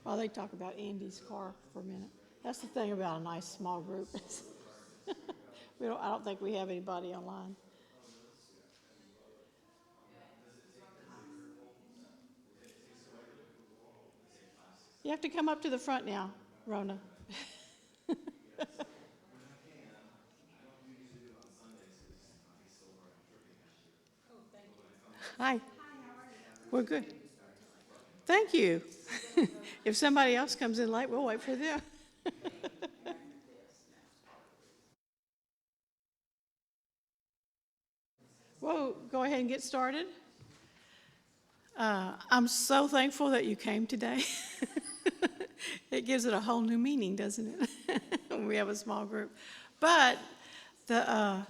While they talk about Andy's car for a minute. That's the thing about a nice small group. I don't think we have anybody online. You have to come up to the front now, Rona. Hi. We're good. Thank you. If somebody else comes in late, we'll wait for them. Well, go ahead and get started. I'm so thankful that you came today. It gives it a whole new meaning, doesn't it? When we have a small group. But the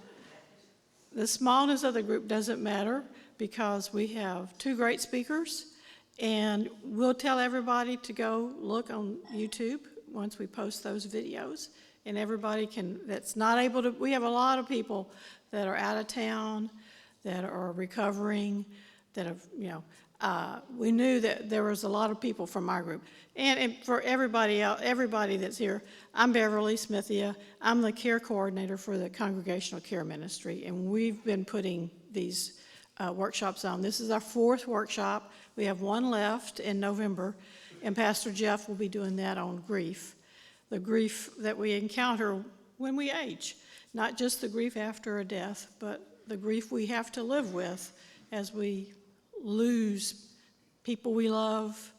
smallness of the group doesn't matter because we have two great speakers, and we'll tell everybody to go look on YouTube once we post those videos, and everybody that's not able to. We have a lot of people that are out of town, that are recovering, that have, we knew that there was a lot of people from our group. And for everybody else, everybody that's here, I'm Beverly Smythia. I'm the care coordinator for the Congregational Care Ministry, and we've been putting these workshops on. This is our fourth workshop. We have one left in November, and Pastor Jeff will be doing that on grief, the grief that we encounter when we age, not just the grief after a death, but the grief we have to live with as we lose people we love,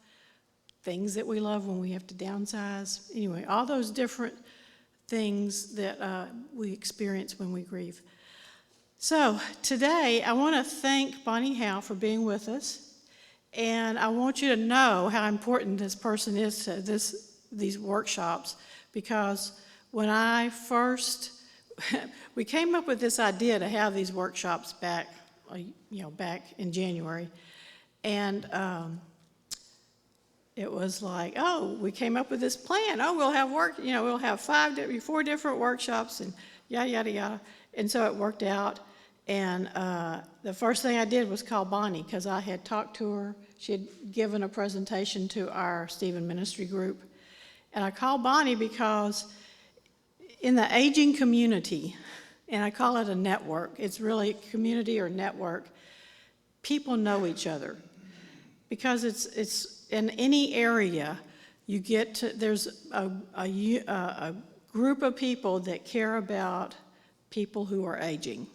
things that we love when we have to downsize. Anyway, all those different things that we experience when we grieve. So today, I want to thank Bonnie Howe for being with us, and I want you to know how important this person is to these workshops, because when I first, we came up with this idea to have these workshops back in January, and it was like, oh, we came up with this plan. Oh, we'll have we'll have 4 different workshops, and yada yada yada. And so it worked out. And the first thing I did was call Bonnie, because I had talked to her. She had given a presentation to our Stephen Ministry group, and I called Bonnie because in the aging community, and I call it a network, it's really community or network, people know each other. Because it's in any area, you get to, there's a group of people that care about people who are aging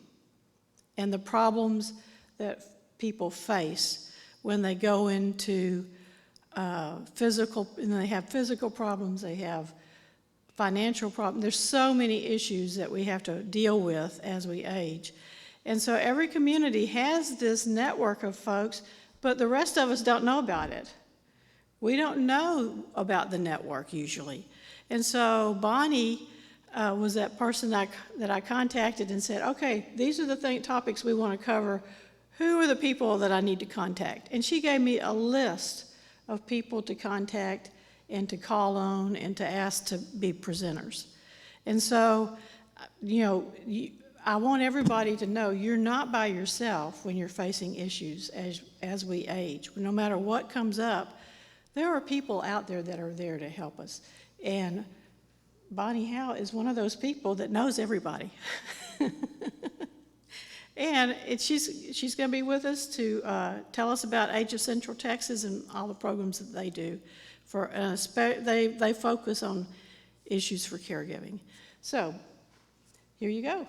and the problems that people face when they go into and they have physical problems, they have financial problems. There's so many issues that we have to deal with as we age. And so every community has this network of folks, but the rest of us don't know about it. We don't know about the network usually. And so Bonnie was that person that I contacted and said, okay, these are the topics we want to cover. Who are the people that I need to contact? And she gave me a list of people to contact and to call on and to ask to be presenters. And so, I want everybody to know you're not by yourself when you're facing issues as we age. No matter what comes up, there are people out there that are there to help us. And Bonnie Howe is one of those people that knows everybody. And she's going to be with us to tell us about Age of Central Texas and all the programs that they do. They focus on issues for caregiving. So here you go.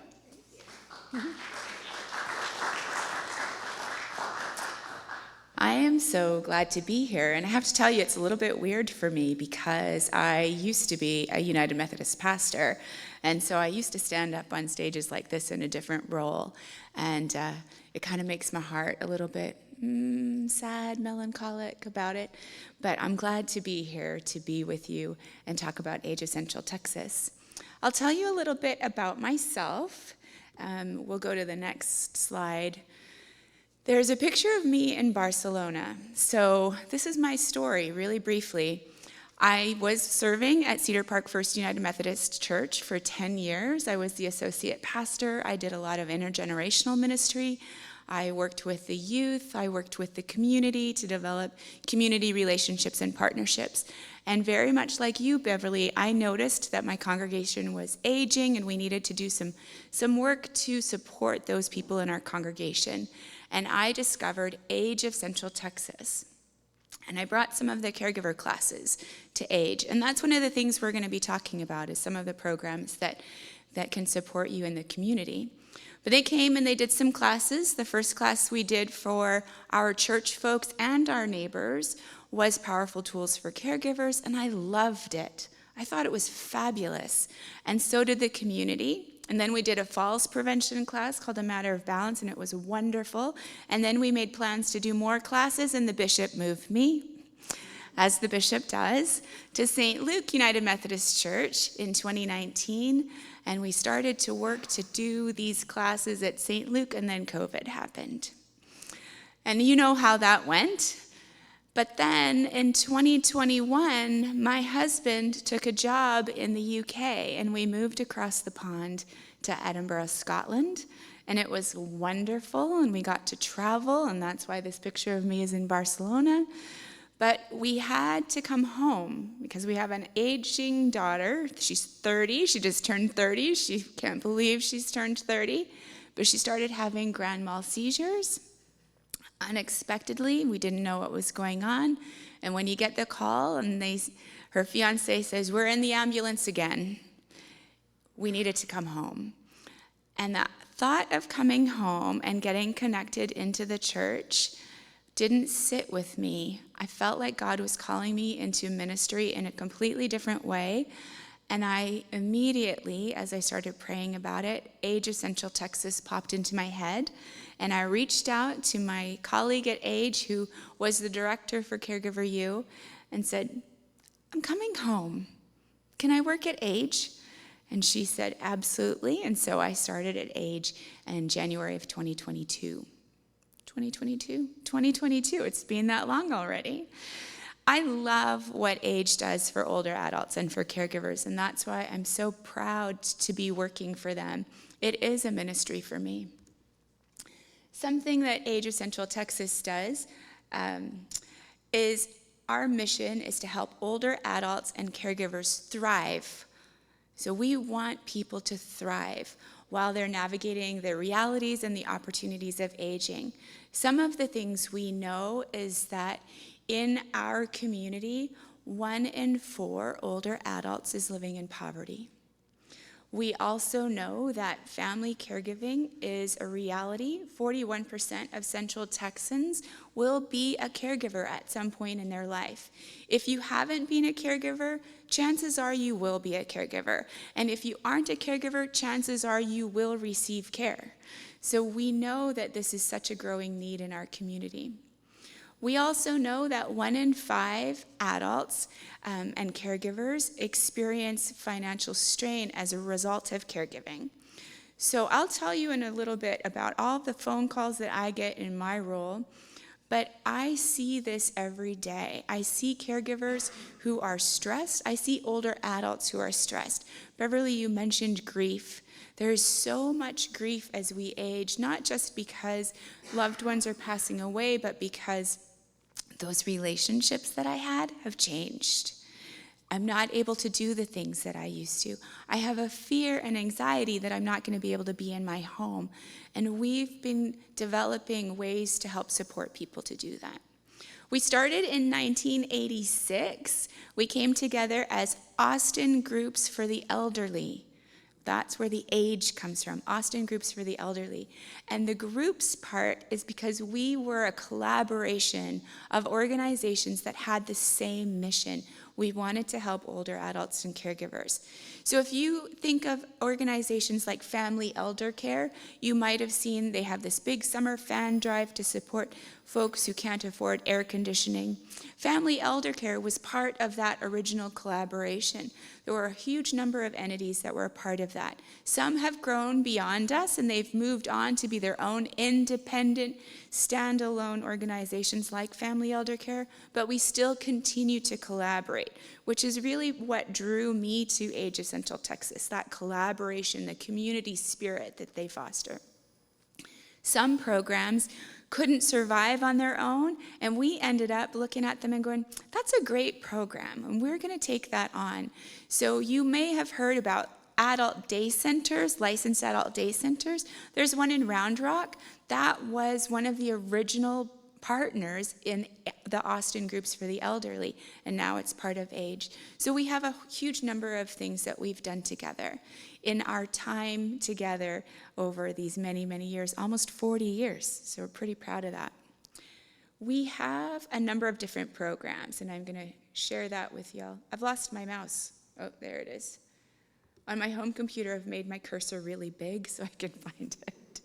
I am so glad to be here, and I have to tell you, it's a little bit weird for me because I used to be a United Methodist pastor, and so I used to stand up on stages like this in a different role, and it kind of makes my heart a little bit sad, melancholic about it, but I'm glad to be here to be with you and talk about Age of Central Texas. I'll tell you a little bit about myself. We'll go to the next slide. There's a picture of me in Barcelona. So this is my story, really briefly. I was serving at Cedar Park First United Methodist Church for 10 years. I was the associate pastor. I did a lot of intergenerational ministry. I worked with the youth. I worked with the community to develop community relationships and partnerships. And very much like you, Beverly, I noticed that my congregation was aging and we needed to do some work to support those people in our congregation. And I discovered Age of Central Texas. And I brought some of the caregiver classes to Age. And that's one of the things we're going to be talking about, is some of the programs that can support you in the community. But they came and they did some classes. The first class we did for our church folks and our neighbors was Powerful Tools for Caregivers, and I loved it. I thought it was fabulous. And so did the community. And then we did a falls prevention class called A Matter of Balance, and it was wonderful. And then we made plans to do more classes, and the bishop moved me, as the bishop does, to St. Luke United Methodist Church in 2019. And we started to work to do these classes at St. Luke, and then COVID happened. And you know how that went. But then in 2021, my husband took a job in the UK, and we moved across the pond to Edinburgh, Scotland. And it was wonderful, and we got to travel, and that's why this picture of me is in Barcelona. But we had to come home because we have an aging daughter. She's 30. She just turned 30. She can't believe she's turned 30. But she started having grand mal seizures. Unexpectedly, we didn't know what was going on. And when you get the call and her fiance says, "We're in the ambulance again," we needed to come home. And the thought of coming home and getting connected into the church didn't sit with me. I felt like God was calling me into ministry in a completely different way. And I immediately, as I started praying about it, Age of Central Texas popped into my head. And I reached out to my colleague at Age, who was the director for Caregiver U, and said, "I'm coming home. Can I work at Age?" And she said, "Absolutely." And so I started at Age in January of 2022. 2022. It's been that long already. I love what Age does for older adults and for caregivers, and that's why I'm so proud to be working for them. It is a ministry for me. Something that Age of Central Texas does is our mission is to help older adults and caregivers thrive. So we want people to thrive while they're navigating the realities and the opportunities of aging. Some of the things we know is that in our community, 1 in 4 older adults is living in poverty. We also know that family caregiving is a reality. 41% of Central Texans will be a caregiver at some point in their life. If you haven't been a caregiver, chances are you will be a caregiver. And if you aren't a caregiver, chances are you will receive care. So we know that this is such a growing need in our community. We also know that 1 in 5 adults and caregivers experience financial strain as a result of caregiving. So I'll tell you in a little bit about all the phone calls that I get in my role, but I see this every day. I see caregivers who are stressed. I see older adults who are stressed. Beverly, you mentioned grief. There is so much grief as we age, not just because loved ones are passing away, but because those relationships that I had have changed. I'm not able to do the things that I used to. I have a fear and anxiety that I'm not going to be able to be in my home. And we've been developing ways to help support people to do that. We started in 1986. We came together as Austin Groups for the Elderly. That's where the age comes from, Austin Groups for the Elderly. And the groups part is because we were a collaboration of organizations that had the same mission. We wanted to help older adults and caregivers. So if you think of organizations like Family Elder Care, you might have seen they have this big summer fan drive to support folks who can't afford air conditioning. Family Elder Care was part of that original collaboration. There were a huge number of entities that were a part of that. Some have grown beyond us, and they've moved on to be their own independent, standalone organizations like Family Elder Care, but we still continue to collaborate, which is really what drew me to Age of Central Texas, that collaboration, the community spirit that they foster. Some programs couldn't survive on their own, and we ended up looking at them and going, that's a great program, and we're going to take that on. So you may have heard about adult day centers, licensed adult day centers. There's one in Round Rock. That was one of the original partners in the Austin Groups for the Elderly, and now it's part of AGE. So we have a huge number of things that we've done together in our time together over these many, many years, almost 40 years. So we're pretty proud of that. We have a number of different programs, and I'm going to share that with y'all. I've lost my mouse. Oh, there it is. On my home computer, I've made my cursor really big so I can find it.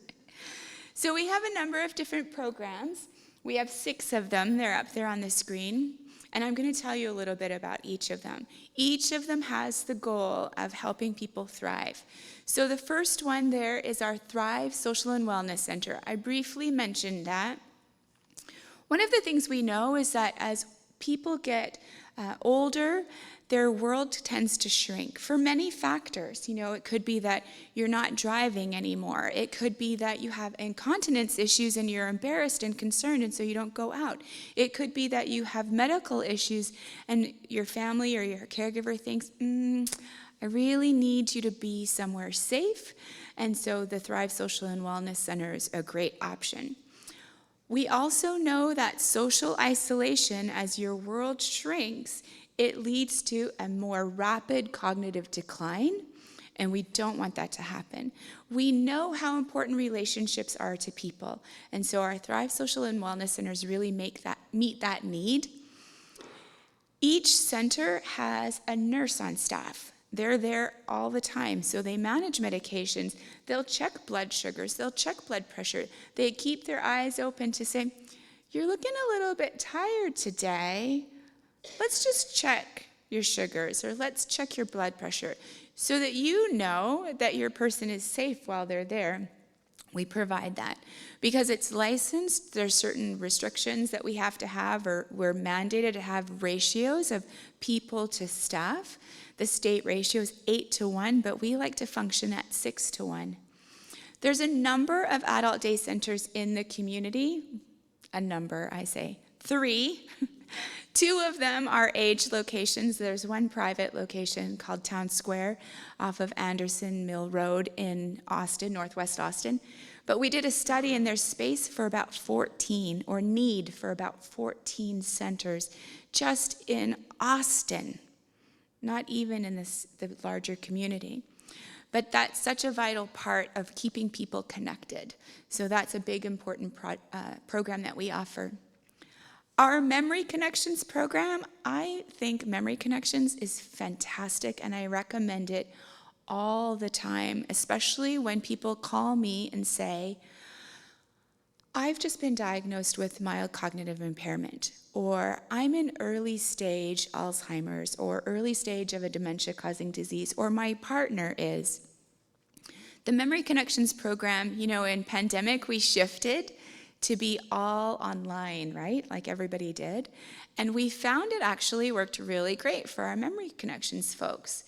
So we have a number of different programs. We have 6 of them. They're up there on the screen. And I'm going to tell you a little bit about each of them. Each of them has the goal of helping people thrive. So the first one there is our Thrive Social and Wellness Center. I briefly mentioned that. One of the things we know is that as people get older, their world tends to shrink for many factors. You know, it could be that you're not driving anymore. It could be that you have incontinence issues and you're embarrassed and concerned and so you don't go out. It could be that you have medical issues and your family or your caregiver thinks, I really need you to be somewhere safe. And so the Thrive Social and Wellness Center is a great option. We also know that social isolation, as your world shrinks, it leads to a more rapid cognitive decline, and we don't want that to happen. We know how important relationships are to people, and so our Thrive Social and Wellness Centers really meet that need. Each center has a nurse on staff. They're there all the time, so they manage medications. They'll check blood sugars. They'll check blood pressure. They keep their eyes open to say, you're looking a little bit tired today. Let's just check your sugars, or let's check your blood pressure so that you know that your person is safe while they're there. We provide that. Because it's licensed, there's certain restrictions that we have to have, or we're mandated to have ratios of people to staff. The state ratio is 8-1, but we like to function at 6-1. There's a number of adult day centers in the community. A number, I say. 3. 2 of them are AGE locations. There's one private location called Town Square off of Anderson Mill Road in Austin, Northwest Austin. But we did a study, and there's space for about 14, or need for about 14 centers just in Austin, not even in the larger community. But that's such a vital part of keeping people connected. So that's a big, important program that we offer. Our Memory Connections program, I think Memory Connections is fantastic, and I recommend it all the time, especially when people call me and say, I've just been diagnosed with mild cognitive impairment, or I'm in early stage Alzheimer's, or early stage of a dementia-causing disease, or my partner is. The Memory Connections program, you know, in pandemic, we shifted to be all online, right? Like everybody did. And we found it actually worked really great for our Memory Connections folks.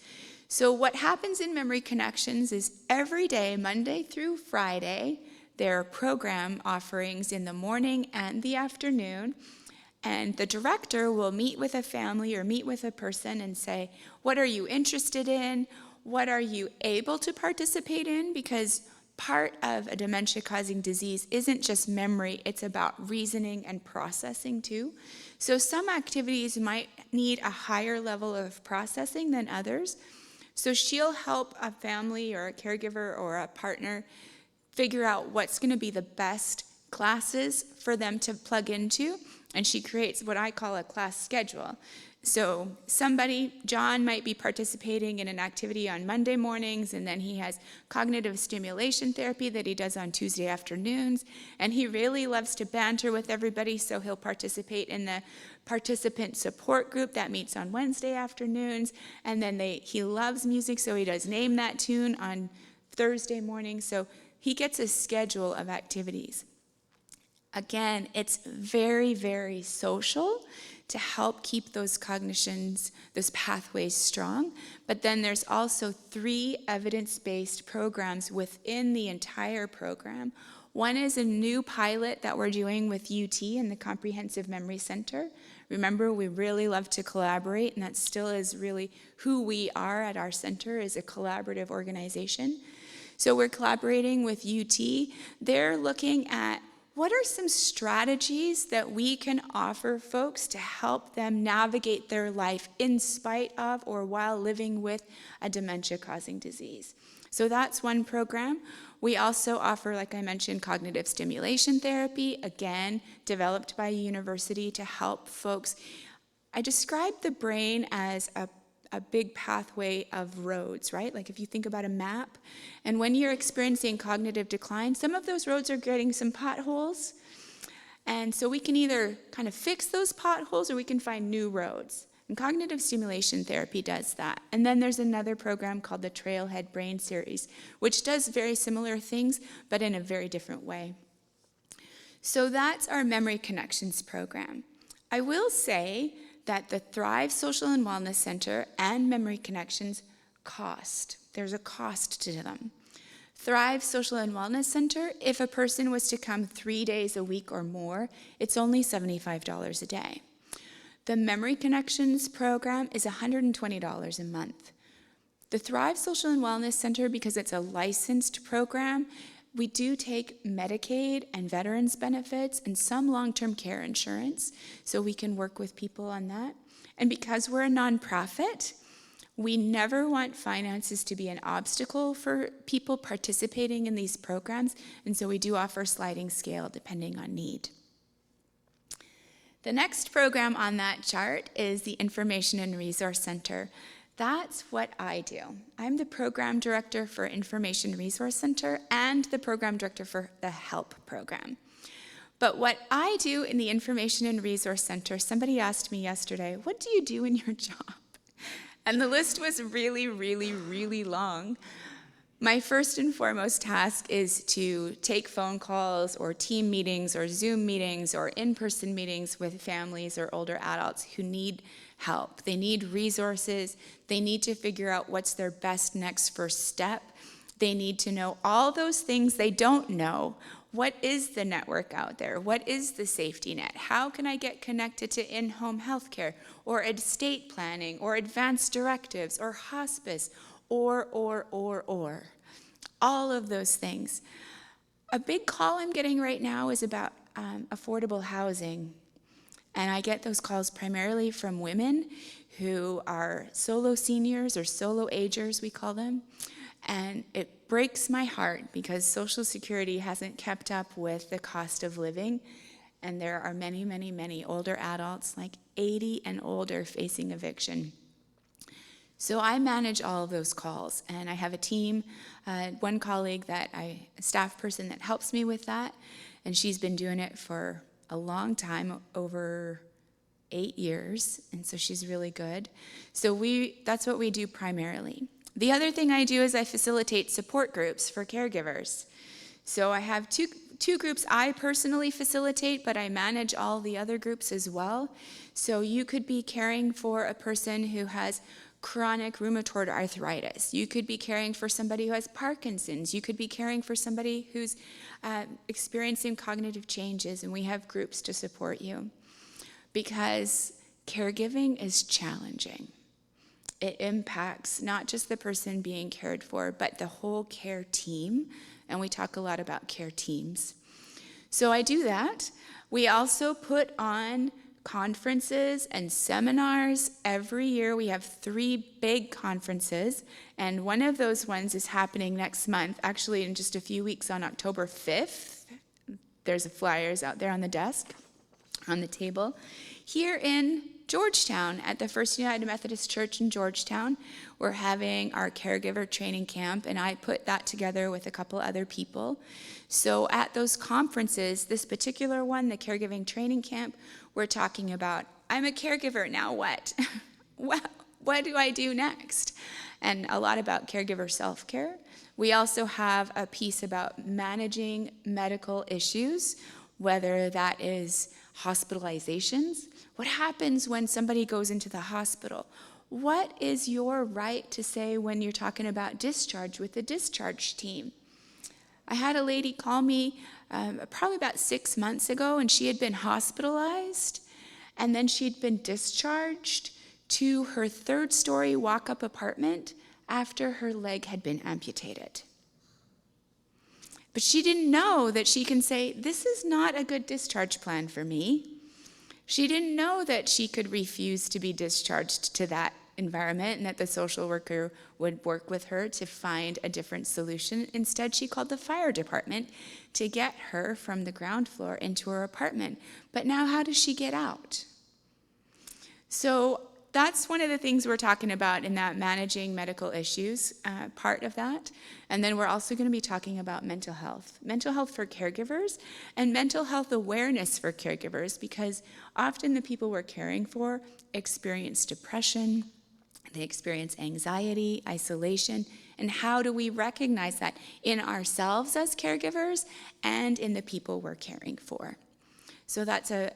So what happens in Memory Connections is every day, Monday through Friday, there are program offerings in the morning and the afternoon. And the director will meet with a family or meet with a person and say, what are you interested in? What are you able to participate in? Because part of a dementia-causing disease isn't just memory, it's about reasoning and processing too. So some activities might need a higher level of processing than others. So she'll help a family or a caregiver or a partner figure out what's going to be the best classes for them to plug into, and she creates what I call a class schedule. So somebody, John, might be participating in an activity on Monday mornings, and then he has cognitive stimulation therapy that he does on Tuesday afternoons, and he really loves to banter with everybody, so he'll participate in the participant support group that meets on Wednesday afternoons, and then he loves music, so he does Name That Tune on Thursday morning, so he gets a schedule of activities. Again, it's very, very social to help keep those cognitions, those pathways strong. But then there's also 3 evidence-based programs within the entire program. One is a new pilot that we're doing with UT and the Comprehensive Memory Center. Remember, we really love to collaborate, and that still is really who we are at our center, is a collaborative organization. So we're collaborating with UT. They're looking at what are some strategies that we can offer folks to help them navigate their life in spite of or while living with a dementia-causing disease. So that's one program. We also offer, like I mentioned, cognitive stimulation therapy, again, developed by a university to help folks. I describe the brain as a big pathway of roads, right? Like if you think about a map, and when you're experiencing cognitive decline, some of those roads are getting some potholes, and so we can either kind of fix those potholes or we can find new roads. And cognitive stimulation therapy does that. And then there's another program called the Trailhead Brain Series, which does very similar things, but in a very different way. So that's our Memory Connections program. I will say that the Thrive Social and Wellness Center and Memory Connections cost. There's a cost to them. Thrive Social and Wellness Center, if a person was to come 3 days a week or more, it's only $75 a day. The Memory Connections program is $120 a month. The Thrive Social and Wellness Center, because it's a licensed program, we do take Medicaid and veterans benefits and some long-term care insurance, so we can work with people on that. And because we're a nonprofit, we never want finances to be an obstacle for people participating in these programs, and so we do offer sliding scale depending on need. The next program on that chart is the Information and Resource Center. That's what I do. I'm the program director for Information Resource Center and the program director for the HELP program. But what I do in the Information and Resource Center, somebody asked me yesterday, what do you do in your job? And the list was really, really, really long. My first and foremost task is to take phone calls or team meetings or Zoom meetings or in-person meetings with families or older adults who need help. They need resources. They need to figure out what's their best next first step. They need to know all those things they don't know. What is the network out there? What is the safety net? How can I get connected to in-home healthcare or estate planning or advanced directives or hospice or. All of those things. A big call I'm getting right now is about affordable housing. And I get those calls primarily from women who are solo seniors or solo agers, we call them. And it breaks my heart because Social Security hasn't kept up with the cost of living. And there are many, many, many older adults, like 80 and older, facing eviction. So I manage all of those calls, and I have a team, one colleague a staff person that helps me with that, and she's been doing it for a long time, over 8 years, and so she's really good. So that's what we do primarily. The other thing I do is I facilitate support groups for caregivers. So I have two groups I personally facilitate, but I manage all the other groups as well. So you could be caring for a person who has chronic rheumatoid arthritis. You could be caring for somebody who has Parkinson's. You could be caring for somebody who's experiencing cognitive changes, and we have groups to support you. Because caregiving is challenging. It impacts not just the person being cared for, but the whole care team, and we talk a lot about care teams. So I do that. We also put on conferences and seminars. Every year we have 3 big conferences, and one of those ones is happening next month, actually in just a few weeks on October 5th. There's flyers out there on the desk, on the table. Here in Georgetown, at the First United Methodist Church in Georgetown, we're having our caregiver training camp, and I put that together with a couple other people. So at those conferences, this particular one, the caregiving training camp, we're talking about, I'm a caregiver, now what? What do I do next? And a lot about caregiver self-care. We also have a piece about managing medical issues, whether that is hospitalizations. What happens when somebody goes into the hospital? What is your right to say when you're talking about discharge with the discharge team? I had a lady call me probably about 6 months ago, and she had been hospitalized, and then she'd been discharged to her third-story walk-up apartment after her leg had been amputated. But she didn't know that she can say, this is not a good discharge plan for me. She didn't know that she could refuse to be discharged to that environment and that the social worker would work with her to find a different solution. Instead, she called the fire department to get her from the ground floor into her apartment. But now how does she get out? So that's one of the things we're talking about in that managing medical issues part of that. And then we're also going to be talking about mental health for caregivers, and mental health awareness for caregivers, because often the people we're caring for experience depression, they experience anxiety, isolation, and how do we recognize that in ourselves as caregivers and in the people we're caring for? So that's a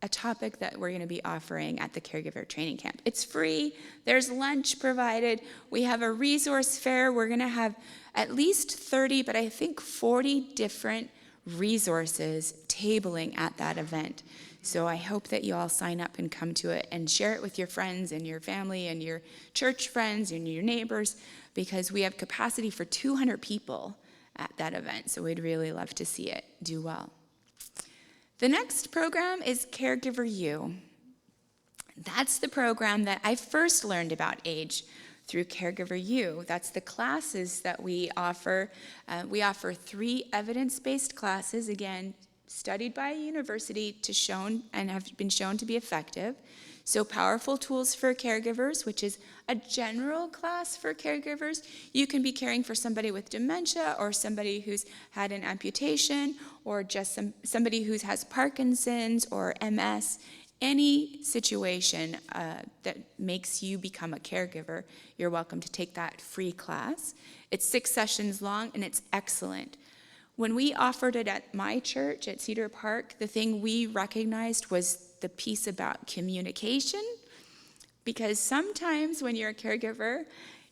topic that we're going to be offering at the Caregiver Training Camp. It's free. There's lunch provided. We have a resource fair. We're going to have at least 30, but I think 40 different resources tabling at that event. So I hope that you all sign up and come to it and share it with your friends and your family and your church friends and your neighbors, because we have capacity for 200 people at that event. So we'd really love to see it do well. The next program is Caregiver U. That's the program that I first learned about age through Caregiver U. That's the classes that we offer. We offer 3 evidence-based classes, again, studied by a university and have been shown to be effective. So Powerful Tools for Caregivers, which is a general class for caregivers. You can be caring for somebody with dementia or somebody who's had an amputation or just somebody who has Parkinson's or MS. Any situation that makes you become a caregiver, you're welcome to take that free class. It's 6 sessions long, and it's excellent. When we offered it at my church at Cedar Park, the thing we recognized was the piece about communication, because sometimes when you're a caregiver,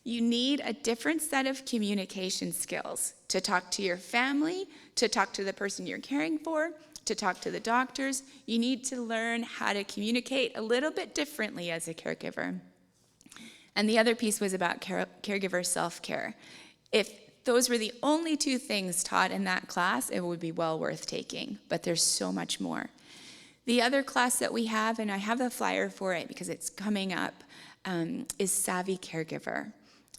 you need a different set of communication skills to talk to your family, to talk to the person you're caring for, to talk to the doctors. You need to learn how to communicate a little bit differently as a caregiver. And the other piece was about caregiver self-care. If those were the only 2 things taught in that class, it would be well worth taking, but there's so much more. The other class that we have, and I have a flyer for it because it's coming up, is Savvy Caregiver.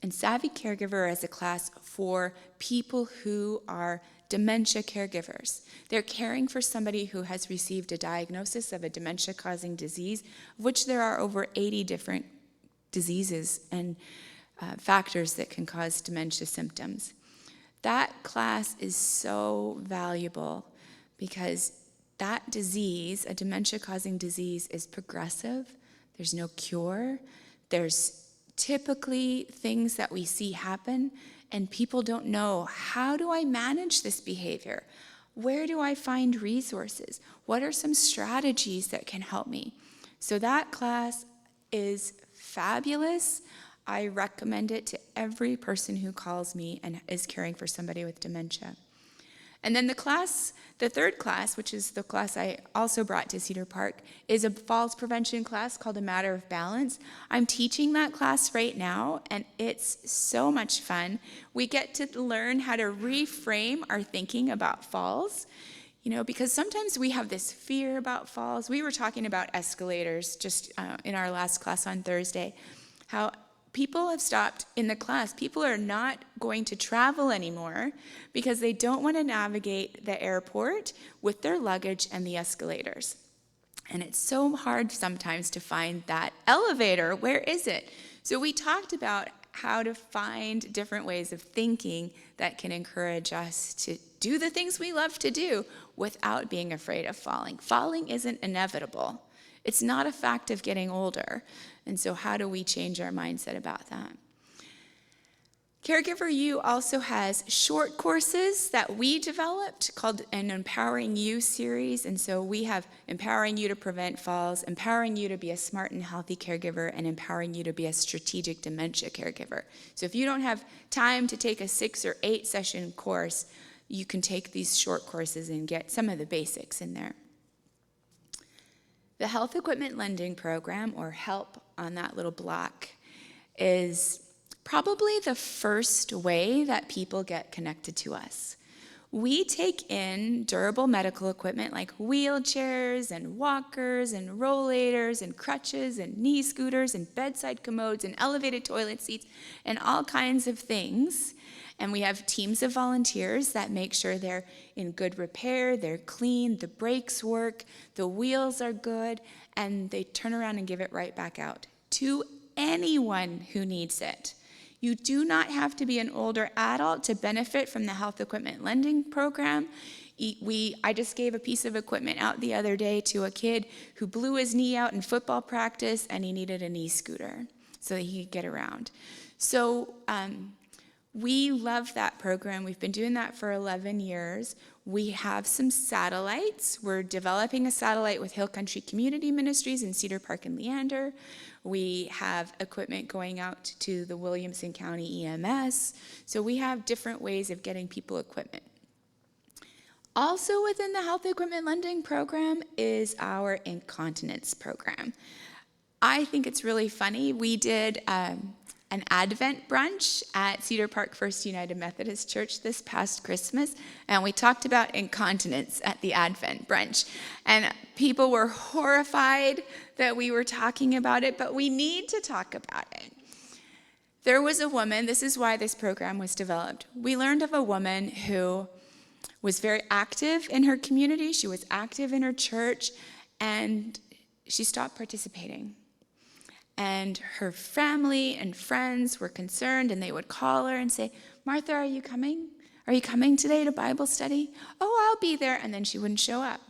And Savvy Caregiver is a class for people who are dementia caregivers. They're caring for somebody who has received a diagnosis of a dementia-causing disease, of which there are over 80 different diseases and factors that can cause dementia symptoms. That class is so valuable because that disease, a dementia-causing disease, is progressive. There's no cure. There's typically things that we see happen, and people don't know, how do I manage this behavior? Where do I find resources? What are some strategies that can help me? So that class is fabulous. I recommend it to every person who calls me and is caring for somebody with dementia. And then the third class, which is the class I also brought to Cedar Park, is a falls prevention class called A Matter of Balance. I'm teaching that class right now, and it's so much fun. We get to learn how to reframe our thinking about falls, because sometimes we have this fear about falls. We were talking about escalators just in our last class on Thursday, how people have stopped in the class. People are not going to travel anymore because they don't want to navigate the airport with their luggage and the escalators. And it's so hard sometimes to find that elevator. Where is it? So we talked about how to find different ways of thinking that can encourage us to do the things we love to do without being afraid of falling. Falling isn't inevitable. It's not a fact of getting older. And so how do we change our mindset about that? Caregiver U also has short courses that we developed called an Empowering You series. And so we have Empowering You to Prevent Falls, Empowering You to be a Smart and Healthy Caregiver, and Empowering You to be a Strategic Dementia Caregiver. So if you don't have time to take a 6 or 8 session course, you can take these short courses and get some of the basics in there. The Health Equipment Lending Program, or HELP on that little block, is probably the first way that people get connected to us. We take in durable medical equipment like wheelchairs and walkers and rollators and crutches and knee scooters and bedside commodes and elevated toilet seats and all kinds of things. And we have teams of volunteers that make sure they're in good repair, they're clean, the brakes work, the wheels are good, and they turn around and give it right back out to anyone who needs it. You do not have to be an older adult to benefit from the Health Equipment Lending Program. I just gave a piece of equipment out the other day to a kid who blew his knee out in football practice, and he needed a knee scooter so that he could get around. So we love that program. We've been doing that for 11 years. We have some satellites. We're developing a satellite with Hill Country Community Ministries in Cedar Park and Leander. We have equipment going out to the Williamson County EMS. So we have different ways of getting people equipment. Also within the Health Equipment Lending Program is our incontinence program. I think it's really funny. We did an Advent brunch at Cedar Park First United Methodist Church this past Christmas, and we talked about incontinence at the Advent brunch. And people were horrified that we were talking about it, but we need to talk about it. There was a woman, this is why this program was developed. We learned of a woman who was very active in her community, she was active in her church, and she stopped participating. And her family and friends were concerned, and they would call her and say, "Martha, are you coming? Are you coming today to Bible study?" "Oh, I'll be there." And then she wouldn't show up.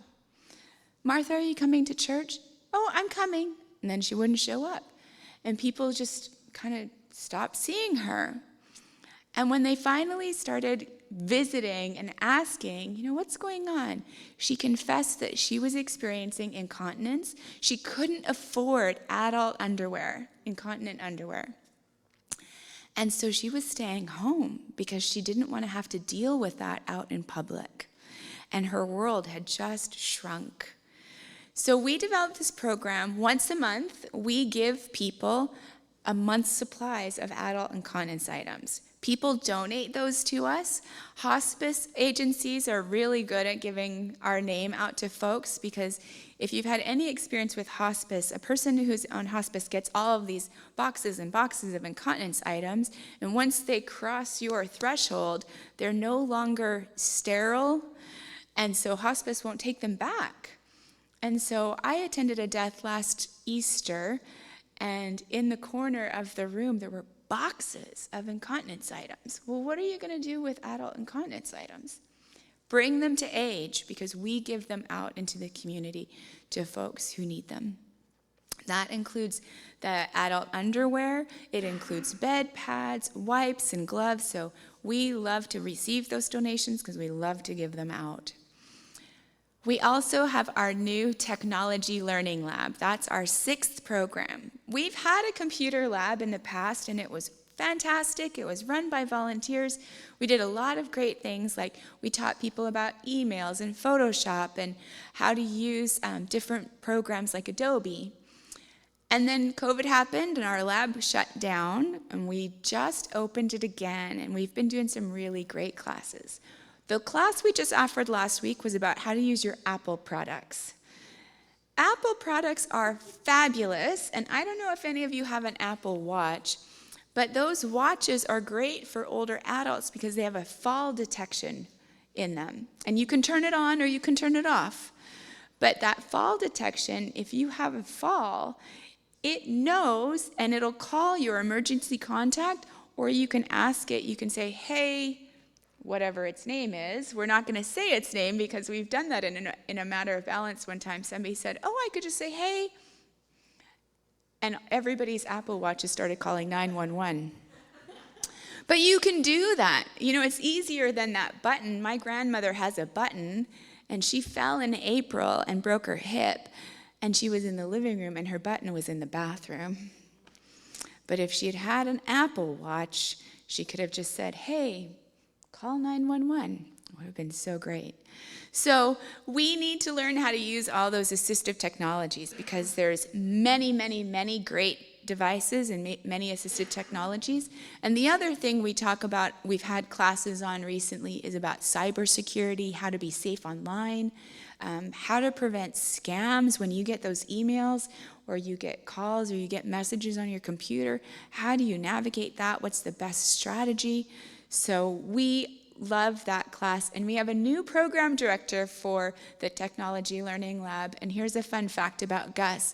"Martha, are you coming to church?" "Oh, I'm coming." And then she wouldn't show up. And people just kind of stopped seeing her. And when they finally started visiting and asking, what's going on? She confessed that she was experiencing incontinence. She couldn't afford adult underwear, incontinent underwear. And so she was staying home because she didn't want to have to deal with that out in public. And her world had just shrunk. So we developed this program. Once a month, we give people a month's supplies of adult incontinence items. People donate those to us. Hospice agencies are really good at giving our name out to folks, because if you've had any experience with hospice, a person who's on hospice gets all of these boxes and boxes of incontinence items, and once they cross your threshold, they're no longer sterile, and so hospice won't take them back. And so I attended a death last Easter, and in the corner of the room there were boxes of incontinence items. Well, what are you going to do with adult incontinence items? Bring them to age, because we give them out into the community to folks who need them. That includes the adult underwear. It includes bed pads, wipes, and gloves. So we love to receive those donations because we love to give them out. We also have our new technology learning lab. That's our 6th program. We've had a computer lab in the past, and it was fantastic. It was run by volunteers. We did a lot of great things, like we taught people about emails and Photoshop and how to use different programs like Adobe. And then COVID happened, and our lab shut down, and we just opened it again, and we've been doing some really great classes. The class we just offered last week was about how to use your Apple products. Apple products are fabulous, and I don't know if any of you have an Apple Watch, but those watches are great for older adults because they have a fall detection in them. And you can turn it on or you can turn it off. But that fall detection, if you have a fall, it knows, and it'll call your emergency contact, or you can ask it, you can say, "Hey," whatever its name is. We're not going to say its name because we've done that in a matter of balance one time. Somebody said, "Oh, I could just say, hey." And everybody's Apple Watches started calling 911. But you can do that. It's easier than that button. My grandmother has a button, and she fell in April and broke her hip, and she was in the living room, and her button was in the bathroom. But if she had had an Apple Watch, she could have just said, "Hey, call 911." Would have been so great. So we need to learn how to use all those assistive technologies because there's many, many, many great devices and many assistive technologies. And the other thing we talk about, we've had classes on recently, is about cybersecurity, how to be safe online, how to prevent scams when you get those emails or you get calls or you get messages on your computer. How do you navigate that? What's the best strategy? So we love that class, and we have a new program director for the Technology Learning Lab. And here's a fun fact about Gus.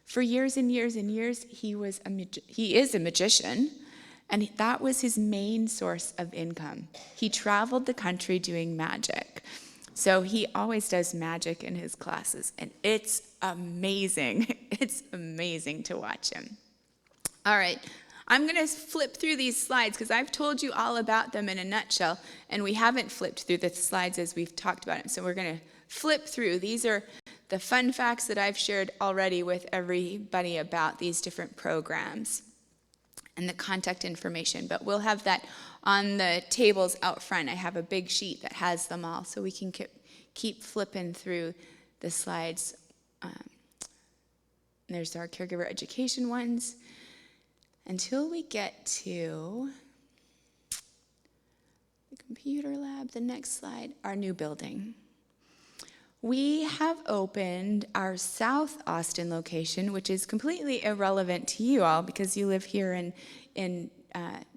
For years and years and years, he is a magician, and that was his main source of income. He traveled the country doing magic. So he always does magic in his classes, and it's amazing. It's amazing to watch him. All right. I'm going to flip through these slides because I've told you all about them in a nutshell, and we haven't flipped through the slides as we've talked about it. So we're going to flip through. These are the fun facts that I've shared already with everybody about these different programs and the contact information. But we'll have that on the tables out front. I have a big sheet that has them all, so we can keep flipping through the slides. There's our caregiver education ones. Until we get to the computer lab, the next slide, our new building. We have opened our South Austin location, which is completely irrelevant to you all because you live here in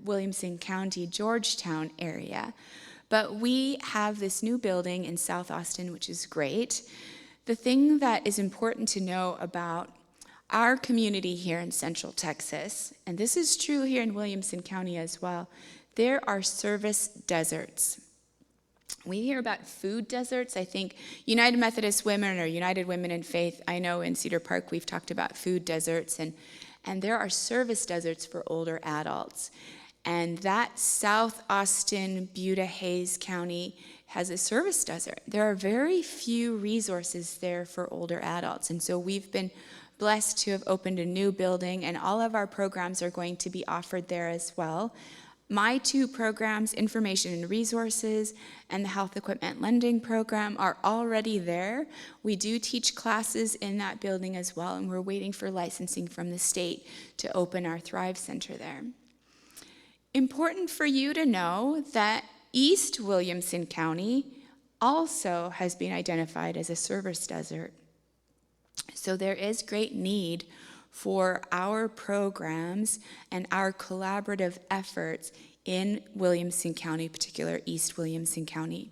Williamson County, Georgetown area. But we have this new building in South Austin, which is great. The thing that is important to know about our community here in Central Texas, and this is true here in Williamson County as well, there are service deserts. We hear about food deserts. I think United Methodist Women or United Women in Faith, I know in Cedar Park we've talked about food deserts, and there are service deserts for older adults. And that South Austin, Buda, Hayes County has a service desert. There are very few resources there for older adults, and so we've been blessed to have opened a new building, and all of our programs are going to be offered there as well. My two programs, Information and Resources and the Health Equipment Lending Program, are already there. We do teach classes in that building as well, and we're waiting for licensing from the state to open our Thrive Center there. Important for you to know that East Williamson County also has been identified as a service desert. So there is great need for our programs and our collaborative efforts in Williamson County, particular East Williamson County.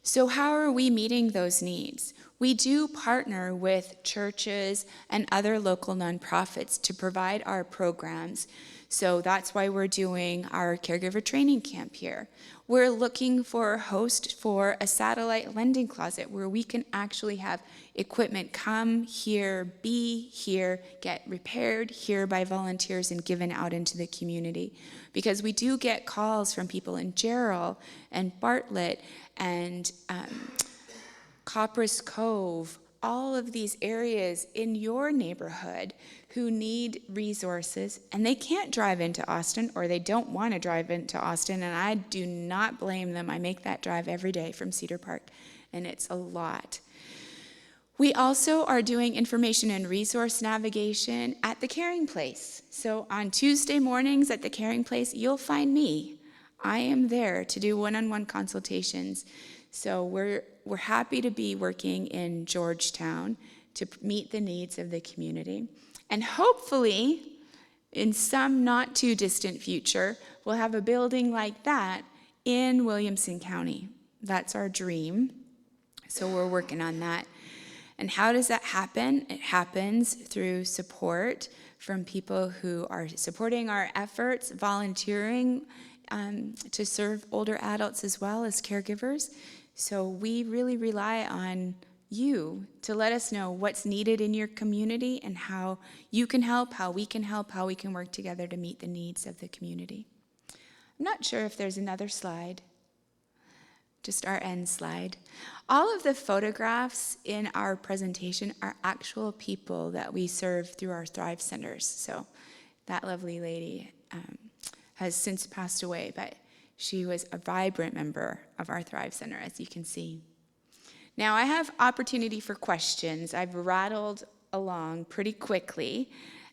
So how are we meeting those needs? We do partner with churches and other local nonprofits to provide our programs. So that's why we're doing our caregiver training camp here. We're looking for a host for a satellite lending closet where we can actually have equipment come here, be here, get repaired here by volunteers and given out into the community. Because we do get calls from people in Jarrell and Bartlett and Copperas Cove, all of these areas in your neighborhood who need resources, and they can't drive into Austin, or they don't want to drive into Austin, and I do not blame them. I make that drive every day from Cedar Park, and it's a lot. We also are doing information and resource navigation at the Caring Place. So on Tuesday mornings at the Caring Place, you'll find me. I am there to do one-on-one consultations. So we're happy to be working in Georgetown to meet the needs of the community. And hopefully, in some not too distant future, we'll have a building like that in Williamson County. That's our dream. So we're working on that. And how does that happen? It happens through support from people who are supporting our efforts, volunteering to serve older adults as well as caregivers. So we really rely on you to let us know what's needed in your community and how you can help, how we can help, how we can work together to meet the needs of the community. I'm not sure if there's another slide. Just our end slide. All of the photographs in our presentation are actual people that we serve through our Thrive Centers. So that lovely lady has since passed away, but She was a vibrant member of our Thrive Center, as you can see. Now, I have opportunity for questions. I've rattled along pretty quickly,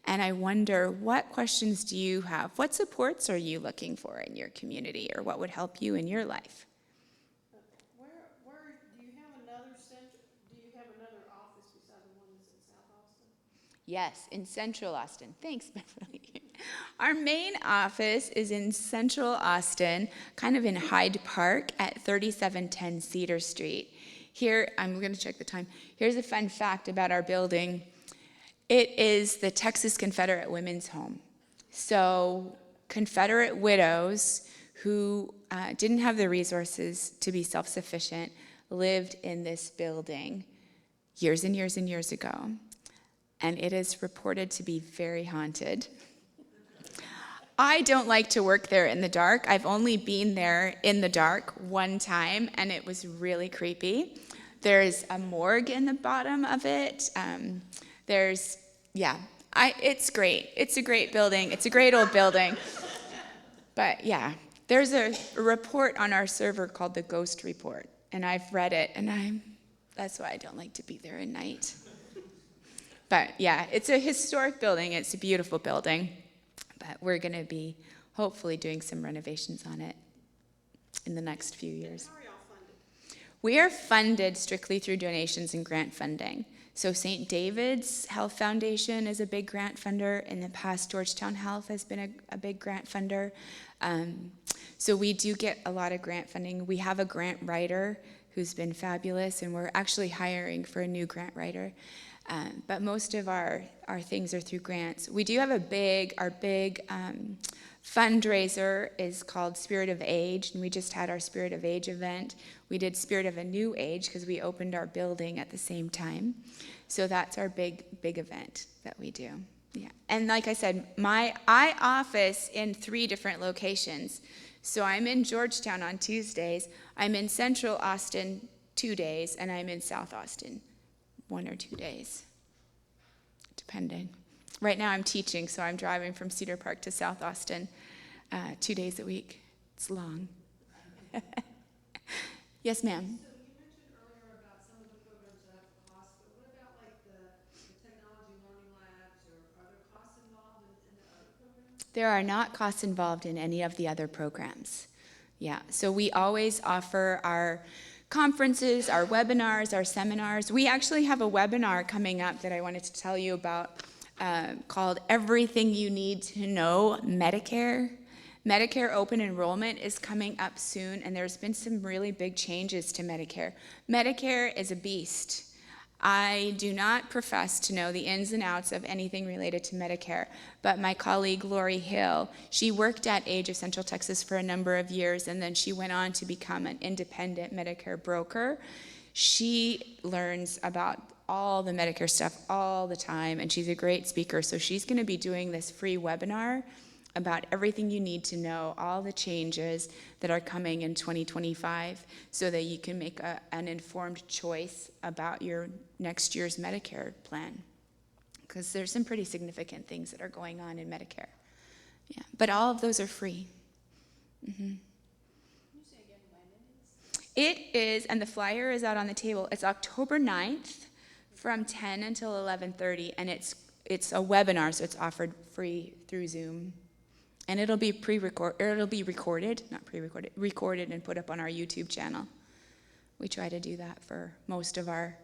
and I wonder, what questions do you have? What supports are you looking for in your community, or what would help you in your life? Where, do you have another office besides the one that's in South Austin? Yes, in Central Austin. Thanks, Beverly. Our main office is in Central Austin, kind of in Hyde Park at 3710 Cedar Street. Here, I'm going to check the time. Here's a fun fact about our building. It is the Texas Confederate Women's Home. So Confederate widows who didn't have the resources to be self-sufficient lived in this building years and years and years ago. And it is reported to be very haunted. I don't like to work there in the dark. I've only been there in the dark one time, and it was really creepy. There's a morgue in the bottom of it. It's great. It's a great building. It's a great old building. But yeah, there's a report on our server called the Ghost Report, and I've read it, and that's why I don't like to be there at night. But yeah, it's a historic building. It's a beautiful building. But we're going to be hopefully doing some renovations on it in the next few years. How are y'all funded? We are funded strictly through donations and grant funding. So St. David's Health Foundation is a big grant funder. In the past, Georgetown Health has been a big grant funder. So we do get a lot of grant funding. We have a grant writer who's been fabulous, and we're actually hiring for a new grant writer. But most of our things are through grants. We do have our big fundraiser is called Spirit of Age, and we just had our Spirit of Age event. We did Spirit of a New Age because we opened our building at the same time. So that's our big event that we do. Yeah. And like I said, I office in 3 different locations. So I'm in Georgetown on Tuesdays, I'm in Central Austin 2 days, and I'm in South Austin 1 or 2 days, depending. Right now I'm teaching, so I'm driving from Cedar Park to South Austin 2 days a week. It's long. Yes, ma'am. So you mentioned earlier about some of the programs that have costs, but what about like the technology learning labs, or are there costs involved in the other programs? There are not costs involved in any of the other programs. Yeah, so we always offer our conferences, our webinars, our seminars. We actually have a webinar coming up that I wanted to tell you about called Everything You Need to Know Medicare. Medicare open enrollment is coming up soon, and there's been some really big changes to Medicare. Medicare is a beast. I do not profess to know the ins and outs of anything related to Medicare, but my colleague Lori Hill, she worked at Age of Central Texas for a number of years, and then she went on to become an independent Medicare broker. She learns about all the Medicare stuff all the time, and she's a great speaker, so she's going to be doing this free webinar about everything you need to know, all the changes that are coming in 2025, so that you can make an informed choice about your next year's Medicare plan. Because there's some pretty significant things that are going on in Medicare. Yeah, but all of those are free. Mm-hmm. Can you say again when it is? It is, and the flyer is out on the table. It's October 9th from 10 until 11:30, and it's a webinar, so it's offered free through Zoom. And it'll be recorded and put up on our YouTube channel. We try to do that for most of our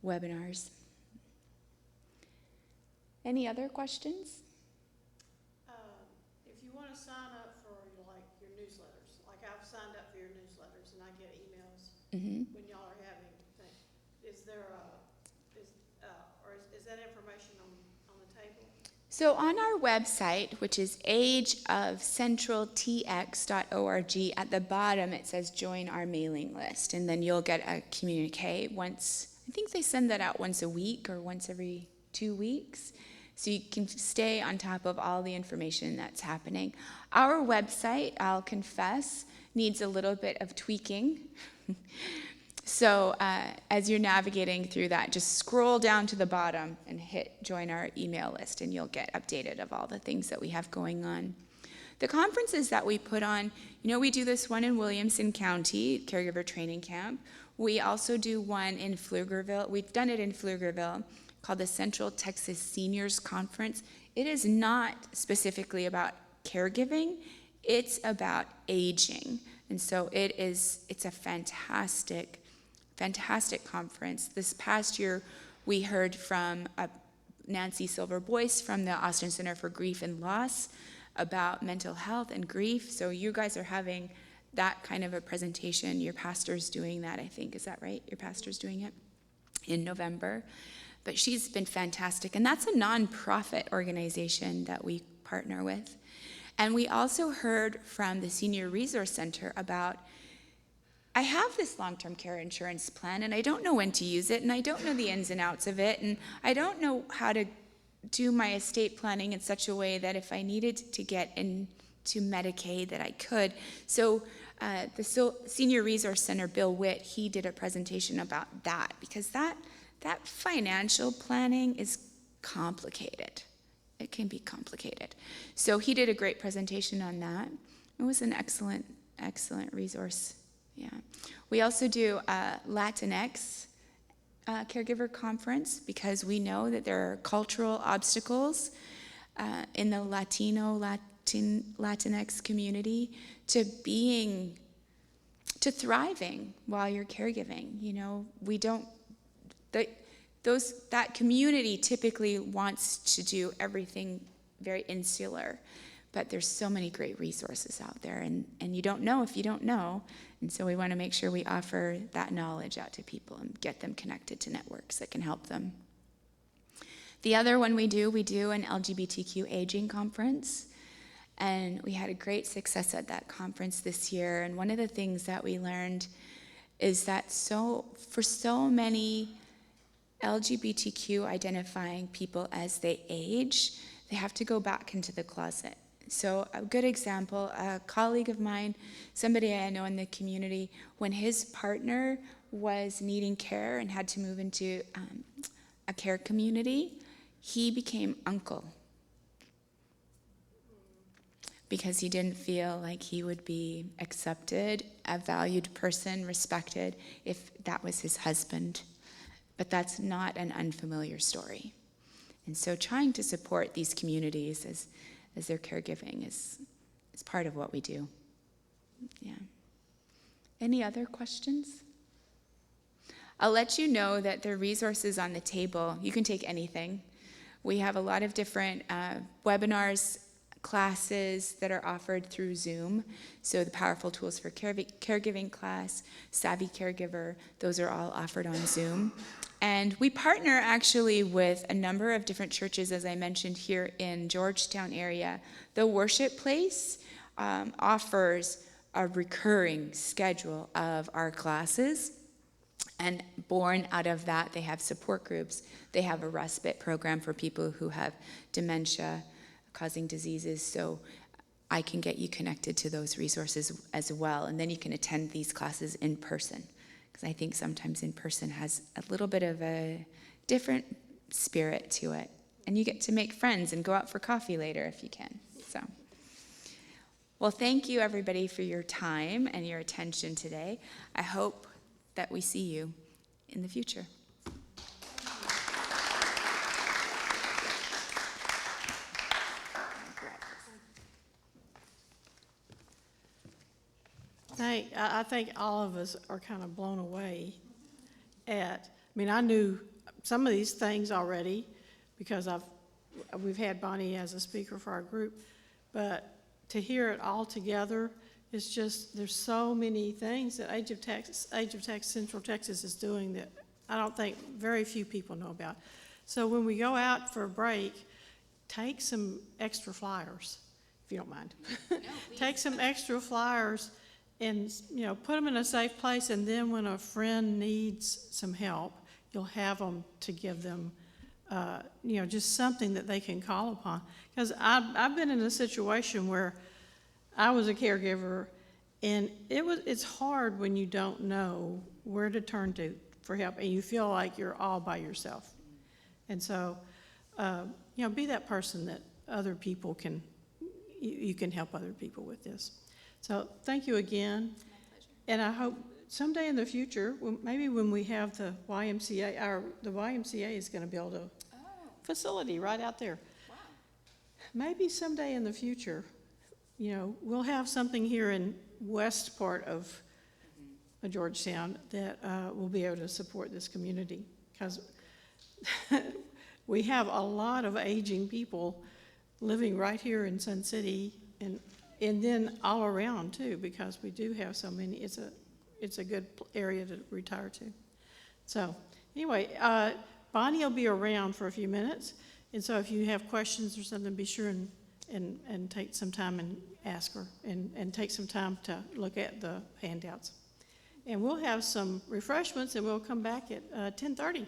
webinars. Any other questions? If you want to sign up for your newsletters, like I've signed up for your newsletters and I get emails when y'all are having things. Is that information on the table? So on our website, which is ageofcentraltx.org, at the bottom it says join our mailing list, and then you'll get a communique once. I think they send that out once a week or once every 2 weeks. So you can stay on top of all the information that's happening. Our website, I'll confess, needs a little bit of tweaking. So as you're navigating through that, just scroll down to the bottom and hit join our email list, and you'll get updated of all the things that we have going on. The conferences that we put on, we do this one in Williamson County, Caregiver Training Camp. We also do one in Pflugerville. We've done it in Pflugerville called the Central Texas Seniors Conference. It is not specifically about caregiving. It's about aging. And so it's a fantastic conference. This past year, we heard from Nancy Silver-Boyce from the Austin Center for Grief and Loss about mental health and grief. So you guys are having that kind of a presentation. Your pastor's doing that, I think. Is that right? Your pastor's doing it in November. But she's been fantastic. And that's a nonprofit organization that we partner with. And we also heard from the Senior Resource Center about, I have this long-term care insurance plan, and I don't know when to use it, and I don't know the ins and outs of it, and I don't know how to do my estate planning in such a way that if I needed to get into Medicaid that I could. So the Senior Resource Center, Bill Witt, he did a presentation about that, because that financial planning is complicated. It can be complicated. So he did a great presentation on that. It was an excellent resource. Yeah. We also do a Latinx caregiver conference, because we know that there are cultural obstacles in the Latinx community to thriving while you're caregiving. That community typically wants to do everything very insular, but there's so many great resources out there, and you don't know if you don't know, and so we want to make sure we offer that knowledge out to people and get them connected to networks that can help them. The other one we do an LGBTQ aging conference, and we had a great success at that conference this year, and one of the things that we learned is that for so many LGBTQ identifying people as they age, they have to go back into the closet. So a good example, a colleague of mine, somebody I know in the community, when his partner was needing care and had to move into a care community, he became uncle because he didn't feel like he would be accepted, a valued person, respected, if that was his husband. But that's not an unfamiliar story. And so trying to support these communities as their caregiving is part of what we do. Yeah. Any other questions? I'll let you know that there are resources on the table. You can take anything. We have a lot of different webinars, classes that are offered through Zoom. So the Powerful Tools for Caregiving class, Savvy Caregiver, those are all offered on Zoom. And we partner actually with a number of different churches, as I mentioned, here in Georgetown area. The Worship Place offers a recurring schedule of our classes. And born out of that, they have support groups. They have a respite program for people who have dementia causing diseases. So I can get you connected to those resources as well. And then you can attend these classes in person. Because I think sometimes in person has a little bit of a different spirit to it. And you get to make friends and go out for coffee later if you can. So, well, thank you everybody for your time and your attention today. I hope that we see you in the future. I think all of us are kind of blown away I knew some of these things already because we've had Bonnie as a speaker for our group, but to hear it all together, it's just, there's so many things that Age of Texas Central Texas is doing that I don't think very few people know about. So when we go out for a break, take some extra flyers, if you don't mind. No, take some extra flyers and put them in a safe place, and then when a friend needs some help, you'll have them to give them just something that they can call upon. Because I've been in a situation where I was a caregiver, and it's hard when you don't know where to turn to for help, and you feel like you're all by yourself. And so, be that person that other people can you can help other people with this. So thank you again. And I hope someday in the future, maybe when we have the YMCA, the YMCA is going to build a facility right out there. Wow. Maybe someday in the future, we'll have something here in west part of Georgetown that will be able to support this community, because we have a lot of aging people living right here in Sun City and then all around too, because we do have so many. It's a good area to retire to. So anyway, Bonnie will be around for a few minutes, and so if you have questions or something, be sure and take some time and ask her, and take some time to look at the handouts. And we'll have some refreshments, and we'll come back at 10:30.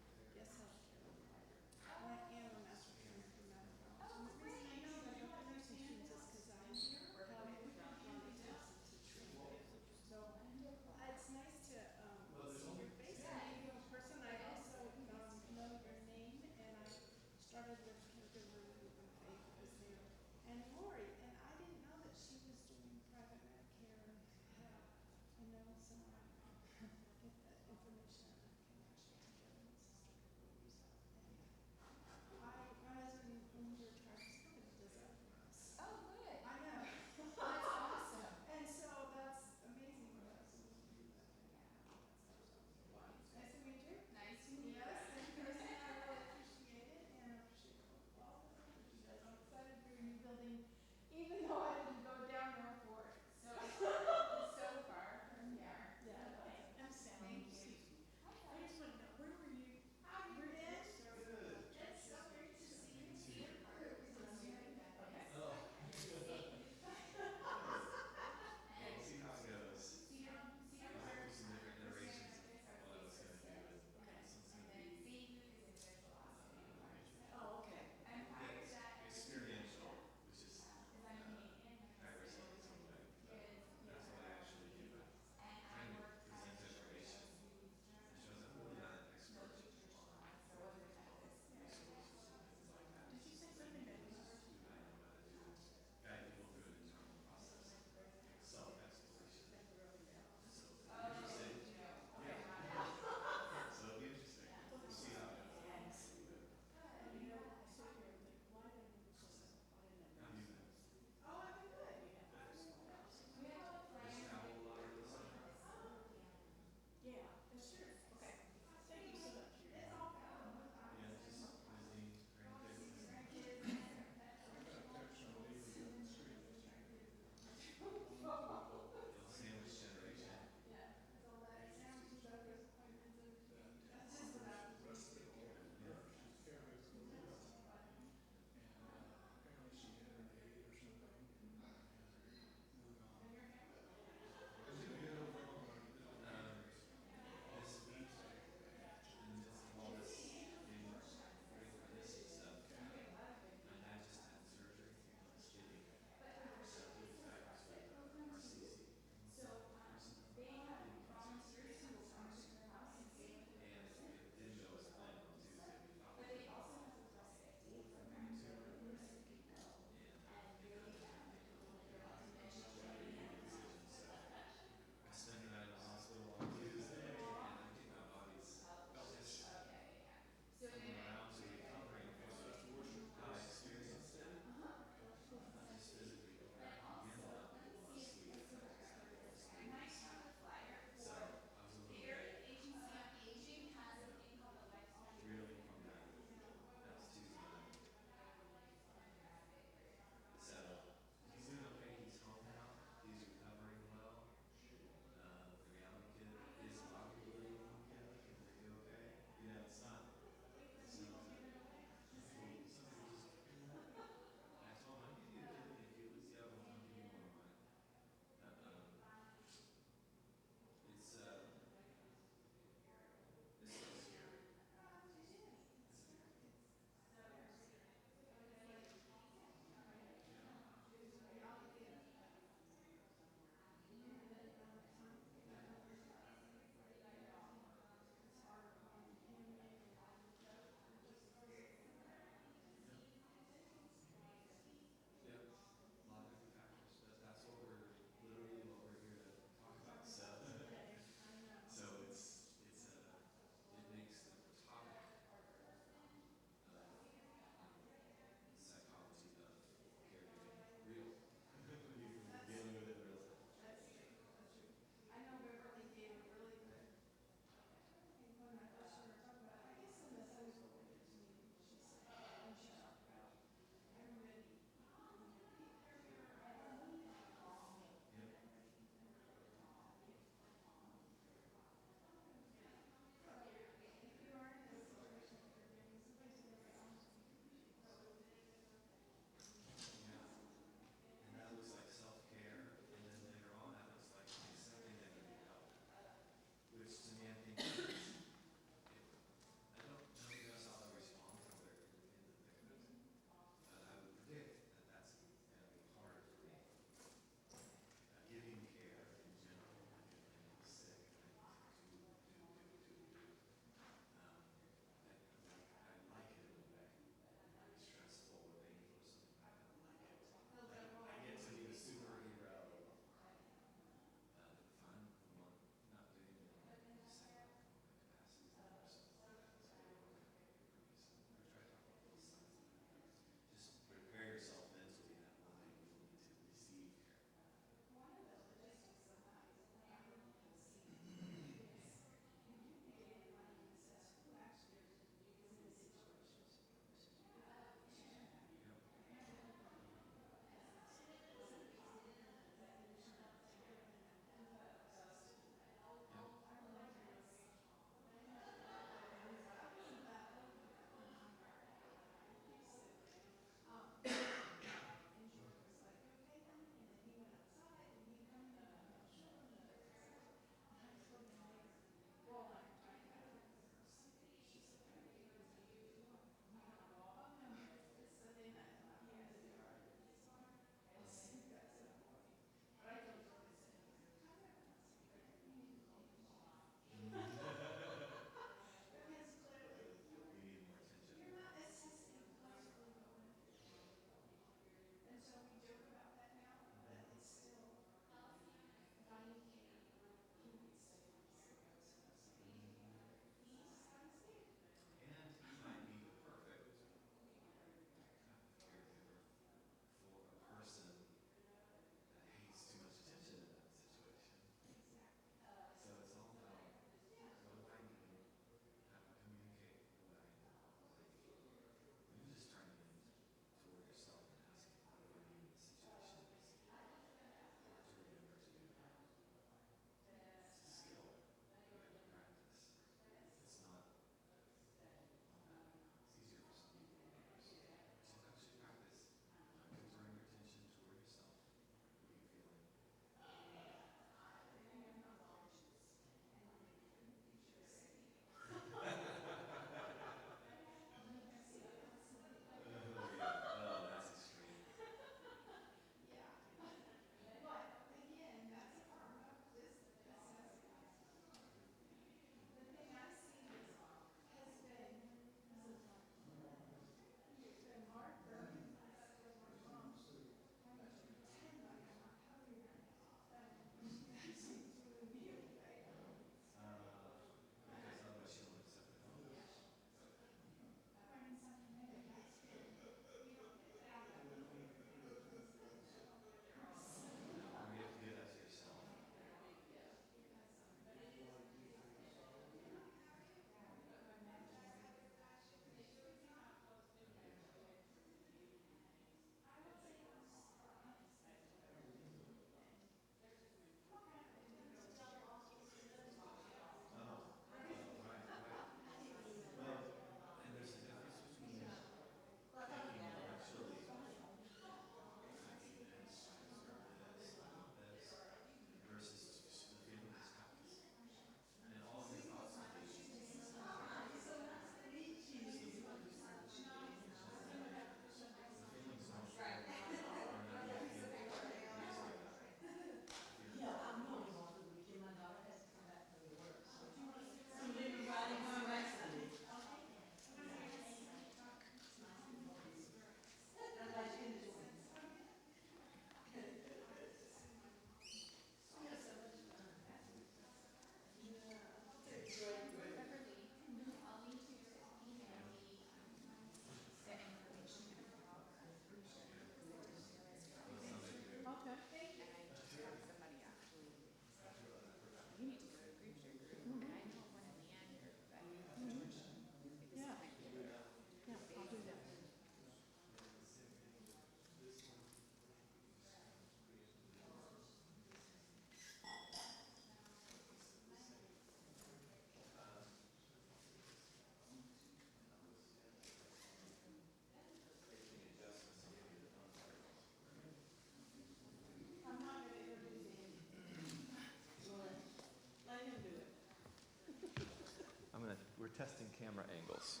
testing camera angles.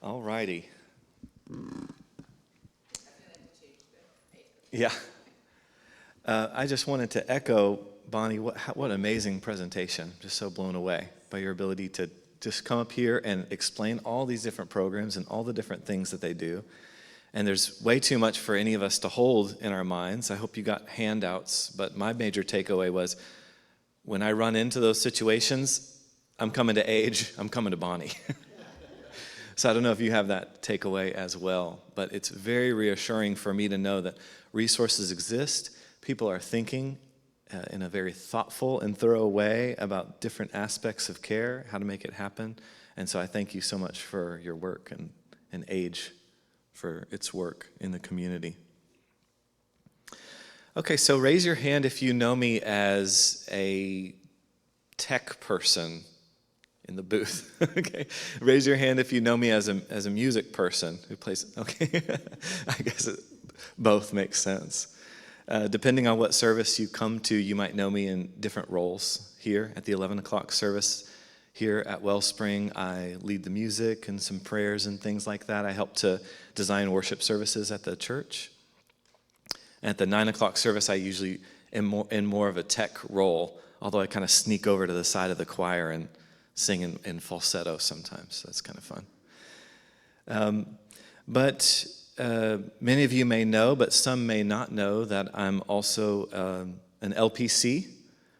All righty. Yeah. I just wanted to echo, Bonnie, what an amazing presentation. Just so blown away by your ability to just come up here and explain all these different programs and all the different things that they do. And there's way too much for any of us to hold in our minds. I hope you got handouts, but my major takeaway was when I run into those situations, I'm coming to Age, I'm coming to Bonnie. So I don't know if you have that takeaway as well, but it's very reassuring for me to know that resources exist. People are thinking in a very thoughtful and thorough way about different aspects of care, how to make it happen. And so I thank you so much for your work and Age for its work in the community. Okay, so raise your hand if you know me as a tech person in the booth. Okay, raise your hand if you know me as a music person who plays. Okay, I guess both make sense. Depending on what service you come to, you might know me in different roles. Here at the 11 o'clock service, here at Wellspring, I lead the music and some prayers and things like that. I help to design worship services at the church. At the 9 o'clock service, I usually am in more of a tech role, although I kind of sneak over to the side of the choir and sing in falsetto sometimes. So that's kind of fun. But many of you may know, but some may not know, that I'm also an L.P.C,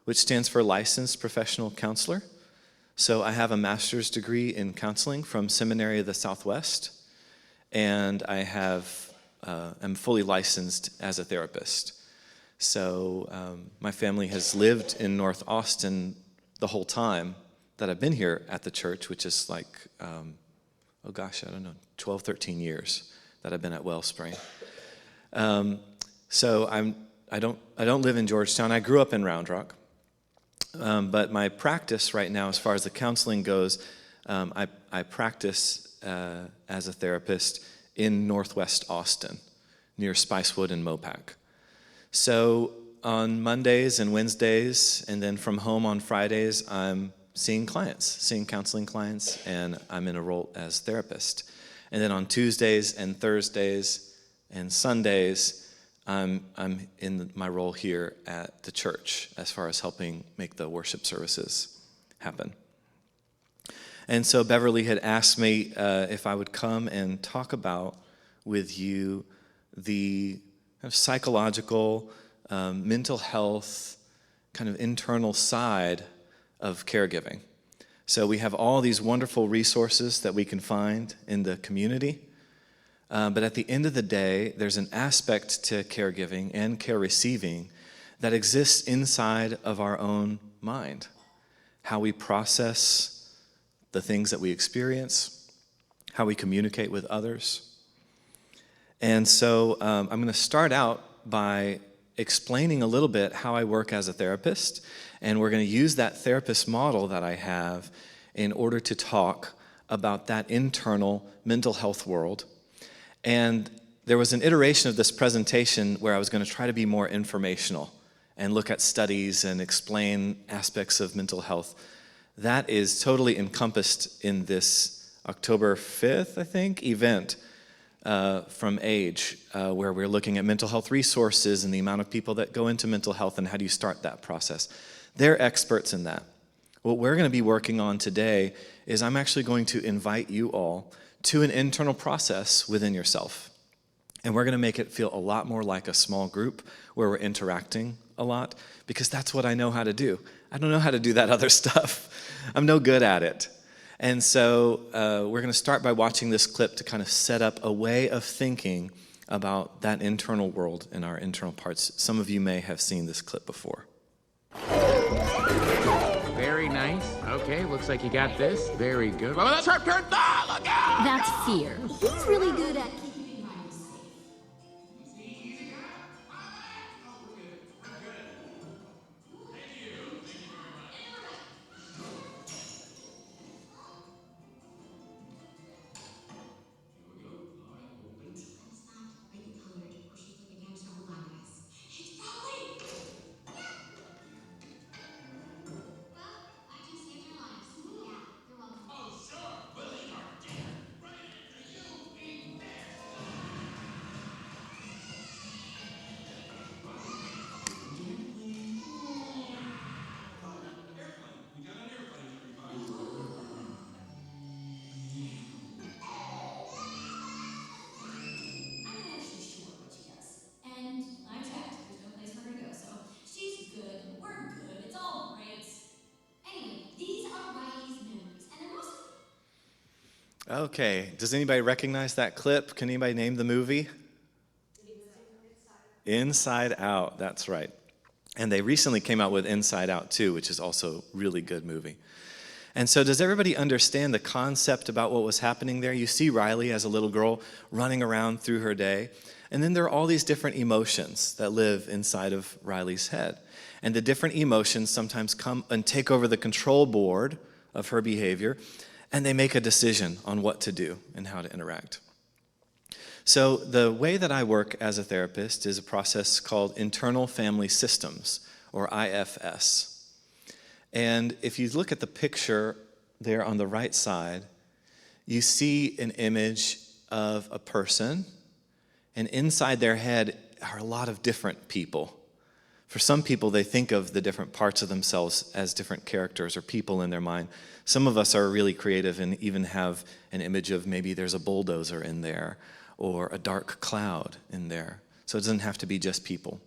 which stands for Licensed Professional Counselor. So I have a master's degree in counseling from Seminary of the Southwest, and I am fully licensed as a therapist. So my family has lived in North Austin the whole time that I've been here at the church, which is like, 12, 13 years that I've been at Wellspring. So I don't live in Georgetown. I grew up in Round Rock. But my practice right now, as far as the counseling goes, I practice as a therapist in Northwest Austin, near Spicewood and Mopac. So on Mondays and Wednesdays, and then from home on Fridays, I'm seeing counseling clients, and I'm in a role as therapist. And then on Tuesdays and Thursdays and Sundays, I'm in my role here at the church as far as helping make the worship services happen. And so Beverly had asked me if I would come and talk about with you the kind of psychological, mental health, kind of internal side of caregiving. So we have all these wonderful resources that we can find in the community. But at the end of the day, there's an aspect to caregiving and care receiving that exists inside of our own mind. How we process the things that we experience, how we communicate with others. And so I'm going to start out by explaining a little bit how I work as a therapist. And we're going to use that therapist model that I have in order to talk about that internal mental health world. And there was an iteration of this presentation where I was going to try to be more informational and look at studies and explain aspects of mental health. That is totally encompassed in this October 5th, I think, event from Age, where we're looking at mental health resources and the amount of people that go into mental health and how do you start that process. They're experts in that. What we're going to be working on today is I'm actually going to invite you all to an internal process within yourself. And we're going to make it feel a lot more like a small group where we're interacting a lot, because that's what I know how to do. I don't know how to do that other stuff. I'm no good at it. And so we're going to start by watching this clip to kind of set up a way of thinking about that internal world and our internal parts. Some of you may have seen this clip before. Very nice. Okay, looks like you got this. Very good. Oh, that's her turn. Ah, look out! That's fear. He's really good at keeping the environment safe. Okay, does anybody recognize that clip? Can anybody name the movie? Inside Out, that's right. And they recently came out with Inside Out 2, which is also a really good movie. And so does everybody understand the concept about what was happening there? You see Riley as a little girl running around through her day, and then there are all these different emotions that live inside of Riley's head. And the different emotions sometimes come and take over the control board of her behavior, and they make a decision on what to do and how to interact. So the way that I work as a therapist is a process called internal family systems, or IFS. And if you look at the picture there on the right side, you see an image of a person, and inside their head are a lot of different people. For some people, they think of the different parts of themselves as different characters or people in their mind. Some of us are really creative and even have an image of maybe there's a bulldozer in there or a dark cloud in there. So it doesn't have to be just people.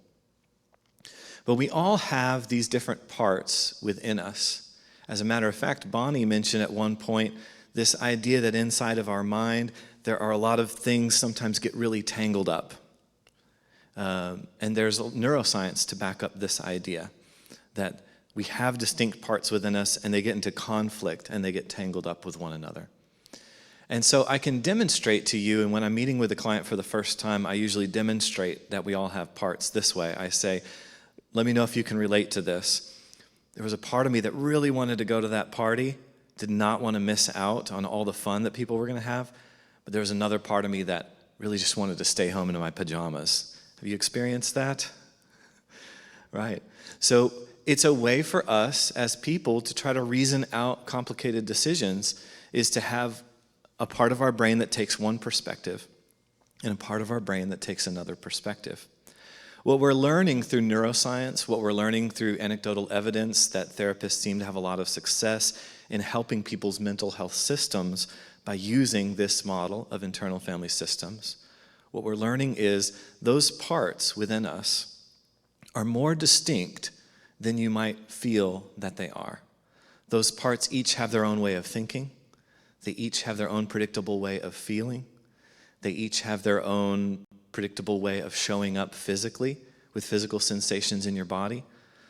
But we all have these different parts within us. As a matter of fact, Bonnie mentioned at one point this idea that inside of our mind, there are a lot of things sometimes get really tangled up. And there's neuroscience to back up this idea that we have distinct parts within us and they get into conflict and they get tangled up with one another. And so I can demonstrate to you, and when I'm meeting with a client for the first time, I usually demonstrate that we all have parts this way. I say, let me know if you can relate to this. There was a part of me that really wanted to go to that party, did not want to miss out on all the fun that people were going to have, but there was another part of me that really just wanted to stay home in my pajamas. Have you experienced that? Right. So it's a way for us as people to try to reason out complicated decisions, is to have a part of our brain that takes one perspective and a part of our brain that takes another perspective. What we're learning through neuroscience, what we're learning through anecdotal evidence that therapists seem to have a lot of success in helping people's mental health systems by using this model of internal family systems, what we're learning is those parts within us are more distinct than you might feel that they are. Those parts each have their own way of thinking. They each have their own predictable way of feeling. They each have their own predictable way of showing up physically with physical sensations in your body.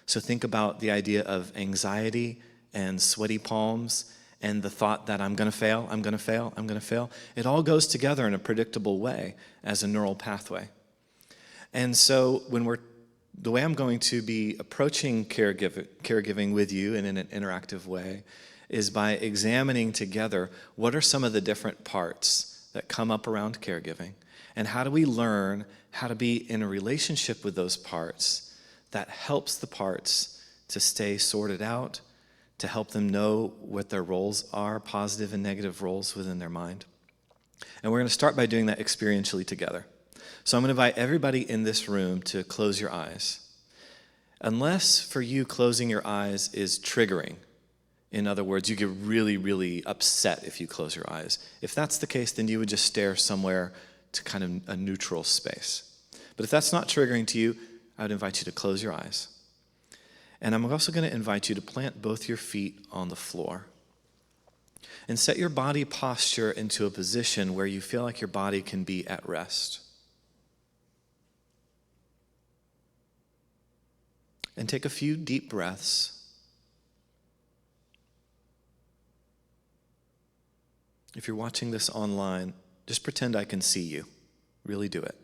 So think about the idea of anxiety and sweaty palms and the thought that I'm going to fail, I'm going to fail, I'm going to fail. It all goes together in a predictable way as a neural pathway. And so the way I'm going to be approaching caregiving with you in an interactive way is by examining together what are some of the different parts that come up around caregiving, and how do we learn how to be in a relationship with those parts that helps the parts to stay sorted out, to help them know what their roles are, positive and negative roles within their mind. And we're going to start by doing that experientially together. So I'm going to invite everybody in this room to close your eyes. Unless for you closing your eyes is triggering. In other words, you get really, really upset if you close your eyes. If that's the case, then you would just stare somewhere to kind of a neutral space. But if that's not triggering to you, I would invite you to close your eyes. And I'm also going to invite you to plant both your feet on the floor and set your body posture into a position where you feel like your body can be at rest. And take a few deep breaths. If you're watching this online, just pretend I can see you. Really do it.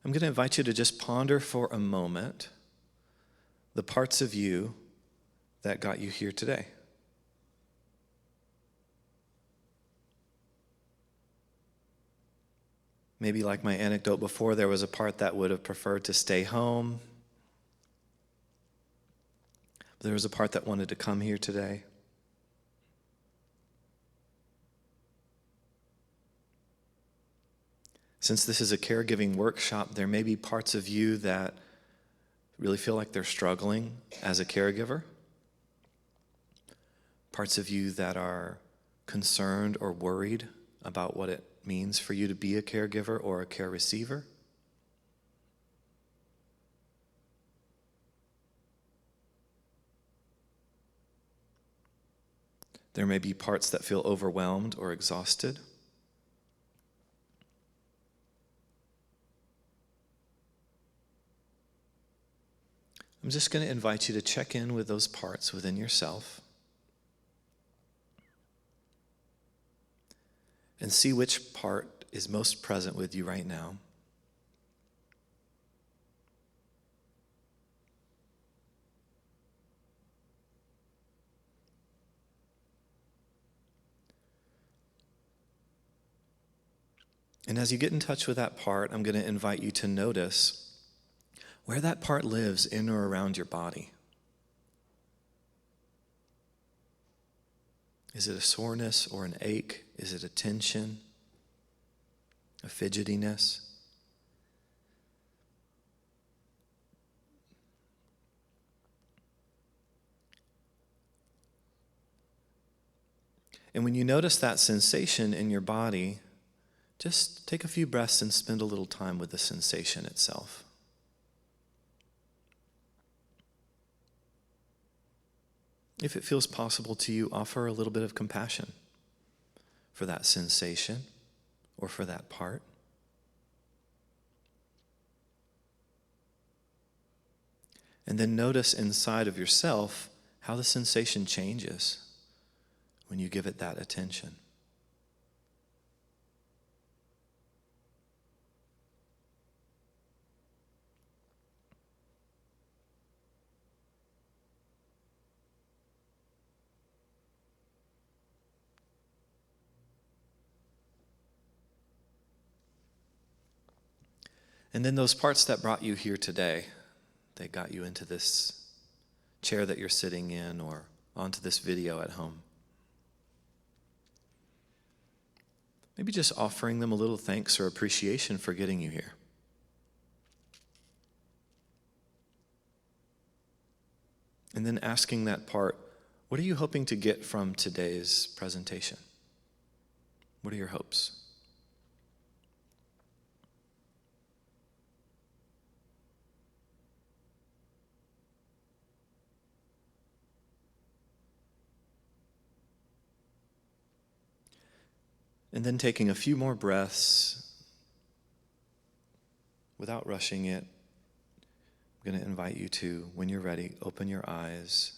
I'm going to invite you to just ponder for a moment the parts of you that got you here today. Maybe like my anecdote before, there was a part that would have preferred to stay home. But there was a part that wanted to come here today. Since this is a caregiving workshop, there may be parts of you that really feel like they're struggling as a caregiver. Parts of you that are concerned or worried about what it means for you to be a caregiver or a care receiver. There may be parts that feel overwhelmed or exhausted. I'm just going to invite you to check in with those parts within yourself and see which part is most present with you right now. And as you get in touch with that part, I'm going to invite you to notice where that part lives in or around your body. Is it a soreness or an ache? Is it a tension? A fidgetiness? And when you notice that sensation in your body, just take a few breaths and spend a little time with the sensation itself. If it feels possible to you, offer a little bit of compassion for that sensation or for that part. And then notice inside of yourself how the sensation changes when you give it that attention. And then those parts that brought you here today, they got you into this chair that you're sitting in or onto this video at home. Maybe just offering them a little thanks or appreciation for getting you here. And then asking that part, what are you hoping to get from today's presentation? What are your hopes? And then taking a few more breaths without rushing it, I'm going to invite you to, when you're ready, open your eyes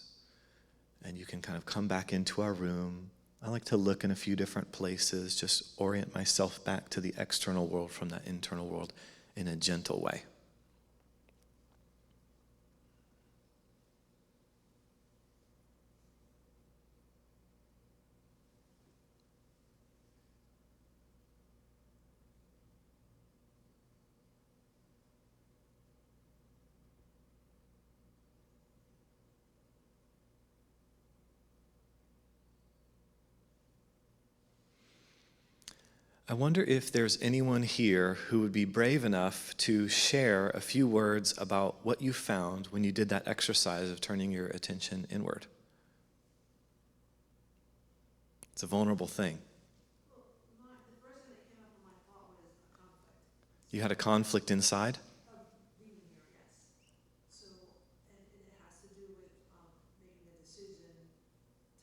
and you can kind of come back into our room. I like to look in a few different places, just orient myself back to the external world from that internal world in a gentle way. I wonder if there's anyone here who would be brave enough to share a few words about what you found when you did that exercise of turning your attention inward. It's a vulnerable thing. Well, the first thing that came up in my thought was a conflict You had a conflict inside? of being here, yes. So, and it has to do with making a decision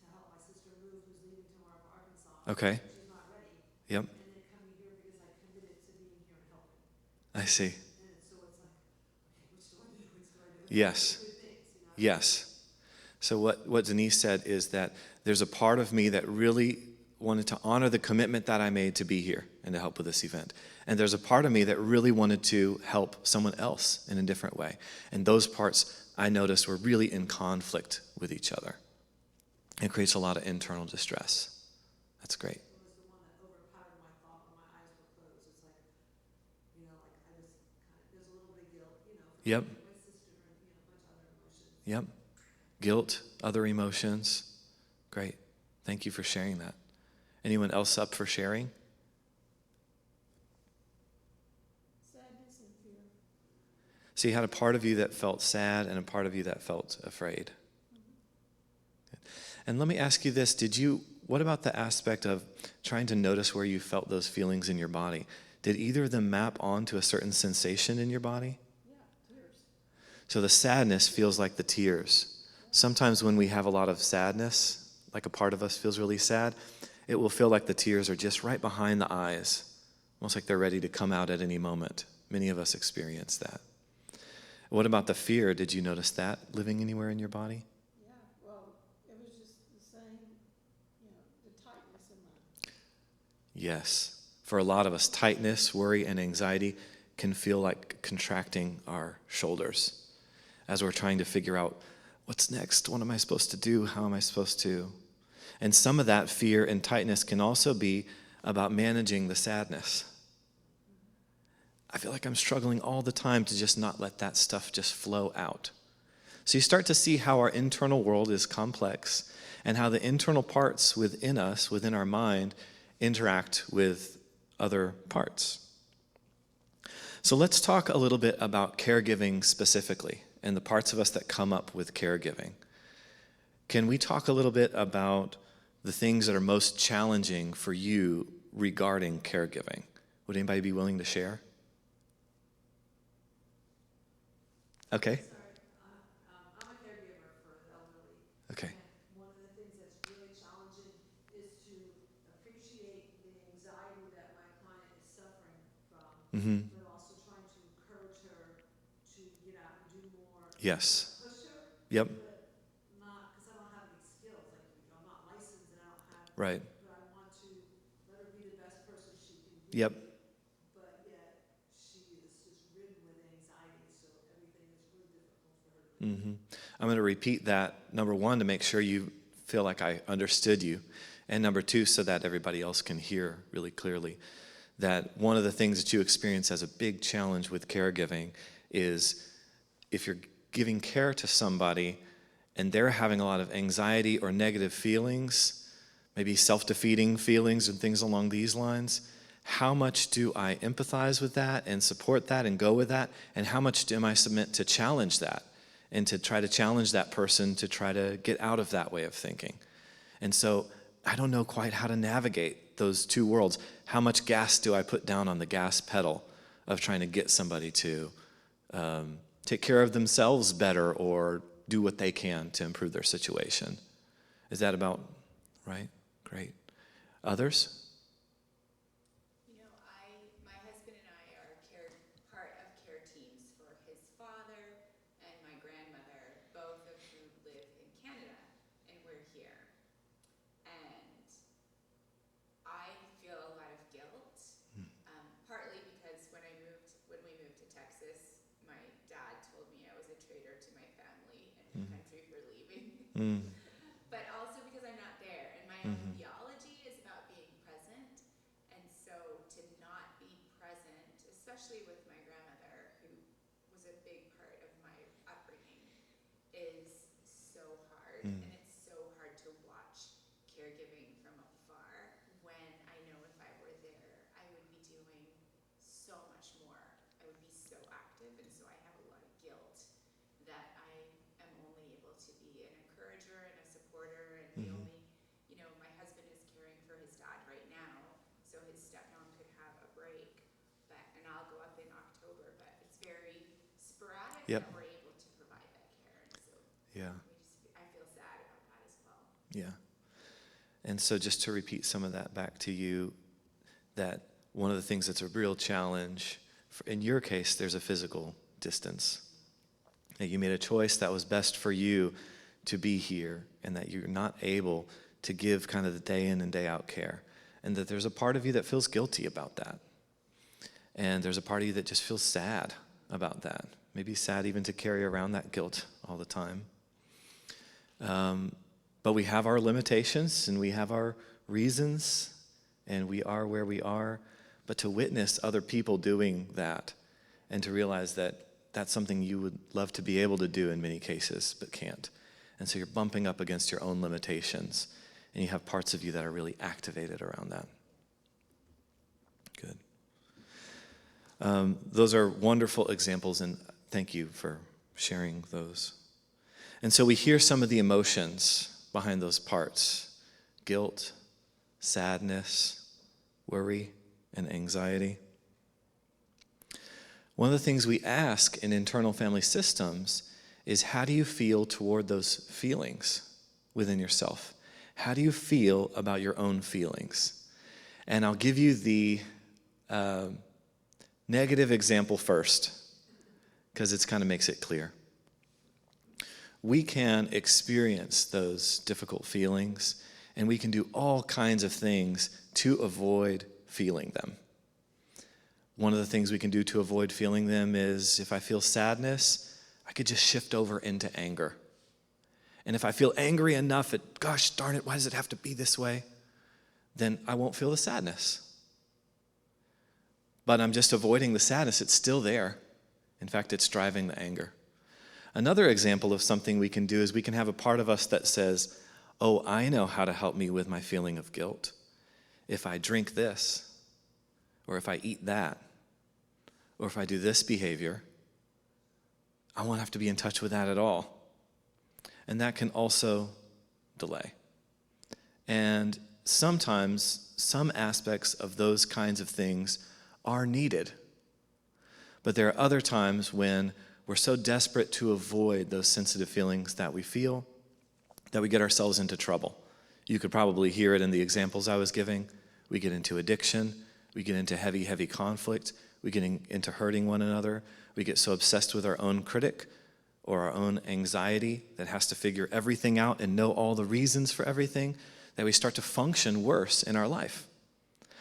to help my sister move, who's leaving tomorrow for Arkansas. Okay. She's not ready. Yep, And then coming here because I committed to being here and helping. I see. And so it's like, okay, which do I do? Which do I do? Yes. Good things, you know? Yes. So what Denise said is that there's a part of me that really wanted to honor the commitment that I made to be here and to help with this event. And there's a part of me that really wanted to help someone else in a different way. And those parts I noticed were really in conflict with each other. It creates a lot of internal distress. That's great. It was the one that overpowered my thought when my eyes were closed. It's like, you know, like I just kind of, there's a little bit of guilt, you know, for Yep. my sister and, you know, a bunch of other emotions. Yep. Guilt, other emotions. Great. Thank you for sharing that. Anyone else up for sharing? Sadness and fear. So you had a part of you that felt sad and a part of you that felt afraid. And let me ask you this, what about the aspect of trying to notice where you felt those feelings in your body? Did either of them map onto a certain sensation in your body? Yeah, tears. So the sadness feels like the tears. Sometimes when we have a lot of sadness, like a part of us feels really sad, it will feel like the tears are just right behind the eyes, almost like they're ready to come out at any moment. Many of us experience that. What about the fear? Did you notice that living anywhere in your body? Yeah, well, it was just the same, the tightness in my. Yes. For a lot of us, tightness, worry, and anxiety can feel like contracting our shoulders as we're trying to figure out what's next, what am I supposed to do, how am I supposed to? And some of that fear and tightness can also be about managing the sadness. I feel like I'm struggling all the time to just not let that stuff just flow out. So you start to see how our internal world is complex and how the internal parts within us, within our mind, interact with other parts. So let's talk a little bit about caregiving specifically and the parts of us that come up with caregiving. Can we talk a little bit about the things that are most challenging for you regarding caregiving? Would anybody be willing to share? Okay. Sorry, I'm a caregiver for the elderly. Okay. And one of the things that's really challenging is to appreciate the anxiety that my client is suffering from, but also trying to encourage her to get out and do more. Yes. Push her, Yep. but not, because I don't have any skills, like, I'm not licensed and I don't have. Right. But I want to let her be the best person she can be. Yep. But yet, she is just ridden with anxiety, so everything is really difficult for her to do. I'm going to repeat that, number one, to make sure you feel like I understood you, and number two, so that everybody else can hear really clearly that one of the things that you experience as a big challenge with caregiving is if you're giving care to somebody and they're having a lot of anxiety or negative feelings, maybe self-defeating feelings and things along these lines, how much do I empathize with that and support that and go with that, and how much am I submit to challenge that and to try to challenge that person to try to get out of that way of thinking? And so I don't know quite how to navigate those two worlds. How much gas do I put down on the gas pedal of trying to get somebody to take care of themselves better or do what they can to improve their situation? Is that about right? Great. Others? My husband and I are part of care teams for his father and my grandmother, both of whom live in Canada, and we're here. And I feel a lot of guilt, partly because when we moved to Texas, my dad told me I was a traitor to my family and the country for leaving. But also because I'm not there, and my own theology is about being present, and so to not be present, especially with my grandmother, who was a big part of my upbringing, is so hard, and it's so hard to watch caregiving from afar when I know if I were there, I would be doing so much more. I would be so active, and so I have a lot of guilt that I am only able to be an encourager and a supporter, and the only, my husband is caring for his dad right now, so his stepmom could have a break, and I'll go up in October, but it's very sporadic Yep. that we're able to provide that care, and so Yeah. I feel sad about that as well. Yeah. And so just to repeat some of that back to you, that one of the things that's a real challenge, in your case, there's a physical distance. That you made a choice that was best for you to be here, and that you're not able to give kind of the day in and day out care. And that there's a part of you that feels guilty about that. And there's a part of you that just feels sad about that. Maybe sad even to carry around that guilt all the time. But we have our limitations and we have our reasons, and we are where we are. But to witness other people doing that and to realize that that's something you would love to be able to do in many cases, but can't. And so you're bumping up against your own limitations, and you have parts of you that are really activated around that. Good. Those are wonderful examples, and thank you for sharing those. And so we hear some of the emotions behind those parts: guilt, sadness, worry, and anxiety. One of the things we ask in internal family systems is, how do you feel toward those feelings within yourself? How do you feel about your own feelings? And I'll give you the negative example first, because it kind of makes it clear. We can experience those difficult feelings, and we can do all kinds of things to avoid feeling them. One of the things we can do to avoid feeling them is, if I feel sadness, I could just shift over into anger. And if I feel angry enough at, gosh darn it, why does it have to be this way? Then I won't feel the sadness. But I'm just avoiding the sadness. It's still there. In fact, it's driving the anger. Another example of something we can do is we can have a part of us that says, oh, I know how to help me with my feeling of guilt. If I drink this, or if I eat that, or if I do this behavior, I won't have to be in touch with that at all. And that can also delay. And sometimes some aspects of those kinds of things are needed. But there are other times when we're so desperate to avoid those sensitive feelings that we feel that we get ourselves into trouble. You could probably hear it in the examples I was giving. We get into addiction. We get into heavy, heavy conflict. We get into hurting one another. We get so obsessed with our own critic or our own anxiety that has to figure everything out and know all the reasons for everything that we start to function worse in our life.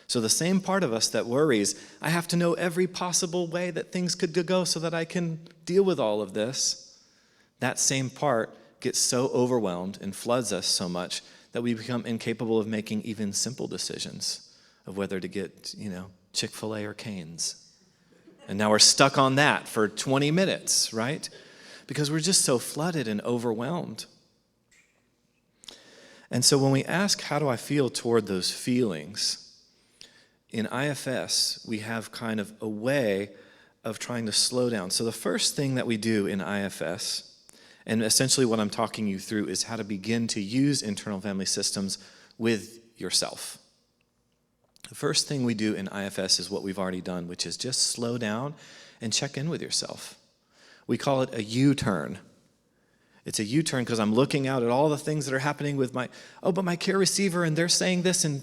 So the same part of us that worries, I have to know every possible way that things could go so that I can deal with all of this, that same part gets so overwhelmed and floods us so much that we become incapable of making even simple decisions of whether to get, Chick-fil-A or Cane's. And now we're stuck on that for 20 minutes, right? Because we're just so flooded and overwhelmed. And so when we ask, how do I feel toward those feelings? In IFS, we have kind of a way of trying to slow down. So the first thing that we do in IFS, and essentially what I'm talking you through, is how to begin to use internal family systems with yourself. The first thing we do in IFS is what we've already done, which is just slow down and check in with yourself. We call it a U-turn. It's a U-turn because I'm looking out at all the things that are happening with my care receiver, and they're saying this, and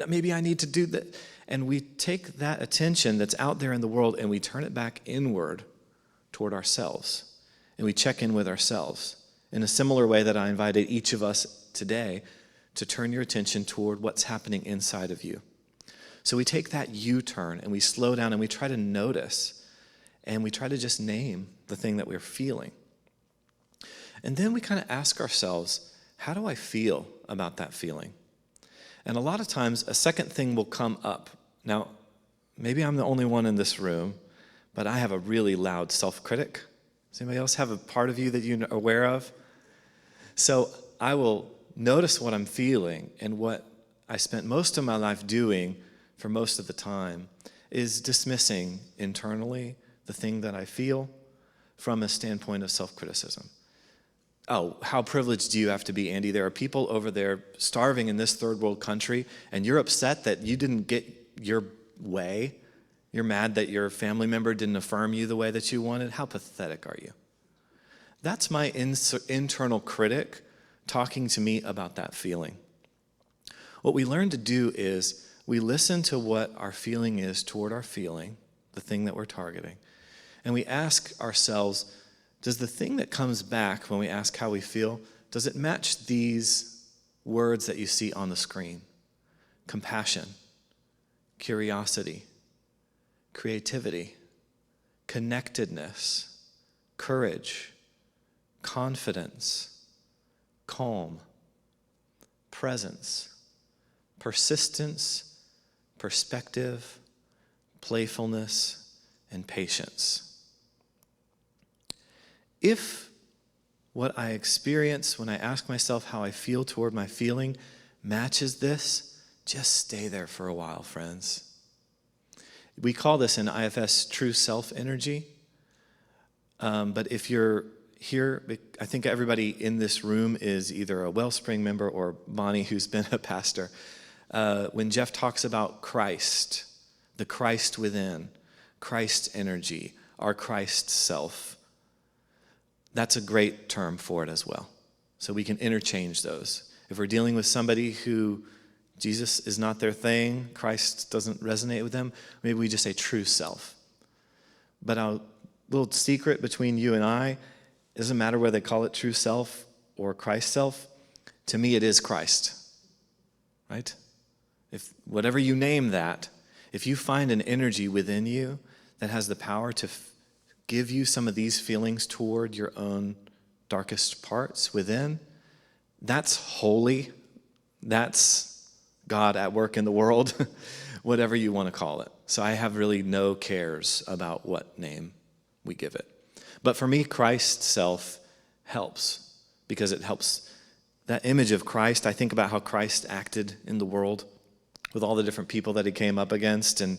maybe I need to do that. And we take that attention that's out there in the world and we turn it back inward toward ourselves. And we check in with ourselves in a similar way that I invited each of us today to turn your attention toward what's happening inside of you. So we take that U-turn and we slow down and we try to notice and we try to just name the thing that we're feeling. And then we kind of ask ourselves, how do I feel about that feeling? And a lot of times a second thing will come up. Now, maybe I'm the only one in this room, but I have a really loud self-critic. Does anybody else have a part of you that you're aware of? So I will notice what I'm feeling, and what I spent most of my life doing for most of the time is dismissing internally the thing that I feel from a standpoint of self-criticism. Oh, how privileged do you have to be, Andy? There are people over there starving in this third world country, and you're upset that you didn't get your way. You're mad that your family member didn't affirm you the way that you wanted. How pathetic are you? That's my internal critic talking to me about that feeling. What we learn to do is we listen to what our feeling is toward our feeling, the thing that we're targeting, and we ask ourselves, does the thing that comes back when we ask how we feel, does it match these words that you see on the screen? Compassion, curiosity, creativity, connectedness, courage, confidence, calm, presence, persistence, perspective, playfulness, and patience. If what I experience when I ask myself how I feel toward my feeling matches this, just stay there for a while, friends. We call this in IFS true self energy. But if you're here, I think everybody in this room is either a Wellspring member or Bonnie, who's been a pastor. When Jeff talks about Christ, the Christ within, Christ energy, our Christ self, that's a great term for it as well. So we can interchange those. if we're dealing with somebody who Jesus is not their thing, Christ doesn't resonate with them, maybe we just say true self. But a little secret between you and I, it doesn't matter whether they call it true self or Christ self. To me, it is Christ, right? If whatever you name that, if you find an energy within you that has the power to give you some of these feelings toward your own darkest parts within, that's holy. That's God at work in the world, whatever you want to call it. So I have really no cares about what name we give it. But for me, Christ self helps because it helps that image of Christ. I think about how Christ acted in the world with all the different people that he came up against, and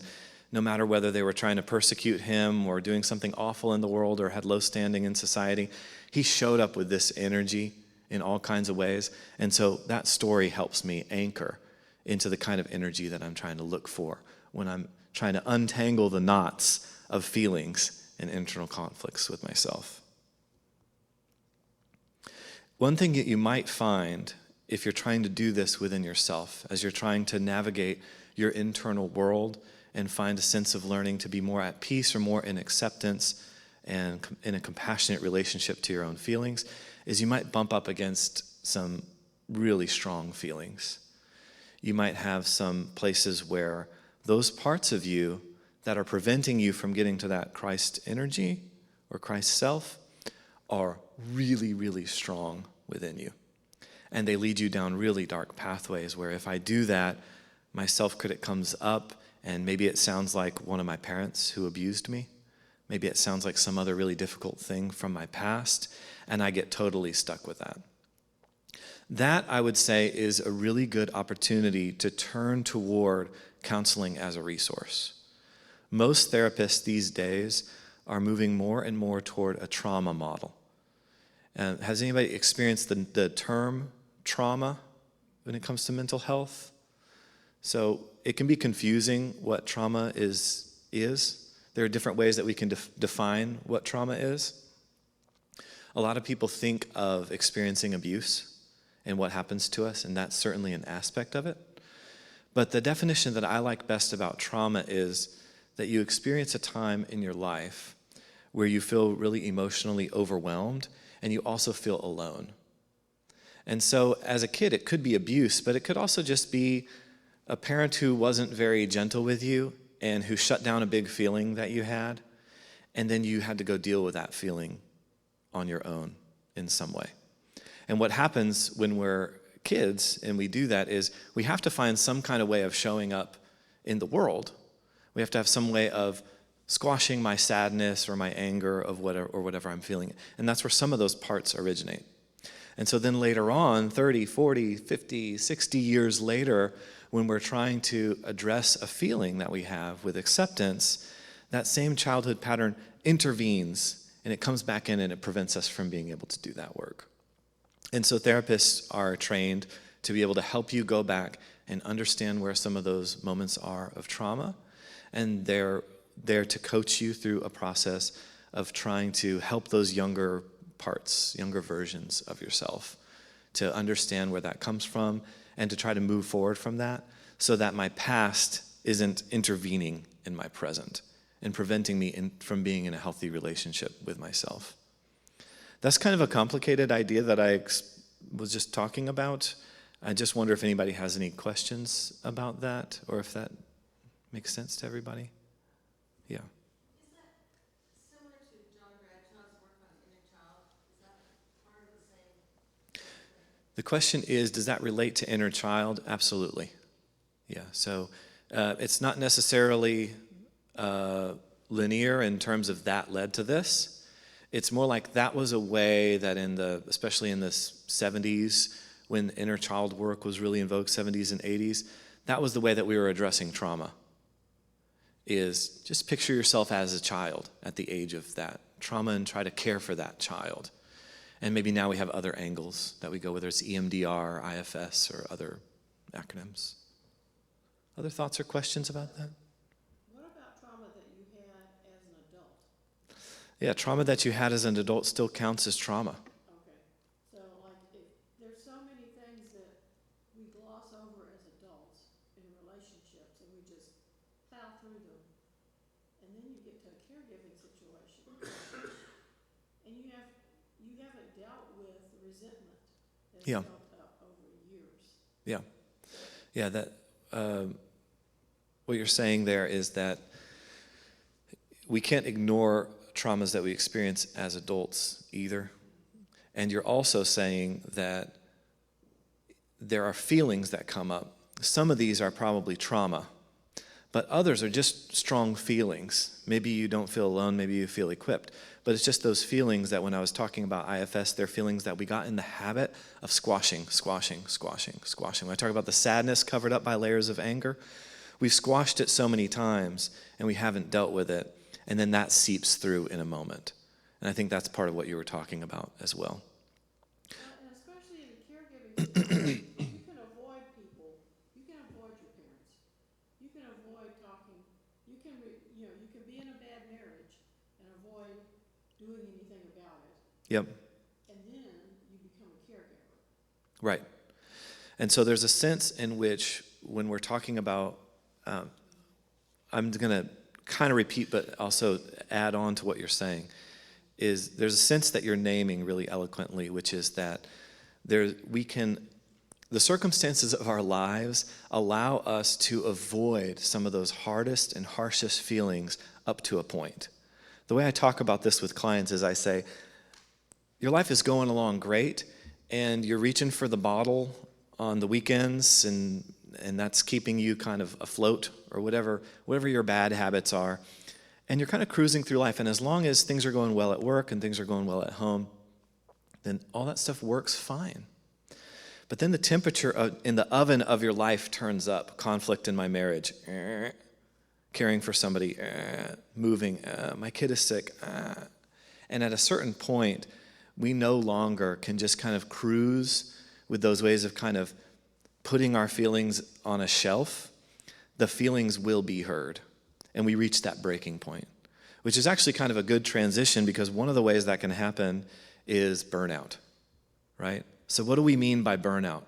no matter whether they were trying to persecute him or doing something awful in the world or had low standing in society, he showed up with this energy in all kinds of ways. And so that story helps me anchor into the kind of energy that I'm trying to look for when I'm trying to untangle the knots of feelings and internal conflicts with myself. One thing that you might find if you're trying to do this within yourself, as you're trying to navigate your internal world and find a sense of learning to be more at peace or more in acceptance and in a compassionate relationship to your own feelings, is you might bump up against some really strong feelings. You might have some places where those parts of you that are preventing you from getting to that Christ energy or Christ self are really, really strong within you. And they lead you down really dark pathways where if I do that, my self-critic comes up, and maybe it sounds like one of my parents who abused me. Maybe it sounds like some other really difficult thing from my past, and I get totally stuck with that. That, I would say, is a really good opportunity to turn toward counseling as a resource. Most therapists these days are moving more and more toward a trauma model. Has anybody experienced the term trauma when it comes to mental health? So it can be confusing what trauma is. There are different ways that we can define what trauma is. A lot of people think of experiencing abuse and what happens to us, and that's certainly an aspect of it. But the definition that I like best about trauma is that you experience a time in your life where you feel really emotionally overwhelmed and you also feel alone. And so as a kid, it could be abuse, but it could also just be a parent who wasn't very gentle with you and who shut down a big feeling that you had, and then you had to go deal with that feeling on your own in some way. And what happens when we're kids and we do that is we have to find some kind of way of showing up in the world. We have to have some way of squashing my sadness or my anger of whatever I'm feeling. And that's where some of those parts originate. And so then later on, 30, 40, 50, 60 years later, when we're trying to address a feeling that we have with acceptance, that same childhood pattern intervenes and it comes back in and it prevents us from being able to do that work. And so therapists are trained to be able to help you go back and understand where some of those moments are of trauma, and they're there to coach you through a process of trying to help those younger parts, younger versions of yourself, to understand where that comes from and to try to move forward from that so that my past isn't intervening in my present and preventing me from being in a healthy relationship with myself. That's kind of a complicated idea that I was just talking about. I just wonder if anybody has any questions about that or if that makes sense to everybody. Yeah. Is that similar to John Bradshaw's work on inner child? Is that part of the same? The question is, does that relate to inner child? Absolutely. Yeah, so it's not necessarily linear in terms of that led to this. It's more like that was a way that especially in the 70s, when inner child work was really in vogue, 70s and 80s, that was the way that we were addressing trauma. Is just picture yourself as a child at the age of that trauma and try to care for that child. And maybe now we have other angles that we go, whether it's EMDR, IFS, or other acronyms. Other thoughts or questions about that? What about trauma that you had as an adult? Yeah, trauma that you had as an adult still counts as trauma. Okay, so like if there's so many things that resentment that's Yeah. built up over years. Yeah. Yeah, that what you're saying there is that we can't ignore traumas that we experience as adults either. And you're also saying that there are feelings that come up. Some of these are probably trauma, but others are just strong feelings. Maybe you don't feel alone, maybe you feel equipped. But it's just those feelings that when I was talking about IFS, they're feelings that we got in the habit of squashing. When I talk about the sadness covered up by layers of anger, we've squashed it so many times and we haven't dealt with it. And then that seeps through in a moment. And I think that's part of what you were talking about as well. And especially in the caregiving situation, you can avoid people. You can avoid your parents. You can avoid talking. You can, you can be in a bad marriage and avoid doing anything about it. Yep. And then you become a caregiver. Right. And so there's a sense in which when we're talking about, I'm going to kind of repeat but also add on to what you're saying, is there's a sense that you're naming really eloquently, which is that the circumstances of our lives allow us to avoid some of those hardest and harshest feelings up to a point. The way I talk about this with clients is I say, your life is going along great, and you're reaching for the bottle on the weekends, and that's keeping you kind of afloat, or whatever your bad habits are. And you're kind of cruising through life, and as long as things are going well at work and things are going well at home, then all that stuff works fine. But then the temperature in the oven of your life turns up. Conflict in my marriage, caring for somebody, moving, my kid is sick. And at a certain point, we no longer can just kind of cruise with those ways of kind of putting our feelings on a shelf. The feelings will be heard. And we reach that breaking point, which is actually kind of a good transition, because one of the ways that can happen is burnout, right? So what do we mean by burnout?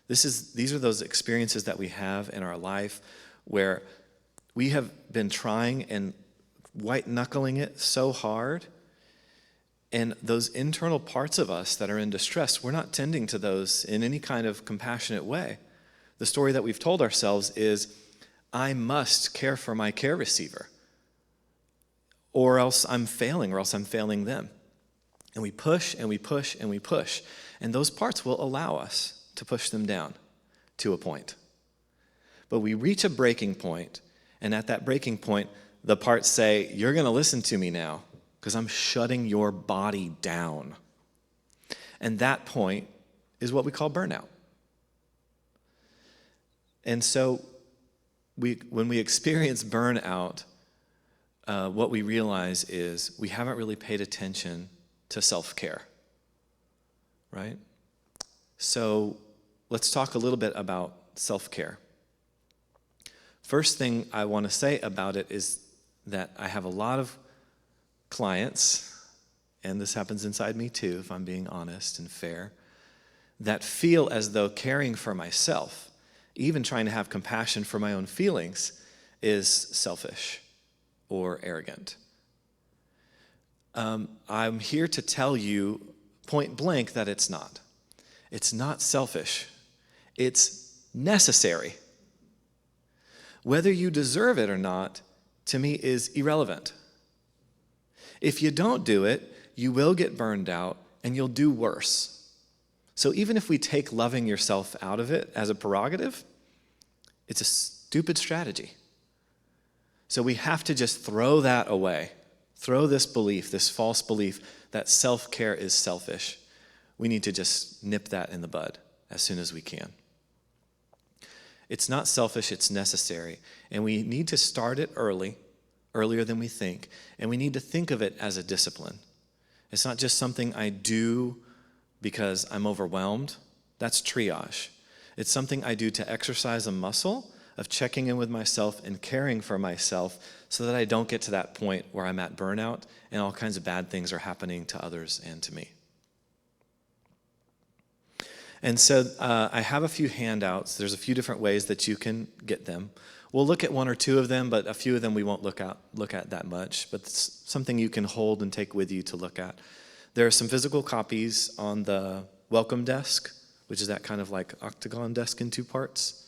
These are those experiences that we have in our life where we have been trying and white-knuckling it so hard, and those internal parts of us that are in distress, we're not tending to those in any kind of compassionate way. The story that we've told ourselves is, I must care for my care receiver, or else I'm failing, or else I'm failing them. And we push and we push and we push. And those parts will allow us to push them down to a point. But we reach a breaking point, and at that breaking point, the parts say, you're going to listen to me now, because I'm shutting your body down. And that point is what we call burnout. And so when we experience burnout, what we realize is we haven't really paid attention to self-care, right? So let's talk a little bit about self-care. First thing I want to say about it is that I have a lot of clients, and this happens inside me too, if I'm being honest and fair, that feel as though caring for myself, even trying to have compassion for my own feelings, is selfish or arrogant. I'm here to tell you point blank that it's not. It's not selfish. It's necessary. Whether you deserve it or not, to me, is irrelevant. If you don't do it, you will get burned out and you'll do worse. So even if we take loving yourself out of it as a prerogative, it's a stupid strategy. So we have to just throw that away. Throw this belief, this false belief that self-care is selfish. We need to just nip that in the bud as soon as we can. It's not selfish, it's necessary. And we need to start it earlier than we think. And we need to think of it as a discipline. It's not just something I do because I'm overwhelmed. That's triage. It's something I do to exercise a muscle of checking in with myself and caring for myself so that I don't get to that point where I'm at burnout and all kinds of bad things are happening to others and to me. And so I have a few handouts. There's a few different ways that you can get them. We'll look at one or two of them, but a few of them we won't look at that much. But it's something you can hold and take with you to look at. There are some physical copies on the welcome desk, which is that kind of like octagon desk in two parts.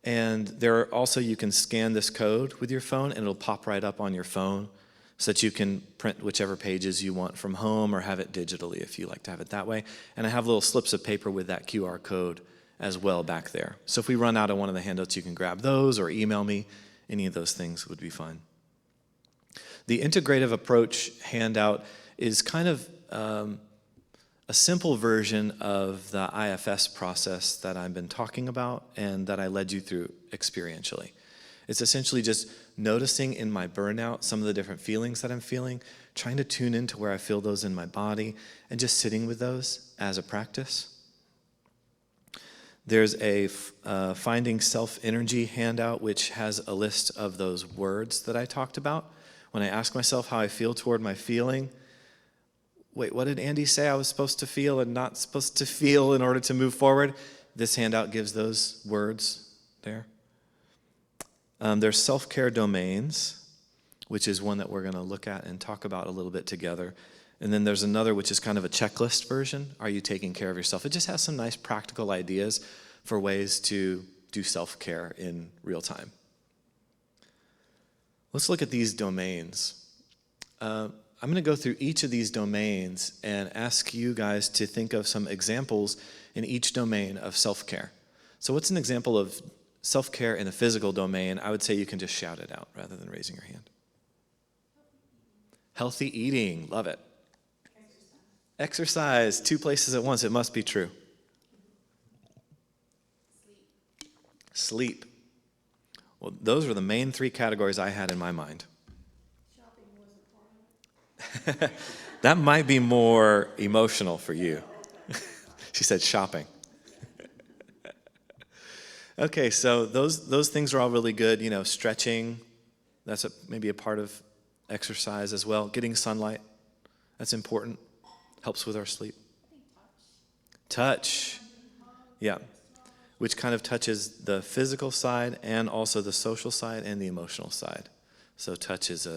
And there are also, you can scan this code with your phone and it'll pop right up on your phone so that you can print whichever pages you want from home or have it digitally if you like to have it that way. And I have little slips of paper with that QR code as well back there. So if we run out of one of the handouts, you can grab those or email me. Any of those things would be fine. The integrative approach handout is kind of a simple version of the IFS process that I've been talking about and that I led you through experientially. It's essentially just noticing in my burnout some of the different feelings that I'm feeling, trying to tune into where I feel those in my body, and just sitting with those as a practice. There's a Finding Self-Energy handout, which has a list of those words that I talked about. When I ask myself how I feel toward my feeling, wait, what did Andy say I was supposed to feel and not supposed to feel in order to move forward? This handout gives those words there. There's self-care domains, which is one that we're going to look at and talk about a little bit together. And then there's another, which is kind of a checklist version. Are you taking care of yourself? It just has some nice practical ideas for ways to do self-care in real time. Let's look at these domains. I'm going to go through each of these domains and ask you guys to think of some examples in each domain of self-care. So what's an example of self-care in a physical domain? I would say you can just shout it out rather than raising your hand. Healthy eating, love it. Exercise, two places at once, it must be true. Sleep. Well, those are the main three categories I had in my mind. Shopping wasn't part of it. That might be more emotional for you. She said shopping. Okay, so those things are all really good. You know, stretching, that's maybe a part of exercise as well. Getting sunlight, that's important. Helps with our sleep. Touch. Yeah. Which kind of touches the physical side and also the social side and the emotional side. So touch is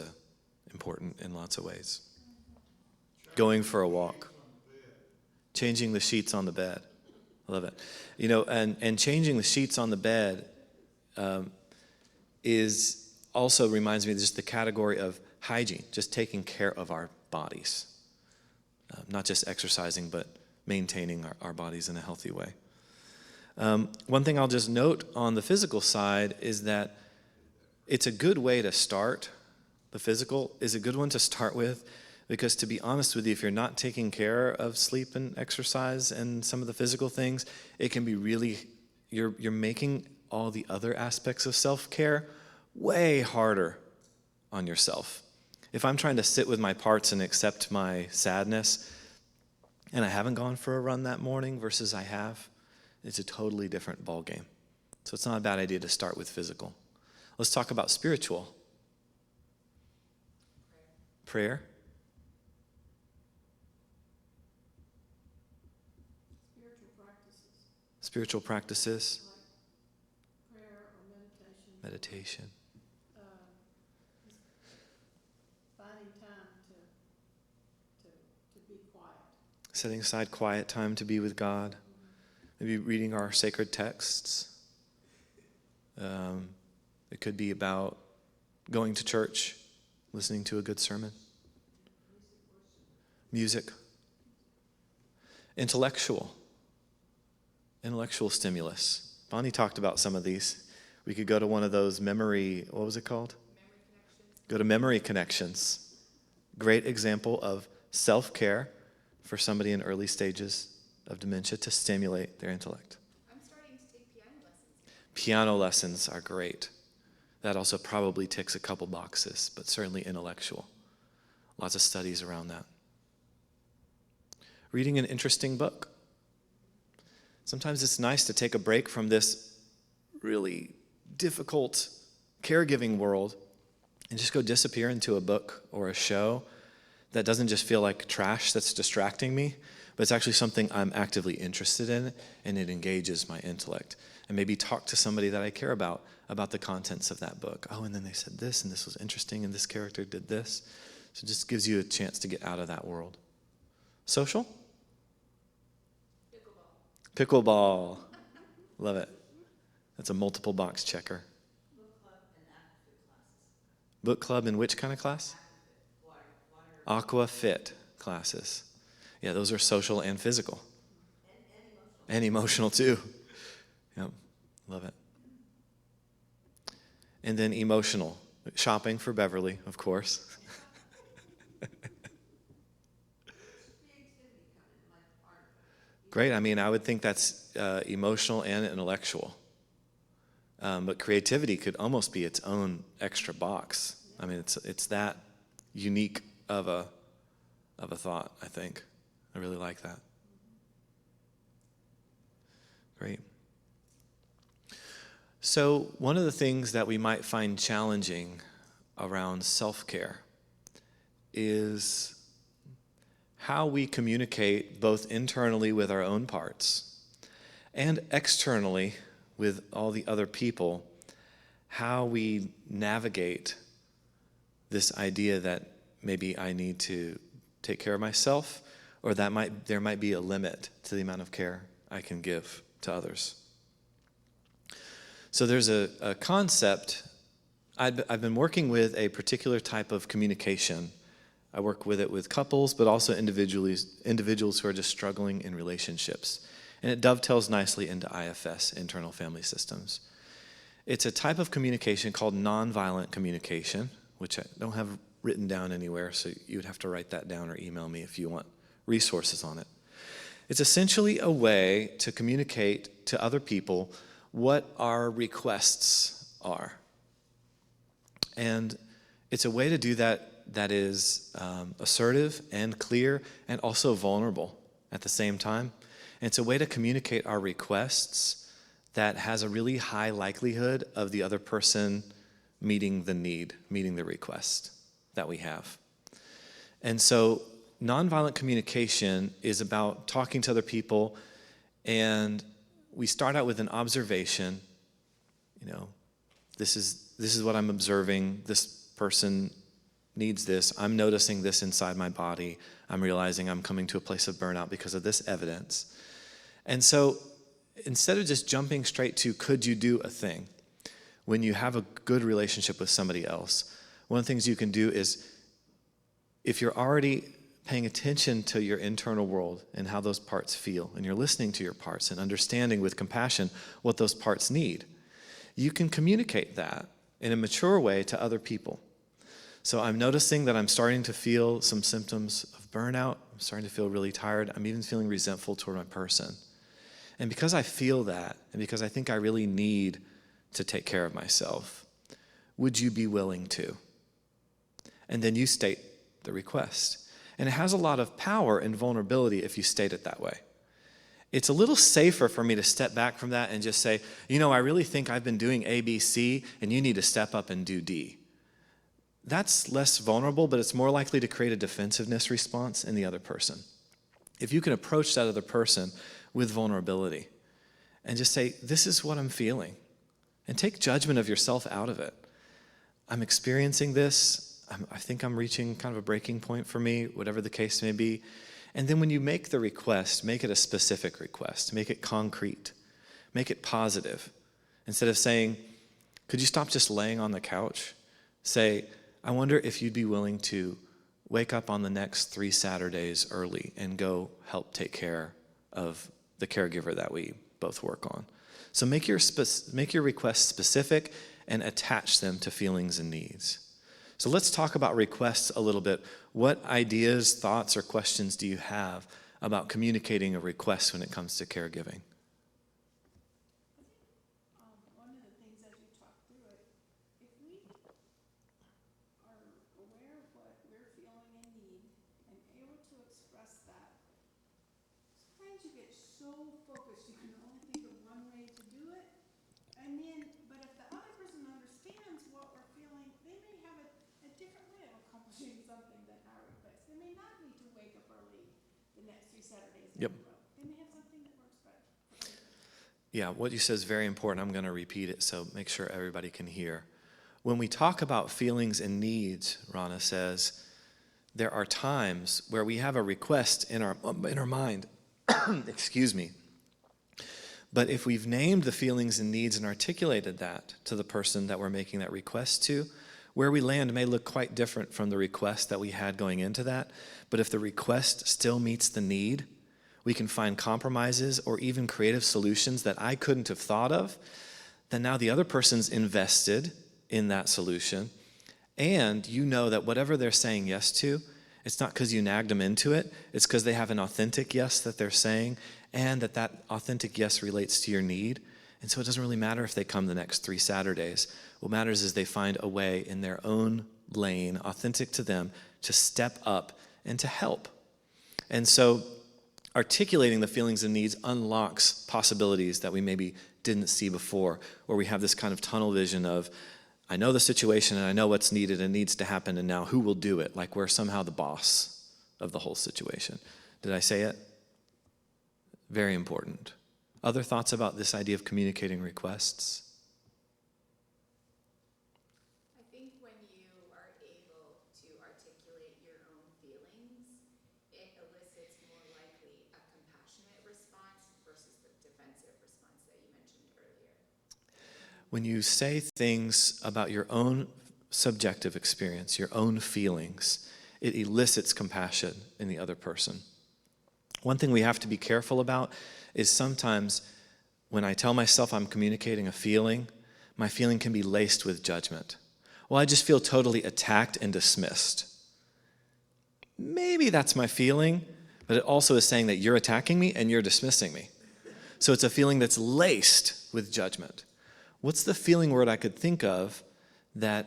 important in lots of ways. Going for a walk. Changing the sheets on the bed. I love it. You know, and changing the sheets on the bed is also reminds me of just the category of hygiene, just taking care of our bodies. Not just exercising, but maintaining our bodies in a healthy way. One thing I'll just note on the physical side is that it's a good way to start. The physical is a good one to start with, because to be honest with you, if you're not taking care of sleep and exercise and some of the physical things, it can be really, you're making all the other aspects of self-care way harder on yourself. If I'm trying to sit with my parts and accept my sadness, and I haven't gone for a run that morning versus I have, it's a totally different ballgame. So it's not a bad idea to start with physical. Let's talk about spiritual. Prayer. Spiritual practices. Like prayer or meditation. Meditation. Finding time to be quiet. Setting aside quiet time to be with God. Maybe reading our sacred texts. It could be about going to church, listening to a good sermon. Music. Intellectual stimulus. Bonnie talked about some of these. We could go to one of those memory, what was it called? Memory connections. Go to memory connections. Great example of self-care for somebody in early stages of dementia to stimulate their intellect. I'm starting to take piano lessons. Piano lessons are great. That also probably ticks a couple boxes, but certainly intellectual. Lots of studies around that. Reading an interesting book. Sometimes it's nice to take a break from this really difficult caregiving world and just go disappear into a book or a show that doesn't just feel like trash that's distracting me, but it's actually something I'm actively interested in, and it engages my intellect. And maybe talk to somebody that I care about the contents of that book. Oh, and then they said this, and this was interesting, and this character did this. So it just gives you a chance to get out of that world. Social? Pickleball. Love it. That's a multiple box checker. Book club in which kind of class? Aqua Fit classes. Yeah, those are social and physical. And emotional too. Yep, love it. And then emotional. Shopping for Beverly, of course. Great. I mean, I would think that's emotional and intellectual. But creativity could almost be its own extra box. I mean, it's that unique of a thought, I think. I really like that. Great. So one of the things that we might find challenging around self-care is how we communicate both internally with our own parts and externally with all the other people, how we navigate this idea that maybe I need to take care of myself, or that there might be a limit to the amount of care I can give to others. So there's a concept. I've been working with a particular type of communication. I work with it with couples, but also individuals who are just struggling in relationships. And it dovetails nicely into IFS, internal family systems. It's a type of communication called nonviolent communication, which I don't have written down anywhere, so you would have to write that down or email me if you want resources on it. It's essentially a way to communicate to other people what our requests are. And it's a way to do that is assertive and clear and also vulnerable at the same time. And it's a way to communicate our requests that has a really high likelihood of the other person meeting the need, meeting the request that we have. And so nonviolent communication is about talking to other people, and we start out with an observation. You know, this is what I'm observing. This person needs this. I'm noticing this inside my body. I'm realizing I'm coming to a place of burnout because of this evidence. And so instead of just jumping straight to, could you do a thing? When you have a good relationship with somebody else, one of the things you can do is, if you're already paying attention to your internal world and how those parts feel, and you're listening to your parts and understanding with compassion what those parts need, you can communicate that in a mature way to other people. So I'm noticing that I'm starting to feel some symptoms of burnout. I'm starting to feel really tired. I'm even feeling resentful toward my person. And because I feel that, and because I think I really need to take care of myself, would you be willing to? And then you state the request. And it has a lot of power and vulnerability if you state it that way. It's a little safer for me to step back from that and just say, you know, I really think I've been doing A, B, C, and you need to step up and do D. That's less vulnerable, but it's more likely to create a defensiveness response in the other person. If you can approach that other person with vulnerability and just say, this is what I'm feeling, and take judgment of yourself out of it. I'm experiencing this. I think I'm reaching kind of a breaking point for me, whatever the case may be. And then when you make the request, make it a specific request. Make it concrete. Make it positive. Instead of saying, could you stop just laying on the couch? Say, I wonder if you'd be willing to wake up on the next 3 Saturdays early and go help take care of the caregiver that we both work on. So make your requests specific and attach them to feelings and needs. So let's talk about requests a little bit. What ideas, thoughts, or questions do you have about communicating a request when it comes to caregiving? One of the things as you talk through it, if we are aware of what we're feeling and need and able to express that, sometimes you get so focused you can only think of one way to do it. And then, but if the other person understands what we're feeling, they may have a different way of accomplishing something than our request. They may not need to wake up early the next 3 Saturdays in a row. They may have something that works better for them. Yeah, what you said is very important. I'm going to repeat it, so make sure everybody can hear. When we talk about feelings and needs, Rana says, there are times where we have a request in our mind, excuse me, But if we've named the feelings and needs and articulated that to the person that we're making that request to, where we land may look quite different from the request that we had going into that. But if the request still meets the need, we can find compromises or even creative solutions that I couldn't have thought of. Then now the other person's invested in that solution. And you know that whatever they're saying yes to, it's not because you nagged them into it. It's because they have an authentic yes that they're saying, and that authentic yes relates to your need. And so it doesn't really matter if they come the next 3 Saturdays. What matters is they find a way in their own lane, authentic to them, to step up and to help. And so articulating the feelings and needs unlocks possibilities that we maybe didn't see before, where we have this kind of tunnel vision of, I know the situation and I know what's needed and needs to happen, and now who will do it? Like we're somehow the boss of the whole situation. Did I say it? Very important. Other thoughts about this idea of communicating requests? I think when you are able to articulate your own feelings, it elicits more likely a compassionate response versus the defensive response that you mentioned earlier. When you say things about your own subjective experience, your own feelings, it elicits compassion in the other person. One thing we have to be careful about is sometimes when I tell myself I'm communicating a feeling, my feeling can be laced with judgment. Well, I just feel totally attacked and dismissed. Maybe that's my feeling, but it also is saying that you're attacking me and you're dismissing me. So it's a feeling that's laced with judgment. What's the feeling word I could think of that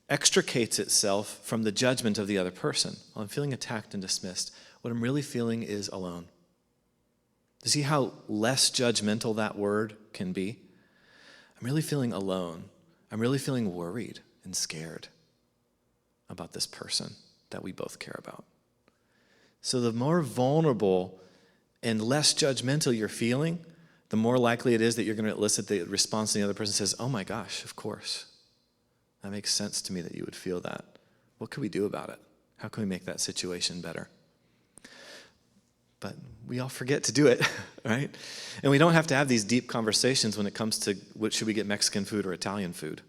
extricates itself from the judgment of the other person? Well, I'm feeling attacked and dismissed. What I'm really feeling is alone. Do you see how less judgmental that word can be? I'm really feeling alone. I'm really feeling worried and scared about this person that we both care about. So the more vulnerable and less judgmental you're feeling, the more likely it is that you're going to elicit the response and the other person says, oh my gosh, of course. That makes sense to me that you would feel that. What can we do about it? How can we make that situation better? But we all forget to do it, right? And we don't have to have these deep conversations when it comes to what should we get, Mexican food or Italian food,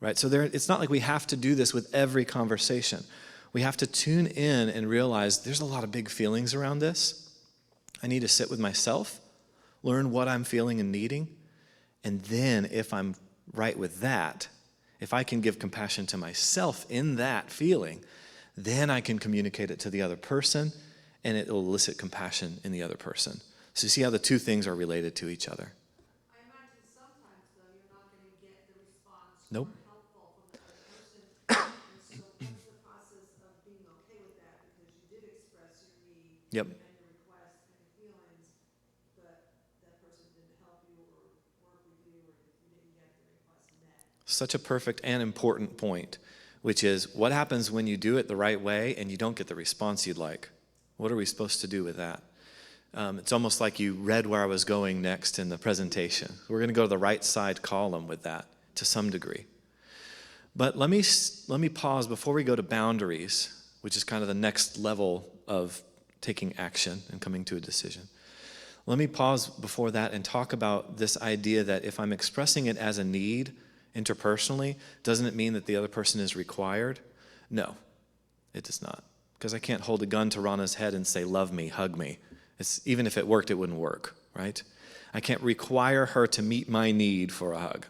right? So it's not like we have to do this with every conversation. We have to tune in and realize there's a lot of big feelings around this. I need to sit with myself, learn what I'm feeling and needing, and then if I'm right with that, if I can give compassion to myself in that feeling, then I can communicate it to the other person, and it will elicit compassion in the other person. So you see how the two things are related to each other. I imagine sometimes, though, you're not going to get the response Nope. helpful from the other person. And so what's the process of being okay with that? Because you did express your need Yep. and your request and your feelings, but that person didn't help you or work with you, or you didn't get the request met. Such a perfect and important point, which is what happens when you do it the right way and you don't get the response you'd like? What are we supposed to do with that? It's almost like you read where I was going next in the presentation. We're going to go to the right side column with that to some degree. But let me pause before we go to boundaries, which is kind of the next level of taking action and coming to a decision. Let me pause before that and talk about this idea that if I'm expressing it as a need interpersonally, doesn't it mean that the other person is required? No, it does not. Because I can't hold a gun to Rana's head and say, love me, hug me. Even if it worked, it wouldn't work, right? I can't require her to meet my need for a hug.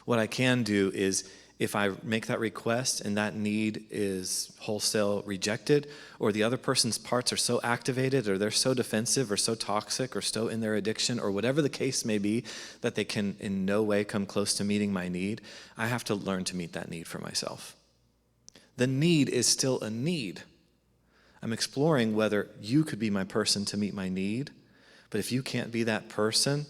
What I can do is, if I make that request and that need is wholesale rejected, or the other person's parts are so activated, or they're so defensive, or so toxic, or so in their addiction, or whatever the case may be, that they can in no way come close to meeting my need, I have to learn to meet that need for myself. The need is still a need. I'm exploring whether you could be my person to meet my need, but if you can't be that person,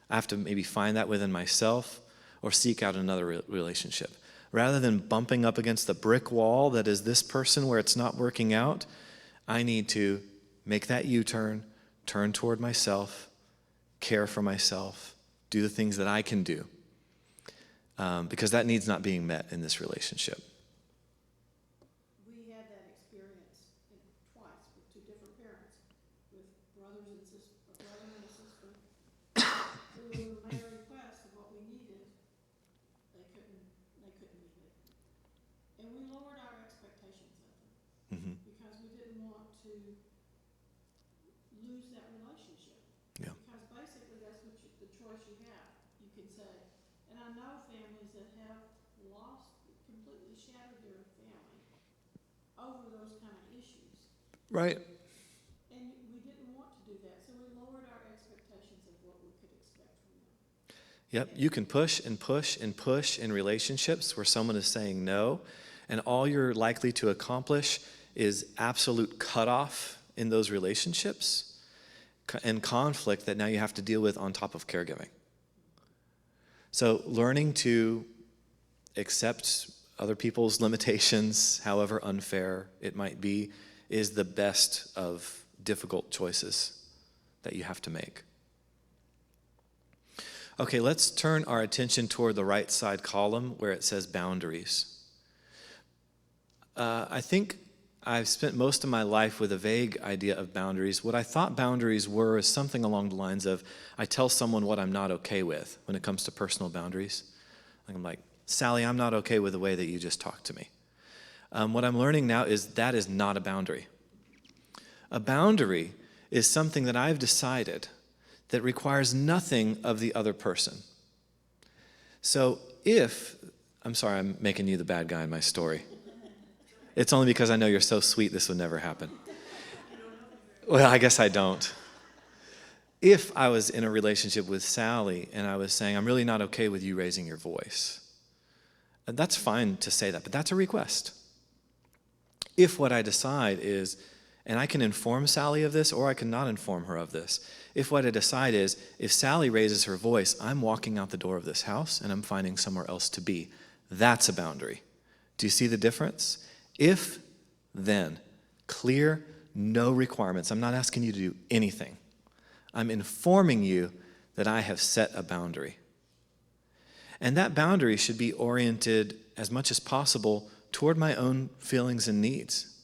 I have to maybe find that within myself or seek out another relationship. Rather than bumping up against the brick wall that is this person where it's not working out, I need to make that U-turn, turn toward myself, care for myself, do the things that I can do, because that need's not being met in this relationship. We had that experience twice with two different parents, with brothers and sisters, a brother and a sister, we made a request of what we needed, they couldn't meet it. And we lowered our expectations of them, because we didn't want to lose that relationship. Yeah. Because basically that's what the choice you have. You can say, and I know families that have completely shattered their family over those kind of issues. Right. And we didn't want to do that, so we lowered our expectations of what we could expect from them. Yep, you can push and push and push in relationships where someone is saying no, and all you're likely to accomplish is absolute cutoff in those relationships and conflict that now you have to deal with on top of caregiving. So learning to accept other people's limitations, however unfair it might be, is the best of difficult choices that you have to make. Okay, let's turn our attention toward the right side column where it says boundaries. I think I've spent most of my life with a vague idea of boundaries. What I thought boundaries were is something along the lines of, I tell someone what I'm not okay with when it comes to personal boundaries. I'm like, Sally, I'm not okay with the way that you just talked to me. What I'm learning now is that is not a boundary. A boundary is something that I've decided that requires nothing of the other person. So I'm sorry, I'm making you the bad guy in my story. It's only because I know you're so sweet this would never happen. Well, I guess I don't. If I was in a relationship with Sally and I was saying, I'm really not okay with you raising your voice, that's fine to say that, but that's a request. If what I decide is, and I can inform Sally of this or I can not inform her of this, if what I decide is, if Sally raises her voice, I'm walking out the door of this house and I'm finding somewhere else to be, that's a boundary. Do you see the difference? If, then, clear, no requirements. I'm not asking you to do anything. I'm informing you that I have set a boundary. And that boundary should be oriented as much as possible toward my own feelings and needs.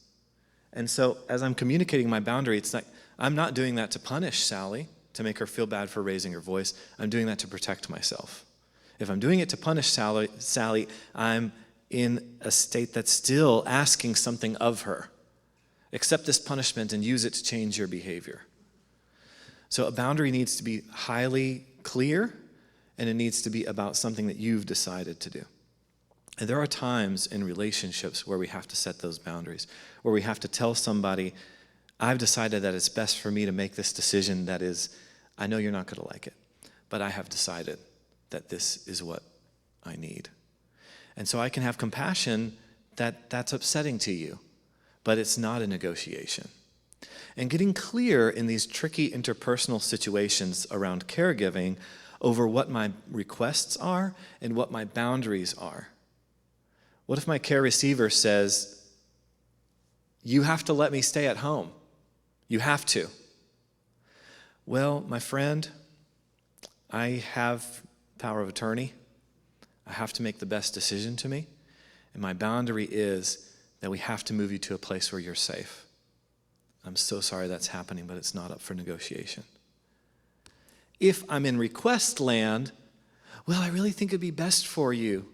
And so as I'm communicating my boundary, it's like, I'm not doing that to punish Sally, to make her feel bad for raising her voice. I'm doing that to protect myself. If I'm doing it to punish Sally, I'm in a state that's still asking something of her. Accept this punishment and use it to change your behavior. So a boundary needs to be highly clear, and it needs to be about something that you've decided to do. And there are times in relationships where we have to set those boundaries, where we have to tell somebody, I've decided that it's best for me to make this decision that is, I know you're not going to like it, but I have decided that this is what I need. And so I can have compassion that that's upsetting to you, but it's not a negotiation. And getting clear in these tricky interpersonal situations around caregiving over what my requests are and what my boundaries are. What if my care receiver says, you have to let me stay at home? You have to. Well, my friend, I have power of attorney. I have to make the best decision to me. And my boundary is that we have to move you to a place where you're safe. I'm so sorry that's happening, but it's not up for negotiation. If I'm in request land, well, I really think it'd be best for you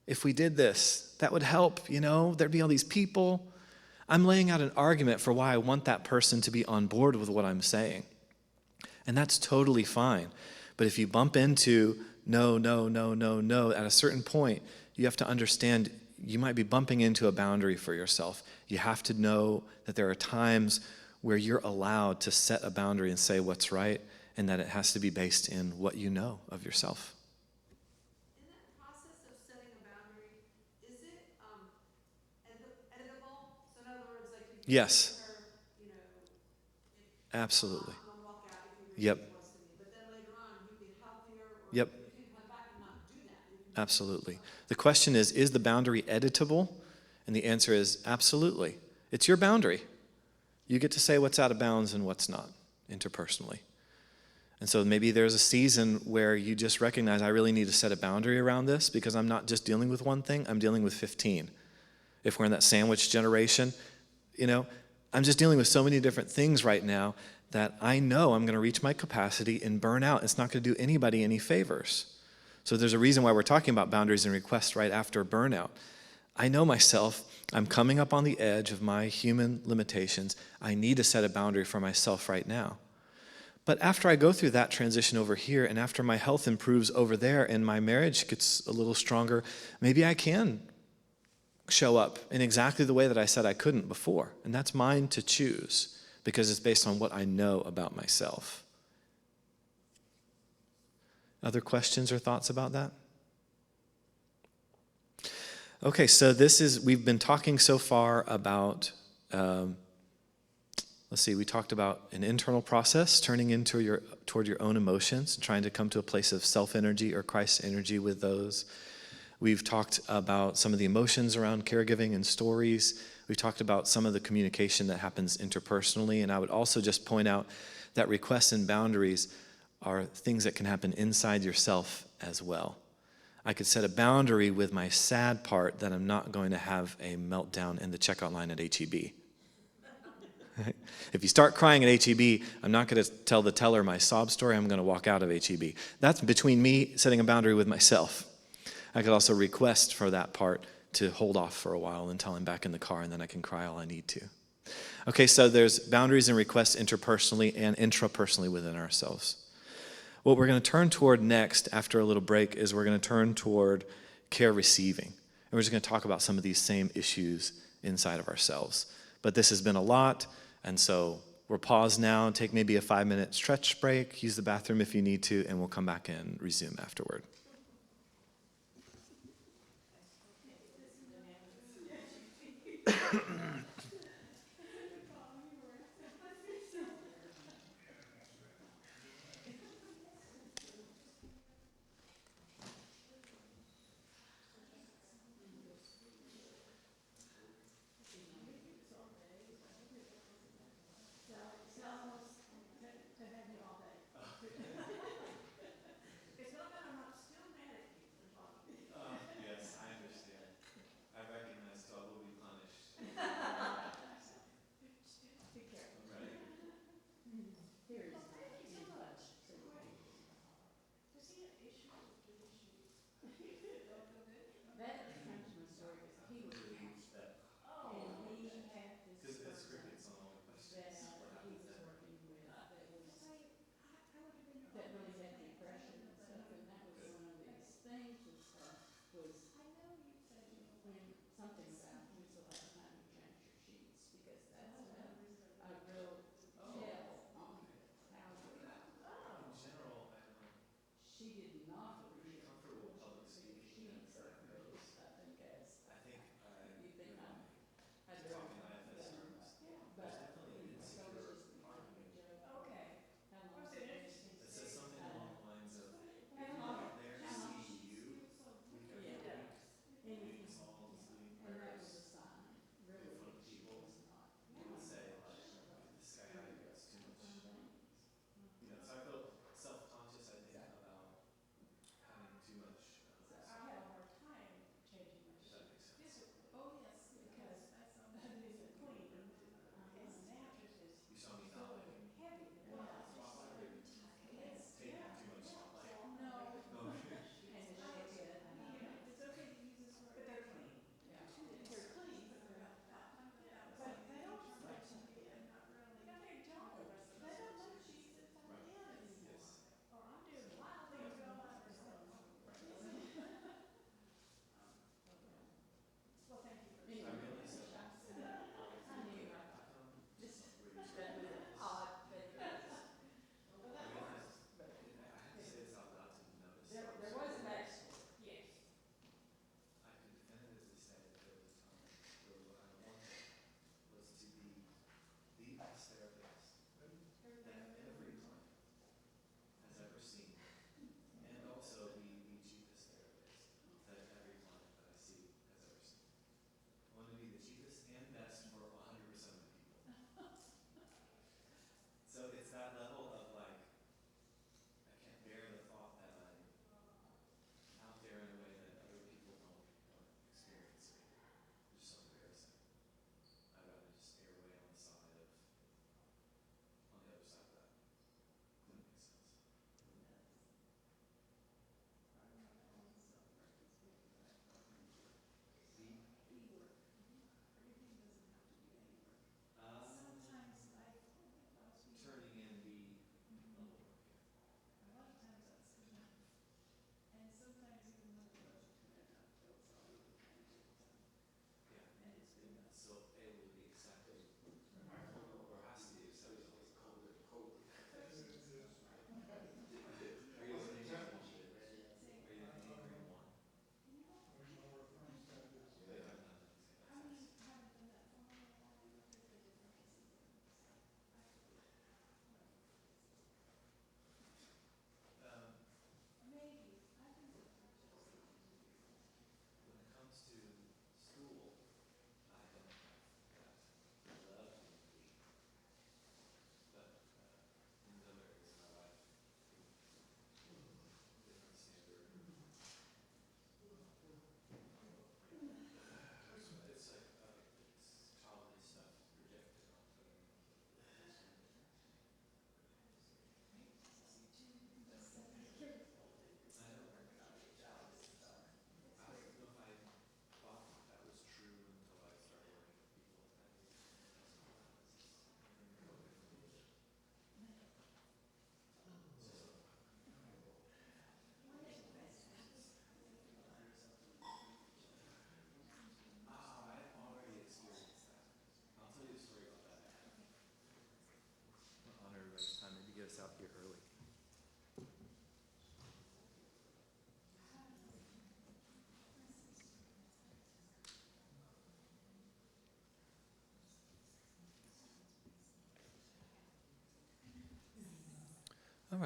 if we did this. That would help, there'd be all these people. I'm laying out an argument for why I want that person to be on board with what I'm saying. And that's totally fine. But if you bump into no, at a certain point, you have to understand you might be bumping into a boundary for yourself. You have to know that there are times where you're allowed to set a boundary and say what's right, and that it has to be based in what you know of yourself. In that process of setting a boundary, is it editable? So in other words, like if you Yes. tell her, Absolutely. I'm gonna walk out if you Yep. raise your voice to me, but then later on you get healthier, or Yep. you can come back and not do that. Absolutely. The question is the boundary editable? And the answer is absolutely. It's your boundary. You get to say what's out of bounds and what's not, interpersonally. And so maybe there's a season where you just recognize, I really need to set a boundary around this because I'm not just dealing with one thing, I'm dealing with 15. If we're in that sandwich generation, I'm just dealing with so many different things right now that I know I'm going to reach my capacity and burn out. It's not going to do anybody any favors. So there's a reason why we're talking about boundaries and requests right after burnout. I know myself. I'm coming up on the edge of my human limitations. I need to set a boundary for myself right now. But after I go through that transition over here, and after my health improves over there and my marriage gets a little stronger, maybe I can show up in exactly the way that I said I couldn't before. And that's mine to choose because it's based on what I know about myself. Other questions or thoughts about that? Okay, so we've been talking so far about, we talked about an internal process, turning toward your own emotions, trying to come to a place of self-energy or Christ energy with those. We've talked about some of the emotions around caregiving and stories. We've talked about some of the communication that happens interpersonally, and I would also just point out that requests and boundaries are things that can happen inside yourself as well. I could set a boundary with my sad part that I'm not going to have a meltdown in the checkout line at H-E-B. If you start crying at H-E-B, I'm not going to tell the teller my sob story. I'm going to walk out of H-E-B. That's between me setting a boundary with myself. I could also request for that part to hold off for a while until I'm back in the car, and then I can cry all I need to. Okay, so there's boundaries and requests interpersonally and intrapersonally within ourselves. What we're going to turn toward next after a little break is we're going to turn toward care receiving. And we're just going to talk about some of these same issues inside of ourselves. But this has been a lot, and so we'll pause now and take maybe a 5-minute stretch break, use the bathroom if you need to, and we'll come back and resume afterward. It's not that I'm not still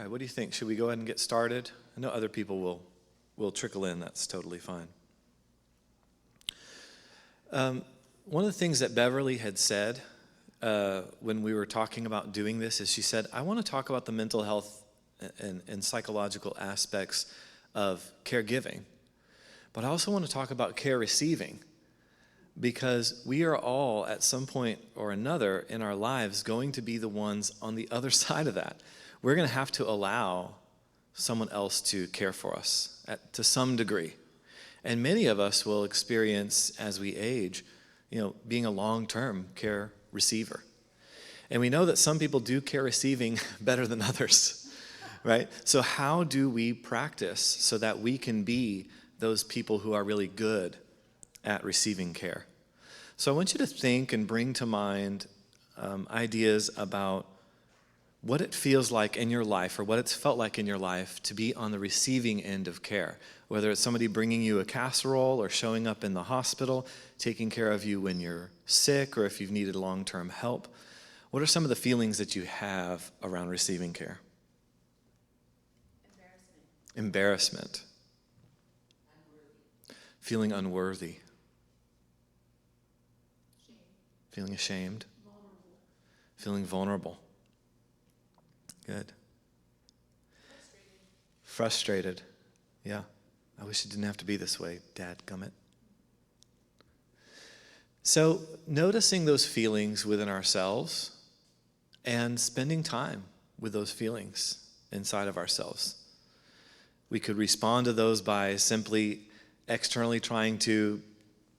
right, what do you think? Should we go ahead and get started? I know other people will trickle in. That's totally fine. One of the things that Beverly had said when we were talking about doing this is she said, I want to talk about the mental health and psychological aspects of caregiving, but I also want to talk about care receiving, because we are all at some point or another in our lives going to be the ones on the other side of that. We're going to have to allow someone else to care for us to some degree. And many of us will experience, as we age, being a long-term care receiver. And we know that some people do care receiving better than others, right? So how do we practice so that we can be those people who are really good at receiving care? So I want you to think and bring to mind ideas about what it feels like in your life, or what it's felt like in your life, to be on the receiving end of care. Whether it's somebody bringing you a casserole, or showing up in the hospital, taking care of you when you're sick, or if you've needed long-term help. What are some of the feelings that you have around receiving care? Embarrassment. Feeling unworthy. Feeling ashamed. Feeling vulnerable. Good. Frustrated. Yeah. I wish it didn't have to be this way, dadgummit. So noticing those feelings within ourselves and spending time with those feelings inside of ourselves. We could respond to those by simply externally trying to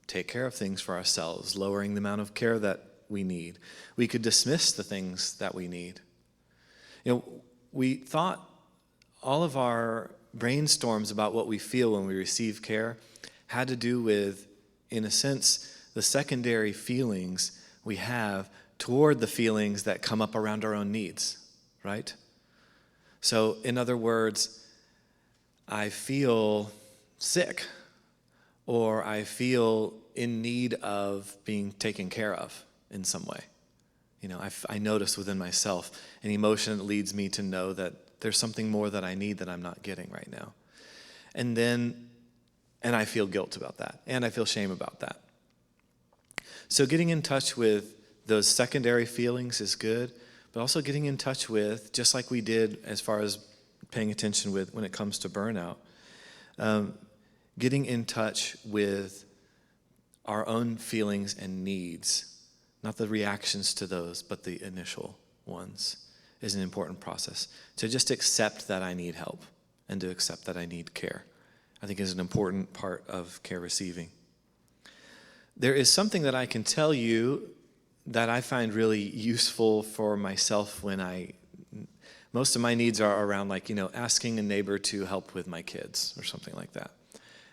take care of things for ourselves, lowering the amount of care that we need. We could dismiss the things that we need. We thought all of our brainstorms about what we feel when we receive care had to do with, in a sense, the secondary feelings we have toward the feelings that come up around our own needs, right? So, in other words, I feel sick, or I feel in need of being taken care of in some way. I notice within myself an emotion that leads me to know that there's something more that I need that I'm not getting right now. And I feel guilt about that, and I feel shame about that. So getting in touch with those secondary feelings is good, but also getting in touch with, just like we did as far as paying attention with when it comes to burnout, getting in touch with our own feelings and needs. Not the reactions to those, but the initial ones, is an important process. To just accept that I need help and to accept that I need care, I think is an important part of care receiving. There is something that I can tell you that I find really useful for myself when most of my needs are around asking a neighbor to help with my kids or something like that.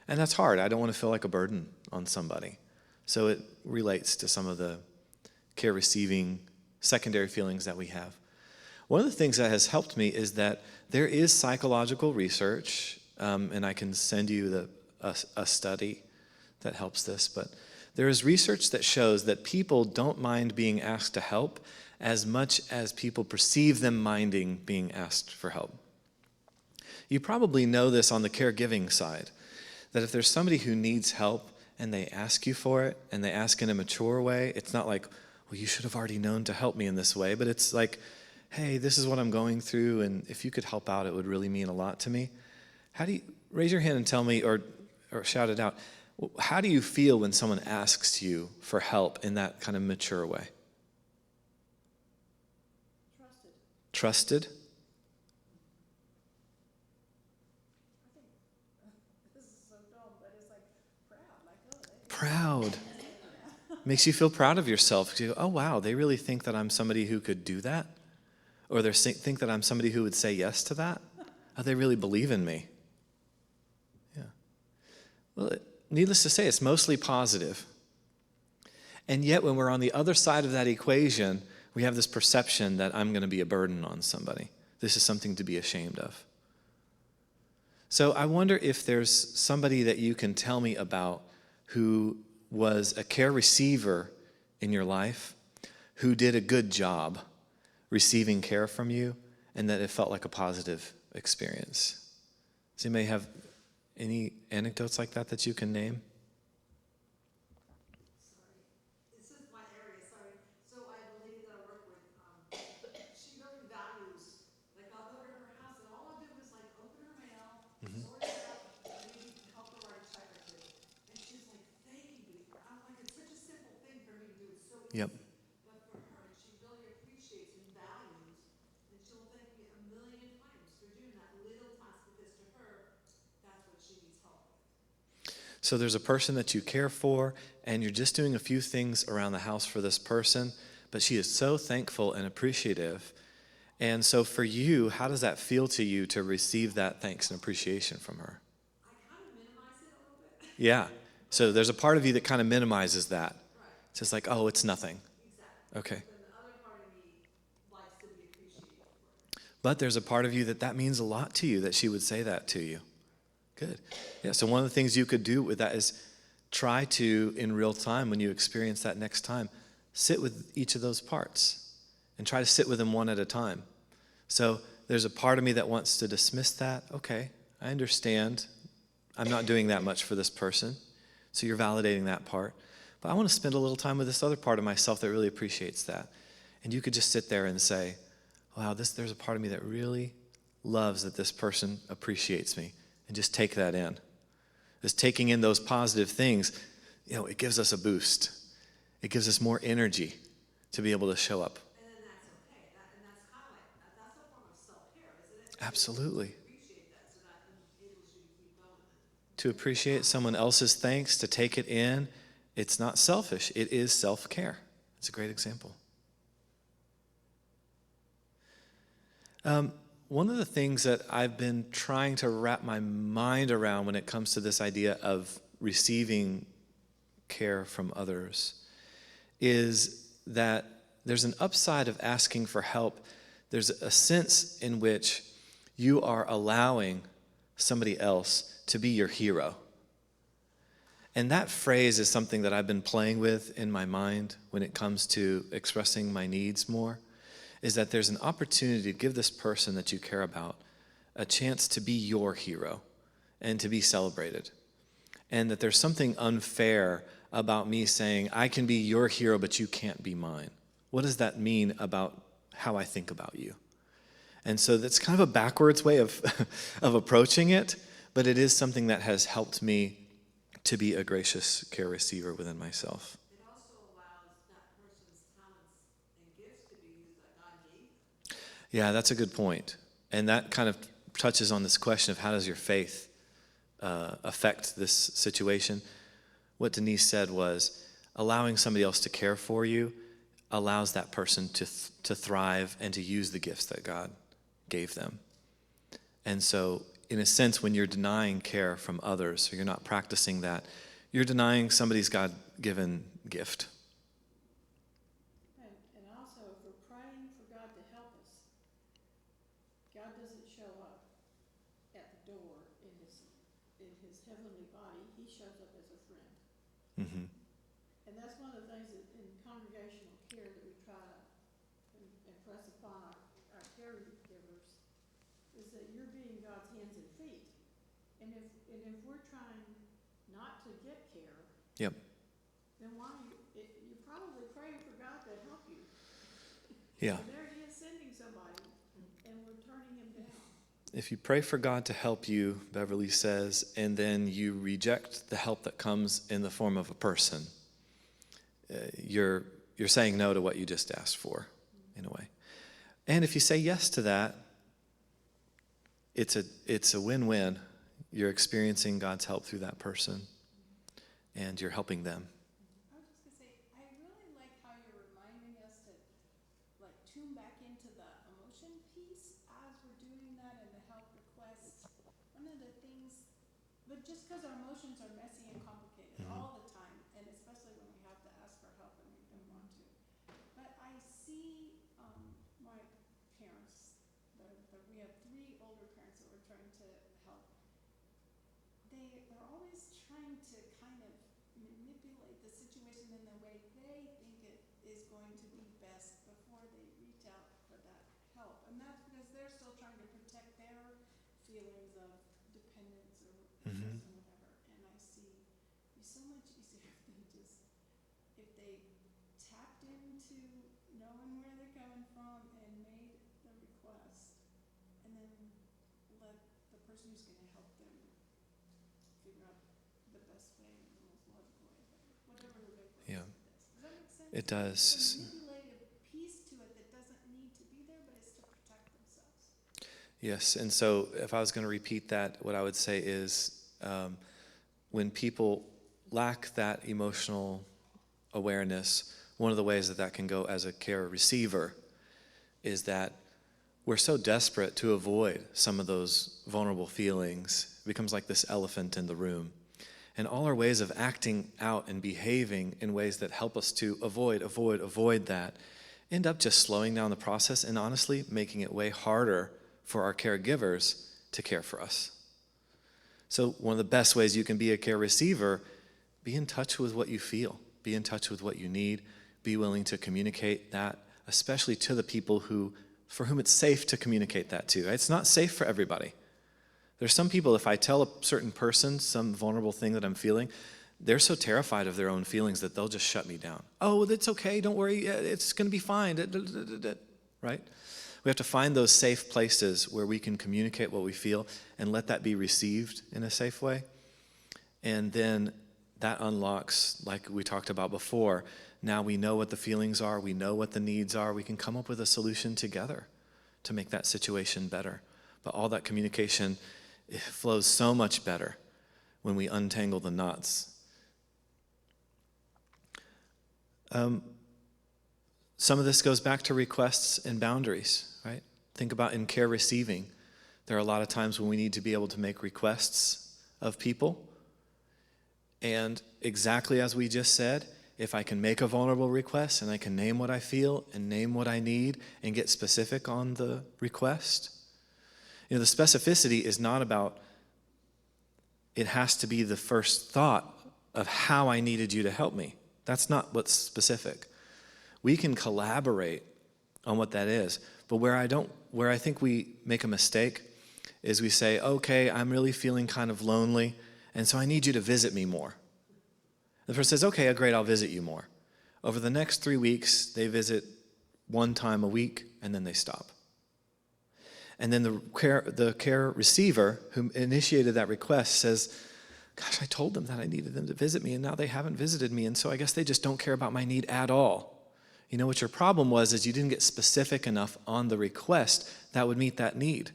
And that's hard. I don't want to feel like a burden on somebody. So it relates to some of the care receiving secondary feelings that we have. One of the things that has helped me is that there is psychological research, and I can send you a study that helps this, but there is research that shows that people don't mind being asked to help as much as people perceive them minding being asked for help. You probably know this on the caregiving side, that if there's somebody who needs help and they ask you for it, and they ask in a mature way, it's not like, well, you should have already known to help me in this way, but it's like, hey, this is what I'm going through, and if you could help out, it would really mean a lot to me. How do you, raise your hand and tell me, or shout it out, how do you feel when someone asks you for help in that kind of mature way? Trusted? This is so dumb, but it's like proud, Proud. Makes you feel proud of yourself. You go, oh, wow, they really think that I'm somebody who could do that? Or they think that I'm somebody who would say yes to that? Oh, they really believe in me. Yeah. Well, needless to say, it's mostly positive. And yet, when we're on the other side of that equation, we have this perception that I'm going to be a burden on somebody. This is something to be ashamed of. So I wonder if there's somebody that you can tell me about who was a care receiver in your life, who did a good job receiving care from you, and that it felt like a positive experience. Does anybody have any anecdotes like that you can name? This is my area, sorry. So I have a lady that I work with, she really values, like I'll go to her house and all I'll do is like open her mail, sort it out, maybe help her write a check or two. And she's like, thank you, Beaver. I'm like, it's such a simple thing for me to do, it's so easy. Yep. But for her, she really appreciates and values, and she'll thank me a million times for doing that little task because to her, that's what she needs help with. So there's a person that you care for, and you're just doing a few things around the house for this person, but she is so thankful and appreciative. And so for you, how does that feel to you to receive that thanks and appreciation from her? I kind of minimize it a little bit. Yeah. So there's a part of you that kind of minimizes that. Right. It's just like, oh, it's nothing. Exactly. Okay. Then the other part of me likes to be appreciated for it. But there's a part of you that means a lot to you, that she would say that to you. Good. Yeah, so one of the things you could do with that is try to, in real time, when you experience that next time, sit with each of those parts and try to sit with them one at a time. So there's a part of me that wants to dismiss that. Okay, I understand. I'm not doing that much for this person. So you're validating that part. But I want to spend a little time with this other part of myself that really appreciates that. And you could just sit there and say, wow, there's a part of me that really loves that this person appreciates me. And just take that in. Just taking in those positive things, it gives us a boost. It gives us more energy to be able to show up. And then that's okay. And that's kind of like, that's a form of self-care, isn't it? Absolutely. To appreciate that so that enables you to keep going. To appreciate someone else's thanks, to take it in, it's not selfish. It is self-care. It's a great example. One of the things that I've been trying to wrap my mind around when it comes to this idea of receiving care from others is that there's an upside of asking for help. There's a sense in which you are allowing somebody else to be your hero. And that phrase is something that I've been playing with in my mind when it comes to expressing my needs more, is that there's an opportunity to give this person that you care about a chance to be your hero and to be celebrated. And that there's something unfair about me saying, I can be your hero, but you can't be mine. What does that mean about how I think about you? And so that's kind of a backwards way of approaching it, but it is something that has helped me to be a gracious care receiver within myself. It also allows that person's talents and gifts to be used that God gave them. Yeah, that's a good point. And that kind of touches on this question of how does your faith affect this situation? What Denise said was allowing somebody else to care for you allows that person to thrive and to use the gifts that God gave them. And so, in a sense, when you're denying care from others, or you're not practicing that, you're denying somebody's God-given gift. And also, if we're praying for God to help us, God doesn't show up at the door in his heavenly body. He shows up as a friend. Mm-hmm. And that's one of the things that in congregational care that we try to impress upon our caregivers is that you're being God's hands and feet. And if we're trying not to get care, Yep. then you're probably praying for God to help you. Yeah. And there he is sending somebody, and we're turning him down. If you pray for God to help you, Beverly says, and then you reject the help that comes in the form of a person, you're saying no to what you just asked for, in a way. And if you say yes to that, it's a win-win. You're experiencing God's help through that person, and you're helping them. I was just gonna say, I really like how you're reminding us to tune back into the emotion piece as we're doing that and the help requests. One of the things, but just because our emotions are messy and complicated all the time, and especially when we have to ask for help and want to. But I see my parents, we have 3 older parents that we're trying to help. They're always trying to kind of manipulate the situation in the way they think it is going to be best before they reach out for that help. And that's because they're feelings of dependence or trust and whatever. And I see it'd be so much easier if they just, if they tapped into knowing where they're coming from and made the request, and then let the person who's gonna help them figure out the best way and the most logical way, whatever the right way Yeah. to say this. Does that make sense? It does. There's a manipulative piece to it that doesn't need to be there, but it's to protect themselves. Yes, and so if I was going to repeat that, what I would say is when people lack that emotional awareness, one of the ways that that can go as a care receiver is that we're so desperate to avoid some of those vulnerable feelings. It becomes like this elephant in the room. And all our ways of acting out and behaving in ways that help us to avoid that end up just slowing down the process and honestly making it way harder for our caregivers to care for us. So one of the best ways you can be a care receiver, be in touch with what you feel, be in touch with what you need, be willing to communicate that, especially to the people for whom it's safe to communicate that to. It's not safe for everybody. There's some people, if I tell a certain person some vulnerable thing that I'm feeling, they're so terrified of their own feelings that they'll just shut me down. Oh, it's okay, don't worry, it's going to be fine, right? We have to find those safe places where we can communicate what we feel and let that be received in a safe way. And then that unlocks, like we talked about before, now we know what the feelings are, we know what the needs are, we can come up with a solution together to make that situation better. But all that communication, it flows so much better when we untangle the knots. Some of this goes back to requests and boundaries, right? Think about in care receiving. There are a lot of times when we need to be able to make requests of people. And exactly as we just said, if I can make a vulnerable request and I can name what I feel and name what I need and get specific on the request, the specificity is not about, it has to be the first thought of how I needed you to help me. That's not what's specific. We can collaborate on what that is. But where I think we make a mistake is we say, okay, I'm really feeling kind of lonely, and so I need you to visit me more. The person says, okay, great, I'll visit you more. Over the next 3 weeks, they visit 1 time a week, and then they stop. And then the care receiver who initiated that request says, gosh, I told them that I needed them to visit me, and now they haven't visited me, and so I guess they just don't care about my need at all. You know what your problem was is you didn't get specific enough on the request that would meet that need.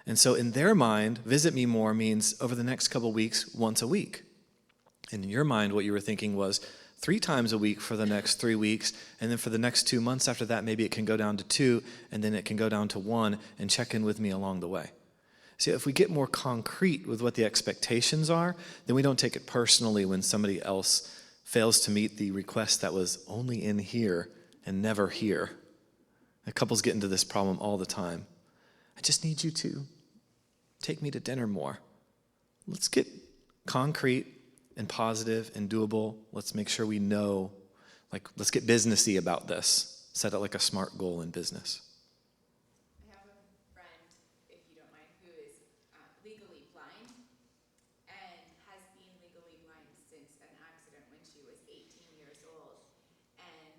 And so in their mind, visit me more means over the next couple weeks, once a week. And in your mind, what you were thinking was 3 times a week for the next 3 weeks, and then for the next 2 months after that, maybe it can go down to 2, and then it can go down to 1, and check in with me along the way. See, if we get more concrete with what the expectations are, then we don't take it personally when somebody else fails to meet the request that was only in here and never here. Couples get into this problem all the time. I just need you to take me to dinner more. Let's get concrete and positive and doable. Let's make sure we know, let's get businessy about this. Set it like a smart goal in business. I have a friend, if you don't mind, who is legally blind and has been legally blind since an accident when she was 18 years old. And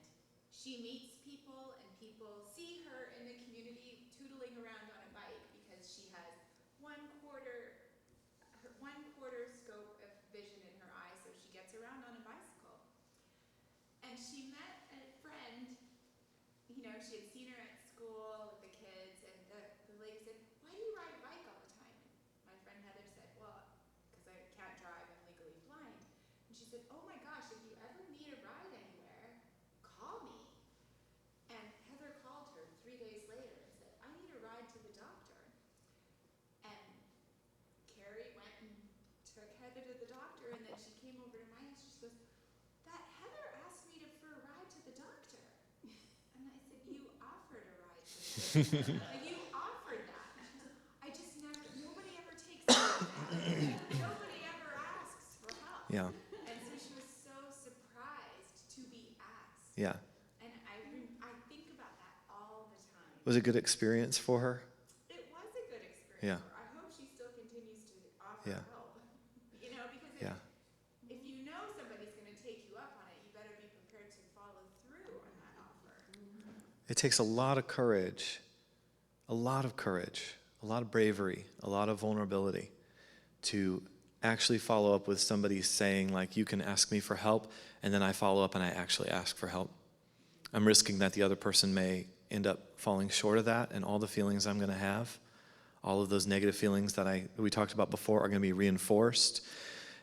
she meets people, and people see her in the community tootling around on a bike because she has one quarter scope of vision in her eye, so she gets around on a bicycle. And she met a friend, she had seen her at school with the kids, and the lady said, why do you ride a bike all the time? And my friend Heather said, well, because I can't drive, I'm legally blind. And she said, oh my gosh, if you ever need a ride anywhere, call me. And Heather called her 3 days later and said, I need a ride to the doctor. And Carrie went and took Heather to the doctor, and then she came over to my house. She goes, that Heather asked me for a ride to the doctor. And I said, you offered a ride to the doctor. You offered that. And she goes, I just never, nobody ever takes anything. Nobody ever asks for help. Yeah. And so she was so surprised to be asked. Yeah. And I think about that all the time. Was it a good experience for her? It was a good experience Yeah. for her. I hope she Yeah. help. Because Yeah. if you know somebody's going to take you up on it, you better be prepared to follow through on that offer. It takes a lot of courage, a lot of courage, a lot of bravery, a lot of vulnerability to actually follow up with somebody saying, like, you can ask me for help, and then I follow up and I actually ask for help. I'm risking that the other person may end up falling short of that, and all the feelings I'm going to have, all of those negative feelings that we talked about before, are going to be reinforced.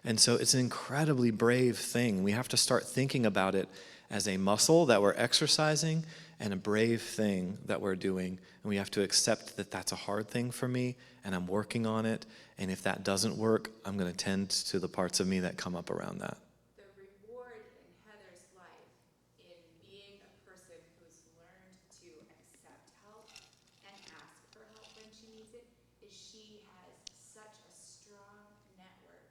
And so it's an incredibly brave thing. We have to start thinking about it as a muscle that we're exercising and a brave thing that we're doing. And we have to accept that that's a hard thing for me, and I'm working on it. And if that doesn't work, I'm going to tend to the parts of me that come up around that. The reward in Heather's life in being a person who's learned to accept help and ask for help when she needs it is she has such a strong network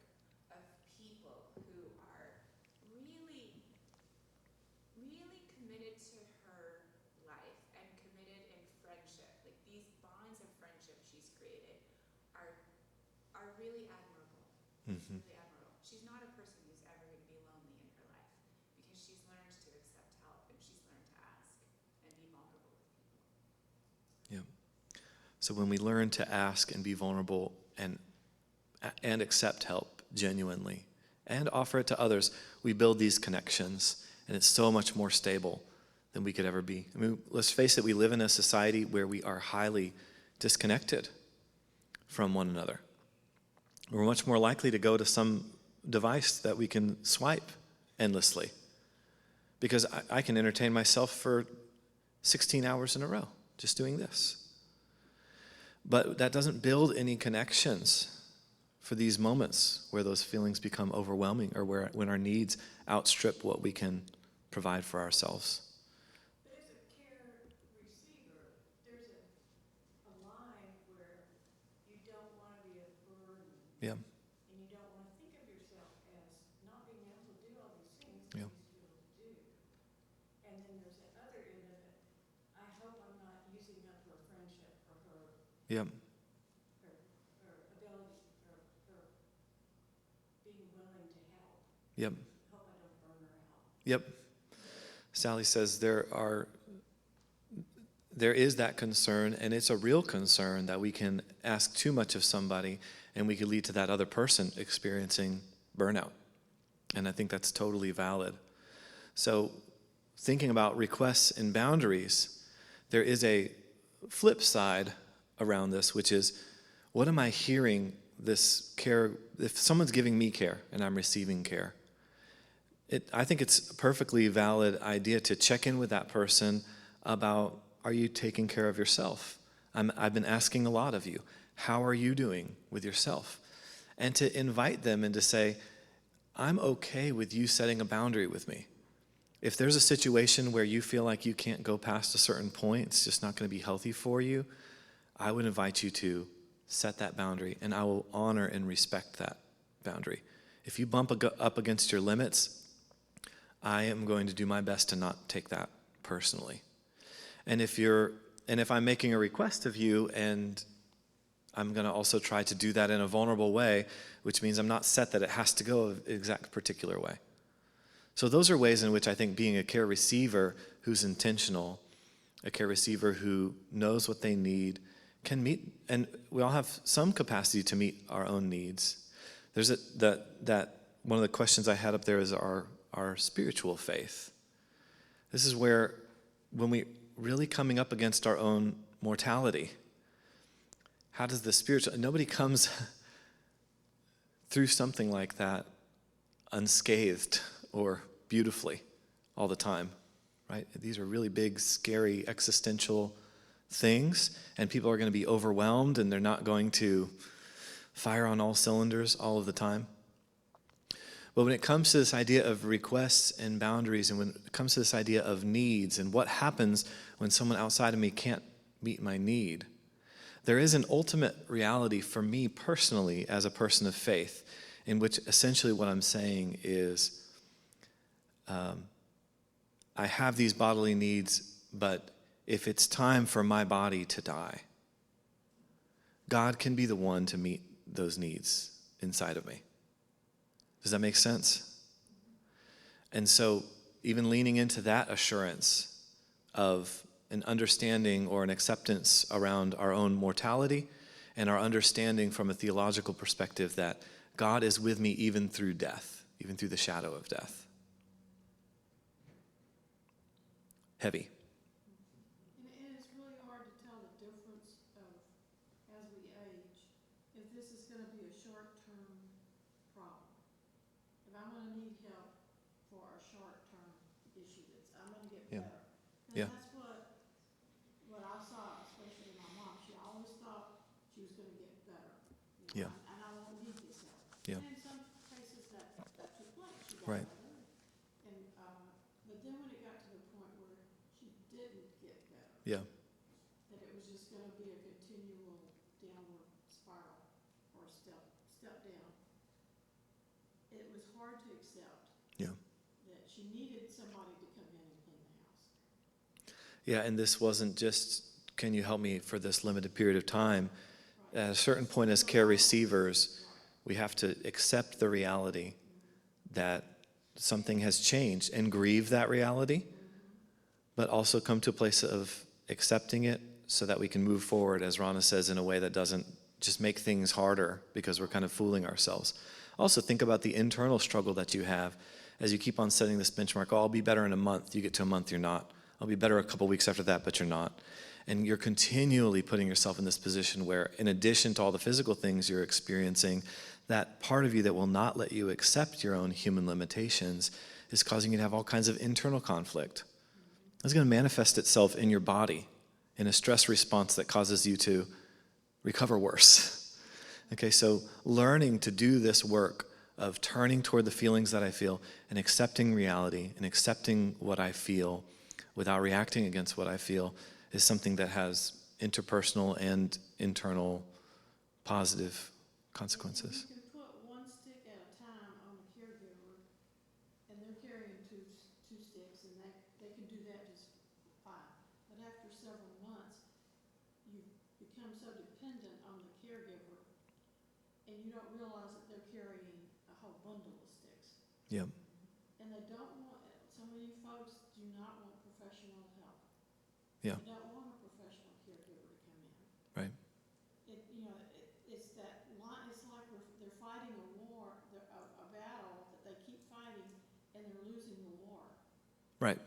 of people who are really, really committed to her life and committed in friendship. Like, these bonds of friendship she's created are really admirable. Really admirable. She's not a person who's ever going to be lonely in her life because she's learned to accept help and she's learned to ask and be vulnerable with people. Yeah. So when we learn to ask and be vulnerable and accept help genuinely and offer it to others, we build these connections, and it's so much more stable than we could ever be. I mean, let's face it, we live in a society where we are highly disconnected from one another. We're much more likely to go to some device that we can swipe endlessly, because I can entertain myself for 16 hours in a row just doing this. But that doesn't build any connections for these moments where those feelings become overwhelming, or when our needs outstrip what we can provide for ourselves. But as a care receiver, there's a line where you don't want to be a burden. Yeah. And you don't want to think of yourself as not being able to do all these things Yeah. that you used to be able to do. And then there's that other end of it. I hope I'm not using up her friendship or her Yeah. ability or being willing to help. Yep. Hope I don't burn her out. Yep. Sally says there is that concern, and it's a real concern that we can ask too much of somebody and we could lead to that other person experiencing burnout. And I think that's totally valid. So thinking about requests and boundaries, there is a flip side around this, which is, what am I hearing this care, if someone's giving me care and I'm receiving care? I think it's a perfectly valid idea to check in with that person about, are you taking care of yourself? I've been asking a lot of you. How are you doing with yourself? And to invite them and to say, I'm okay with you setting a boundary with me. If there's a situation where you feel like you can't go past a certain point, it's just not going to be healthy for you, I would invite you to set that boundary, and I will honor and respect that boundary. If you bump up against your limits, I am going to do my best to not take that personally. And if I'm making a request of you, and I'm going to also try to do that in a vulnerable way, which means I'm not set that it has to go an exact particular way. So those are ways in which I think being a care receiver who's intentional, a care receiver who knows what they need, can meet, and we all have some capacity to meet our own needs. There's that one of the questions I had up there is our spiritual faith. This is where, when we really coming up against our own mortality, how does the spiritual, nobody comes through something like that unscathed or beautifully all the time, right? These are really big, scary, existential things, and people are going to be overwhelmed, and they're not going to fire on all cylinders all of the time. But when it comes to this idea of requests and boundaries, and when it comes to this idea of needs and what happens when someone outside of me can't meet my need, there is an ultimate reality for me personally as a person of faith, in which essentially what I'm saying is, I have these bodily needs, but if it's time for my body to die, God can be the one to meet those needs inside of me. Does that make sense? And so even leaning into that assurance of an understanding or an acceptance around our own mortality and our understanding from a theological perspective that God is with me even through death, even through the shadow of death. Heavy. And it's really hard to tell the difference of, as we age, if this is gonna be a short-term problem. If I'm gonna need help for a short-term issue that's, I'm gonna get Yeah. better. Yeah. And that's what I saw, especially in my mom. She always thought she was gonna get better. You know, Yeah. And I won't need this help. Yeah. And in some cases that took place, she got Right. better. And, but then when it got to the point where she didn't get better, Yeah. that it was just gonna be a continual downward spiral or step down. It was hard to accept Yeah. that she needed somebody to come in and clean the house. Yeah, and this wasn't just, can you help me for this limited period of time? At a certain point as care receivers, we have to accept the reality that something has changed and grieve that reality, but also come to a place of accepting it so that we can move forward, as Rana says, in a way that doesn't just make things harder because we're kind of fooling ourselves. Also think about the internal struggle that you have as you keep on setting this benchmark. Oh, I'll be better in a month. You get to a month, you're not. I'll be better a couple weeks after that, but you're not. And you're continually putting yourself in this position where, in addition to all the physical things you're experiencing, that part of you that will not let you accept your own human limitations is causing you to have all kinds of internal conflict. It's going to manifest itself in your body in a stress response that causes you to recover worse. Okay, so learning to do this work of turning toward the feelings that I feel and accepting reality and accepting what I feel without reacting against what I feel is something that has interpersonal and internal positive consequences. You can put one stick at a time on the caregiver, and they're carrying two sticks, and they can do that just fine. But after several months, you become so dependent on the caregiver, and you don't realize that they're carrying a whole bundle of sticks. Yeah, And they don't want, some of you folks do not want professional help. yeah, They don't want a professional caregiver to come in. right, It's that line, it's like they're fighting a war, a battle that they keep fighting, and they're losing the war. right,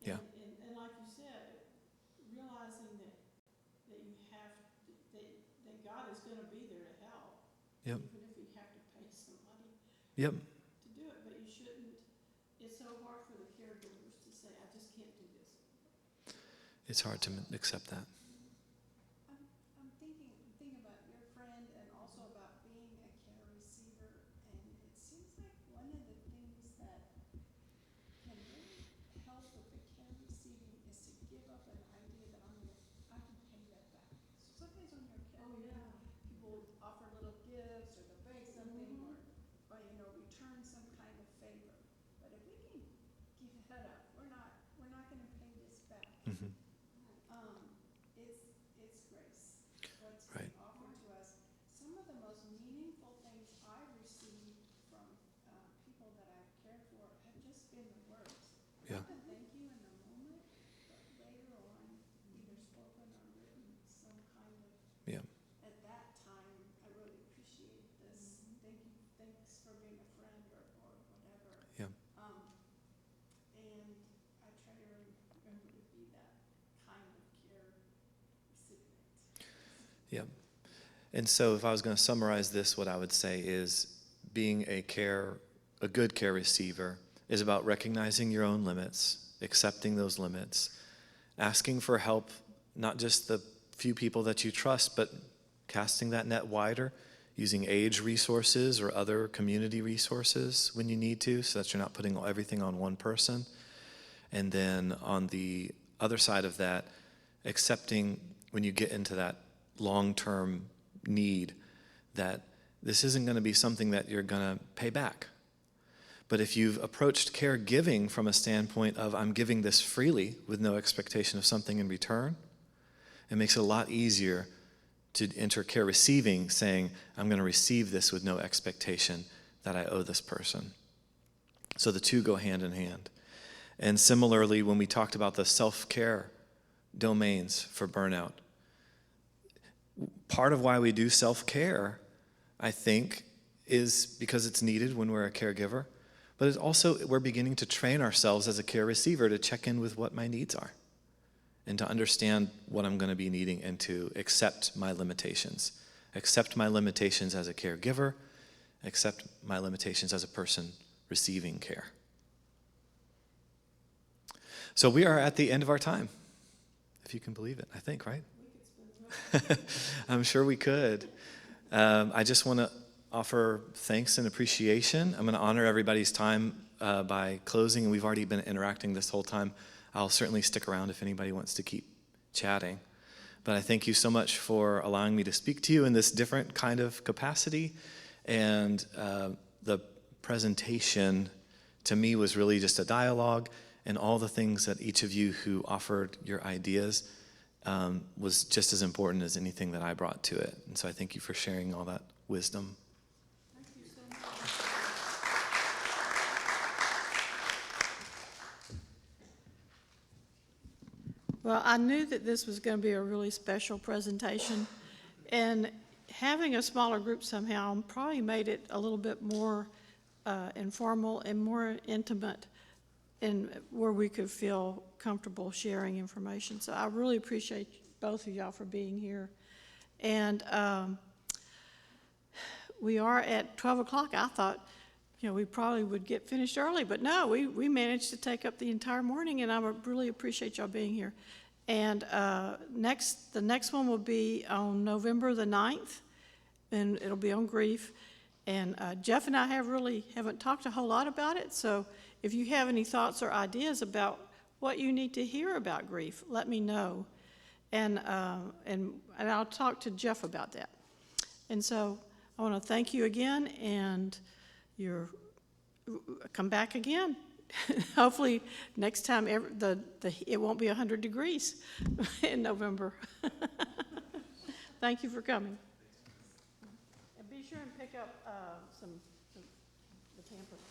yeah, And like you said, realizing that you have, that God is gonna be there to help. yep, Even if you have to pay somebody yep, to do it, but you shouldn't, it's so hard for the caregivers to say, I just can't do this. it's hard to accept that. I'm thinking about your friend and also about being a care receiver, and it seems like one of the things that can really help with the care receiving is to give up an idea that I can pay that back. So sometimes when you're caregiving, people offer little gifts or they'll bake something or return some kind of favor. But if we can give that up, we're not gonna pay this back. Mhm. It's grace. What's Right. been offered to us. Some of the most meaningful things I received from people that I've cared for have just been the words. Yeah. Not to thank you in the moment, but later on, either spoken or written, some kind of, Yeah, at that time, I really appreciate this. Thank you, thanks for being a friend or whatever. yeah, And I try to remember to be that kind of care recipient. yeah. And so if I was going to summarize this, what I would say is being a good care receiver is about recognizing your own limits, accepting those limits, asking for help, not just the few people that you trust, but casting that net wider, using age resources or other community resources when you need to, so that you're not putting everything on one person. And then on the other side of that, accepting when you get into that long-term need that this isn't going to be something that you're going to pay back. But if you've approached caregiving from a standpoint of I'm giving this freely with no expectation of something in return, it makes it a lot easier to enter care receiving, saying, I'm going to receive this with no expectation that I owe this person. So the two go hand in hand. And similarly, when we talked about the self-care domains for burnout, part of why we do self-care, I think, is because it's needed when we're a caregiver, but it's also we're beginning to train ourselves as a care receiver to check in with what my needs are and to understand what I'm going to be needing and to accept my limitations. Accept my limitations as a caregiver, accept my limitations as a person receiving care. So we are at the end of our time, if you can believe it, I think, right? I'm sure we could. I just want to offer thanks and appreciation. I'm going to honor everybody's time by closing, and we've already been interacting this whole time. I'll certainly stick around if anybody wants to keep chatting. But I thank you so much for allowing me to speak to you in this different kind of capacity. And the presentation to me was really just a dialogue, and all the things that each of you who offered your ideas was just as important as anything that I brought to it. And so I thank you for sharing all that wisdom. Thank you so much. Well, I knew that this was going to be a really special presentation, and having a smaller group somehow probably made it a little bit more informal and more intimate, and where we could feel comfortable sharing information. So I really appreciate both of y'all for being here. And we are at 12 o'clock. I thought, we probably would get finished early, but no, we managed to take up the entire morning, and I really appreciate y'all being here. And the next one will be on November the 9th, and it'll be on grief. And Jeff and I haven't talked a whole lot about it, so if you have any thoughts or ideas about what you need to hear about grief, let me know. And I'll talk to Jeff about that. And so I want to thank you again, and come back again. Hopefully next time it won't be 100 degrees in November. Thank you for coming. And be sure and pick up the pamphlets.